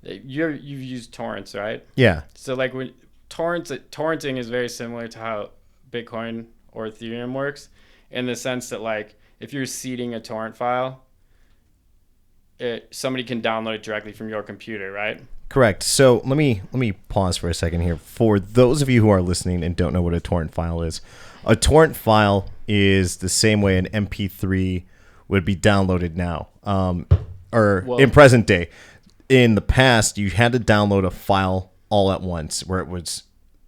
You've used torrents, right? Yeah. So like when torrenting is very similar to how Bitcoin or Ethereum works, in the sense that like if you're seeding a torrent file, somebody can download it directly from your computer, right? Correct. So let me pause for a second here. For those of you who are listening and don't know what a torrent file is, a torrent file is the same way an MP3 would be downloaded now, in present day. In the past, you had to download a file all at once, where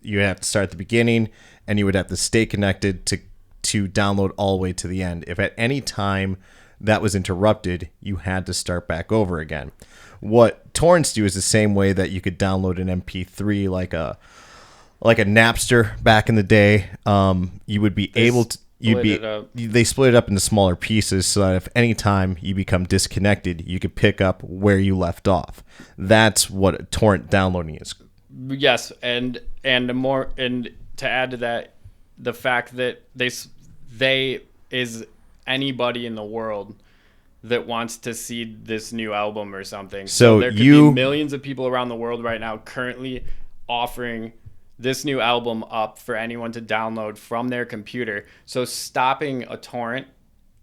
you have to start at the beginning and you would have to stay connected to download all the way to the end. If at any time that was interrupted, you had to start back over again. What torrents do is the same way that you could download an MP3 like a Napster back in the day. You would be able to. They split it up into smaller pieces so that if any time you become disconnected, you could pick up where you left off. That's what torrent downloading is. Yes, and to add to that, the fact that they is anybody in the world that wants to see this new album or something. So there could be millions of people around the world right now currently offering this new album up for anyone to download from their computer. So stopping a torrent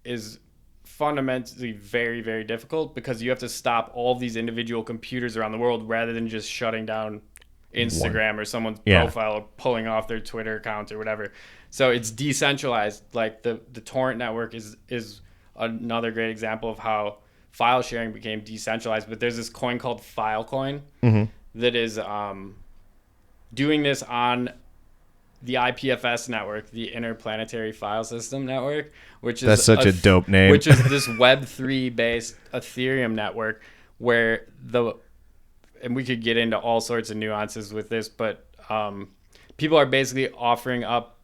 is fundamentally very, very difficult because you have to stop all of these individual computers around the world rather than just shutting down Instagram or someone's profile or pulling off their Twitter account or whatever. So it's decentralized. Like the torrent network is another great example of how file sharing became decentralized. But there's this coin called Filecoin that is doing this on the IPFS network, the Interplanetary File System Network, which is that's such a dope name. Which is this Web3 based Ethereum network where and we could get into all sorts of nuances with this, but people are basically offering up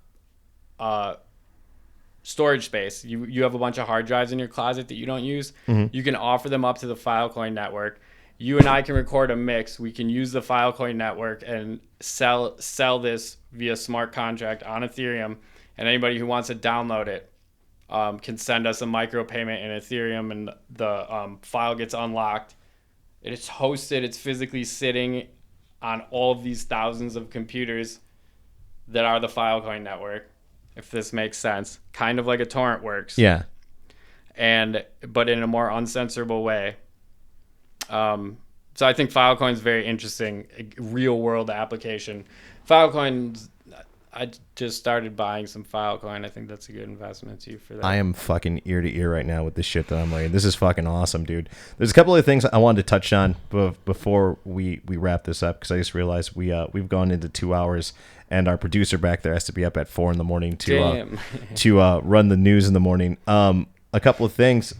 storage space. You have a bunch of hard drives in your closet that you don't use. You can offer them up to the Filecoin network. You and I can record a mix. We can use the Filecoin network and sell this via smart contract on Ethereum. And anybody who wants to download it can send us a micropayment in Ethereum, and the file gets unlocked. It's hosted. It's physically sitting on all of these thousands of computers that are the Filecoin network, if this makes sense. Kind of like a torrent works. Yeah. But in a more uncensorable way. So I think Filecoin is very interesting, real world application. Filecoin, I just started buying some Filecoin. I think that's a good investment too for that. I am fucking ear to ear right now with the shit that I'm reading. This is fucking awesome, dude. There's a couple of things I wanted to touch on before we wrap this up, because I just realized we've gone into 2 hours, and our producer back there has to be up at 4 a.m. to run the news in the morning. A couple of things.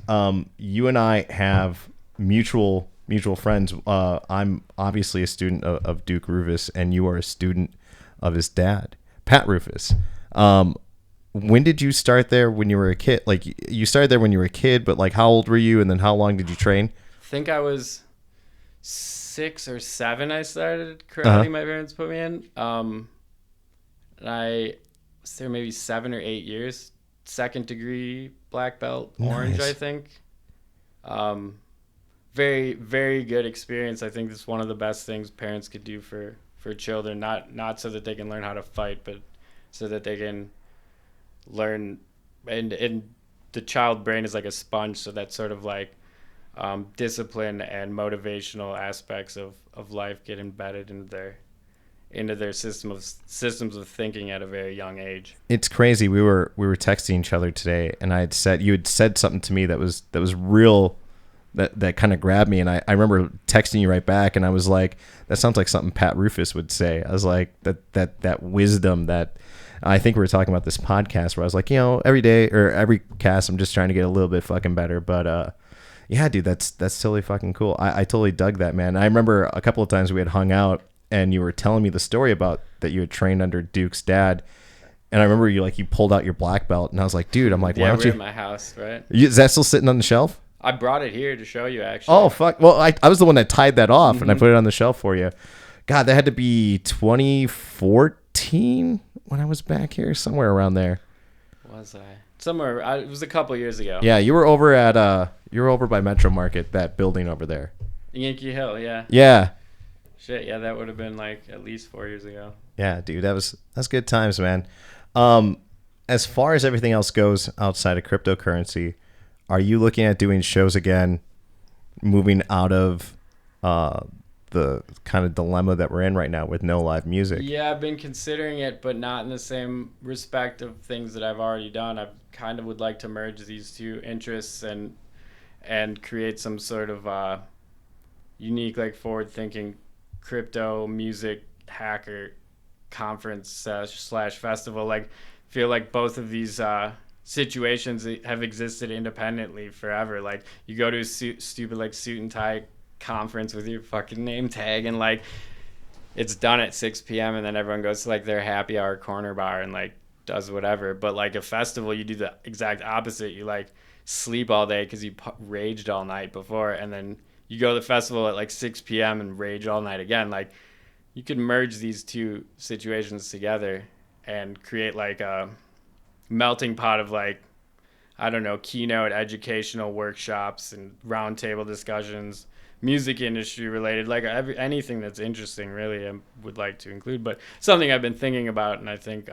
You and I have mutual friends. I'm obviously a student of Duke Rufus, and you are a student of his dad, Pat Rufus. When did you start there when you were a kid? Like, you started there when you were a kid, but like, how old were you, and then how long did you train? I think I was 6 or 7. I started karate. My parents put me in. And I was there maybe 7 or 8 years. 2nd degree black belt, orange, nice. I think. Very, very good experience. I think this is one of the best things parents could do for children, not so that they can learn how to fight, but so that they can learn. And the child brain is like a sponge, so that sort of like discipline and motivational aspects of life get embedded into their systems of thinking at a very young age. It's crazy. We were texting each other today, and you had said something to me that was real. That kind of grabbed me, and I remember texting you right back, and I was like, that sounds like something Pat Rufus would say. I was like, that wisdom that I think we were talking about this podcast, where I was like, every day or every cast, I'm just trying to get a little bit fucking better. But yeah, dude, that's totally fucking cool. I totally dug that, man. I remember a couple of times we had hung out, and you were telling me the story about that you had trained under Duke's dad. And I remember you pulled out your black belt, and I was like, dude, why don't you? In my house, right? Is that still sitting on the shelf? I brought it here to show you, actually. Oh, fuck. Well, I was the one that tied that off, and I put it on the shelf for you. God, that had to be 2014 when I was back here, somewhere around there. Was I? Somewhere. It was a couple years ago. Yeah, you were over by Metro Market, that building over there. Yankee Hill, yeah. Yeah. Shit, yeah, that would have been at least 4 years ago. Yeah, dude, that's good times, man. As far as everything else goes outside of cryptocurrency, are you looking at doing shows again, moving out of the kind of dilemma that we're in right now with no live music? Yeah, I've been considering it, but not in the same respect of things that I've already done. I kind of would like to merge these two interests and create some sort of unique, forward-thinking crypto music hacker conference / festival. Feel like both of these situations have existed independently forever. You go to a stupid suit and tie conference with your fucking name tag, and it's done at 6 p.m. and then everyone goes to their happy hour corner bar and does whatever. But a festival, you do the exact opposite. You sleep all day because you raged all night before, and then you go to the festival at 6 p.m. and rage all night again. You could merge these two situations together and create a melting pot of I don't know, keynote educational workshops and roundtable discussions, music industry related, like anything that's interesting, really, I would like to include. But something I've been thinking about, and I think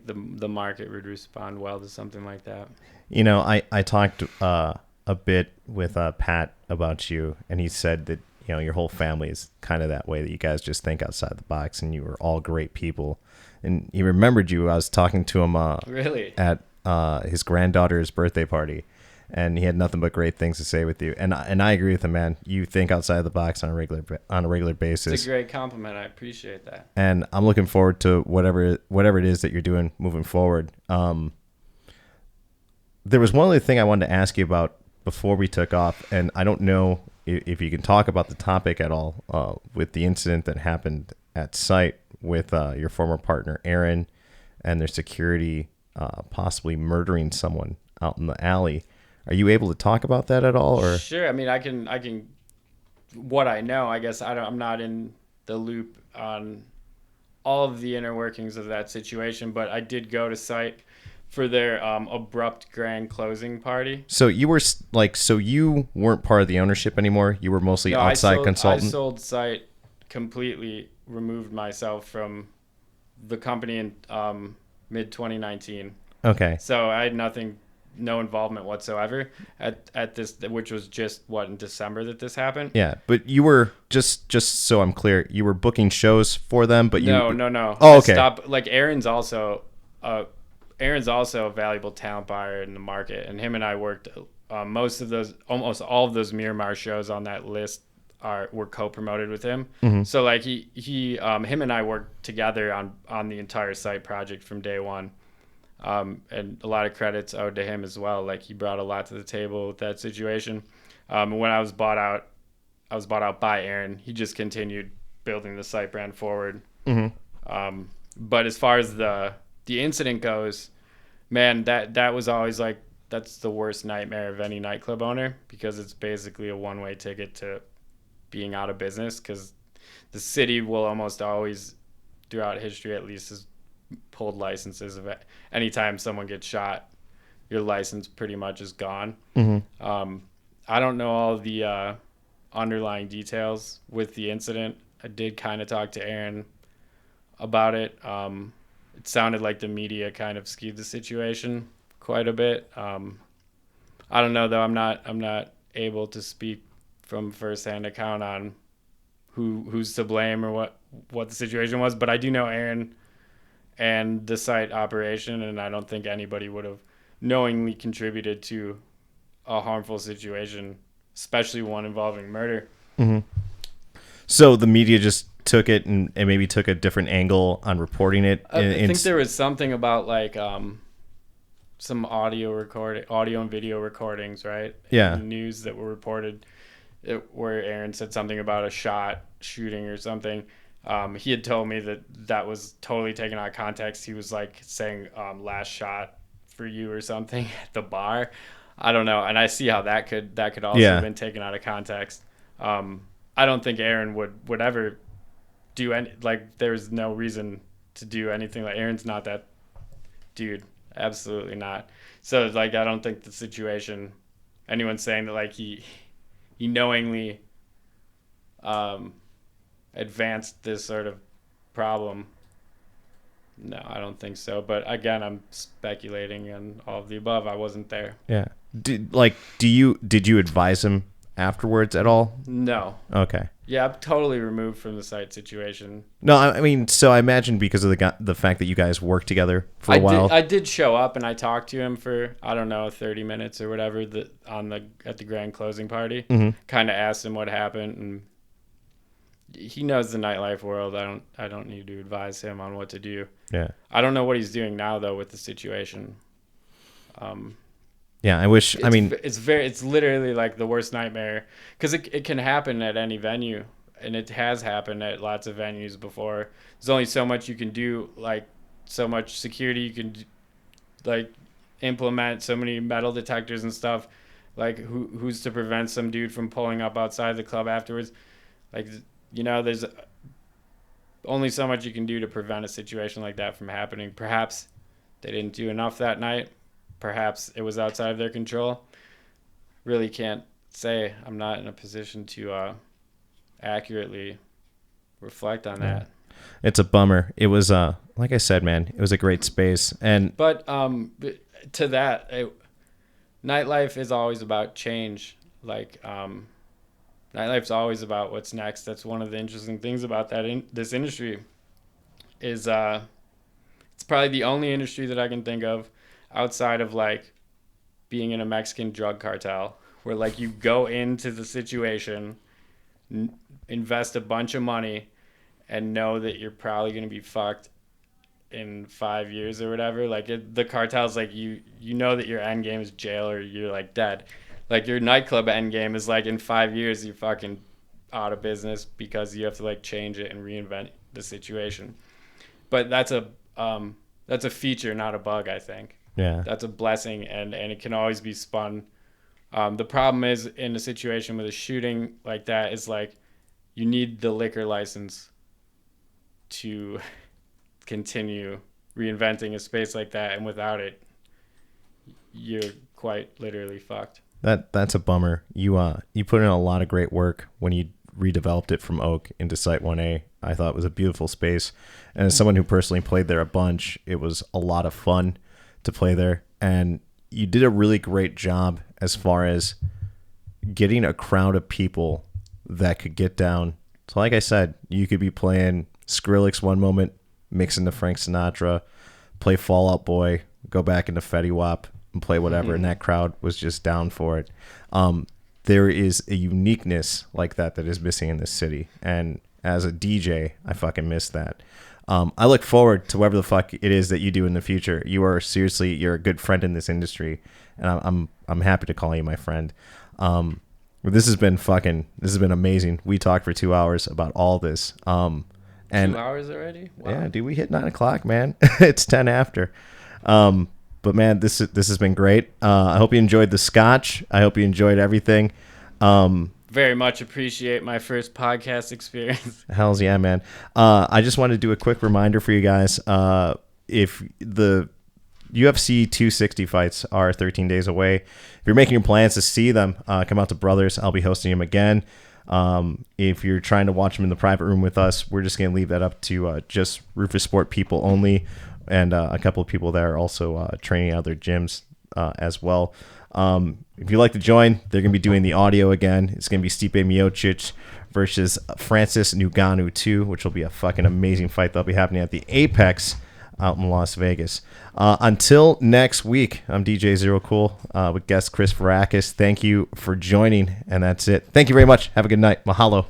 the market would respond well to something like that. I talked a bit with Pat about you, and he said that your whole family is kind of that way, that you guys just think outside the box, and you were all great people. And he remembered you. I was talking to him Really? at his granddaughter's birthday party, and he had nothing but great things to say with you. And I agree with him, man. You think outside the box on a regular basis. It's a great compliment. I appreciate that. And I'm looking forward to whatever it is that you're doing moving forward. There was one other thing I wanted to ask you about before we took off, and I don't know if you can talk about the topic at all, with the incident that happened at site with your former partner Aaron and their security possibly murdering someone out in the alley. Are you able to talk about that at all? Or sure. I mean, I can. What I know, I guess I'm not in the loop on all of the inner workings of that situation, but I did go to site for their abrupt grand closing party. So you were so you weren't part of the ownership anymore. You were mostly outside consultant. I sold site, completely removed myself from the company in mid 2019. Okay. So I had no involvement whatsoever at this, which was just in December that this happened. Yeah, but you were just so I'm clear, you were booking shows for them, but no. Oh, okay. Like Aaron's also a valuable talent buyer in the market, and him and I worked almost all of those Miramar shows on that list were co-promoted with him. Mm-hmm. So like him and I worked together on the entire site project from day one. And a lot of credits owed to him as well. Like he brought a lot to the table with that situation. When I was bought out by Aaron. He just continued building the site brand forward. Mm-hmm. But as far as the incident goes, man, that was always like, that's the worst nightmare of any nightclub owner, because it's basically a one-way ticket to being out of business, because the city will almost always, throughout history at least, has pulled licenses of it. Anytime someone gets shot, your license pretty much is gone. Mm-hmm. I don't know all the underlying details with the incident. I did kind of talk to Aaron about it. It sounded like the media kind of skewed the situation quite a bit. I don't know though. I'm not able to speak from firsthand account on who's to blame or what the situation was, but I do know Aaron and the site operation, and I don't think anybody would have knowingly contributed to a harmful situation, especially one involving murder. Mm-hmm. So the media just took it and maybe took a different angle on reporting it. I think there was something about like some audio and video recordings, right? Yeah. In the news that were reported, where Aaron said something about a shooting or something. He had told me that was totally taken out of context. He was like saying last shot for you or something at the bar. I don't know. And I see how that could also have been taken out of context. I don't think Aaron would ever do any, like, there's no reason to do anything like Aaron's not that dude. Absolutely not. So like, I don't think the situation, anyone saying that like he knowingly advanced this sort of problem. No, I don't think so. But again, I'm speculating and all of the above. I wasn't there. Yeah. Did you advise him afterwards at all? No. Okay. Yeah, I'm totally removed from the site situation. No, I mean, so I imagine because of the fact that you guys worked together for a while. I did show up and I talked to him for, I don't know, 30 minutes or whatever at the grand closing party. Mm-hmm. Kind of asked him what happened, and he knows the nightlife world. I don't need to advise him on what to do. Yeah. I don't know what he's doing now though with the situation. Yeah, I wish. I mean, it's literally like the worst nightmare, because it can happen at any venue, and it has happened at lots of venues before. There's only so much you can do, like so much security you can like implement, so many metal detectors and stuff. Like who's to prevent some dude from pulling up outside the club afterwards? Like, there's only so much you can do to prevent a situation like that from happening. Perhaps they didn't do enough that night. Perhaps it was outside of their control. Really can't say. I'm not in a position to accurately reflect on that. It's a bummer. It was like I said, man, it was a great space. But to that, nightlife is always about change. Like nightlife's always about what's next. That's one of the interesting things about this industry is it's probably the only industry that I can think of outside of like being in a Mexican drug cartel where like you go into the situation, invest a bunch of money, and know that you're probably going to be fucked in 5 years or whatever. Like the cartel's like you know that your end game is jail or you're like dead. Like your nightclub end game is like in 5 years you're fucking out of business because you have to like change it and reinvent the situation. But that's a feature, not a bug, I think. Yeah. That's a blessing, and it can always be spun. The problem is in a situation with a shooting like that is like you need the liquor license to continue reinventing a space like that, and without it, you're quite literally fucked. That's a bummer. You put in a lot of great work when you redeveloped it from Oak into Site 1A. I thought it was a beautiful space, and as someone who personally played there a bunch, it was a lot of fun to play there, and you did a really great job as far as getting a crowd of people that could get down. So like I said, you could be playing Skrillex one moment, mix into Frank Sinatra, play Fall Out Boy, go back into Fetty Wap and play whatever, and that crowd was just down for it. There is a uniqueness like that is missing in this city, and as a DJ, I fucking miss that. I look forward to whatever the fuck it is that you do in the future. You're a good friend in this industry, and I'm happy to call you my friend. This has been amazing. We talked for 2 hours about all this. And 2 hours already? Wow. Yeah, dude, we hit 9 o'clock, man. It's 10 after. But man, this has been great. I hope you enjoyed the scotch. I hope you enjoyed everything. Very much appreciate my first podcast experience. Hells yeah, man. I just wanted to do a quick reminder for you guys. If the UFC 260 fights are 13 days away, if you're making your plans to see them, come out to Brothers. I'll be hosting them again. If you're trying to watch them in the private room with us, we're just going to leave that up to just Rufus Sport people only, and a couple of people there also training at other gyms as well. If you'd like to join, they're going to be doing the audio again. It's going to be Stipe Miocic versus Francis Ngannou 2, which will be a fucking amazing fight. That'll be happening at the Apex out in Las Vegas. Until next week, I'm DJ Zerocool with guest Chris Vrakas. Thank you for joining, and that's it. Thank you very much. Have a good night. Mahalo.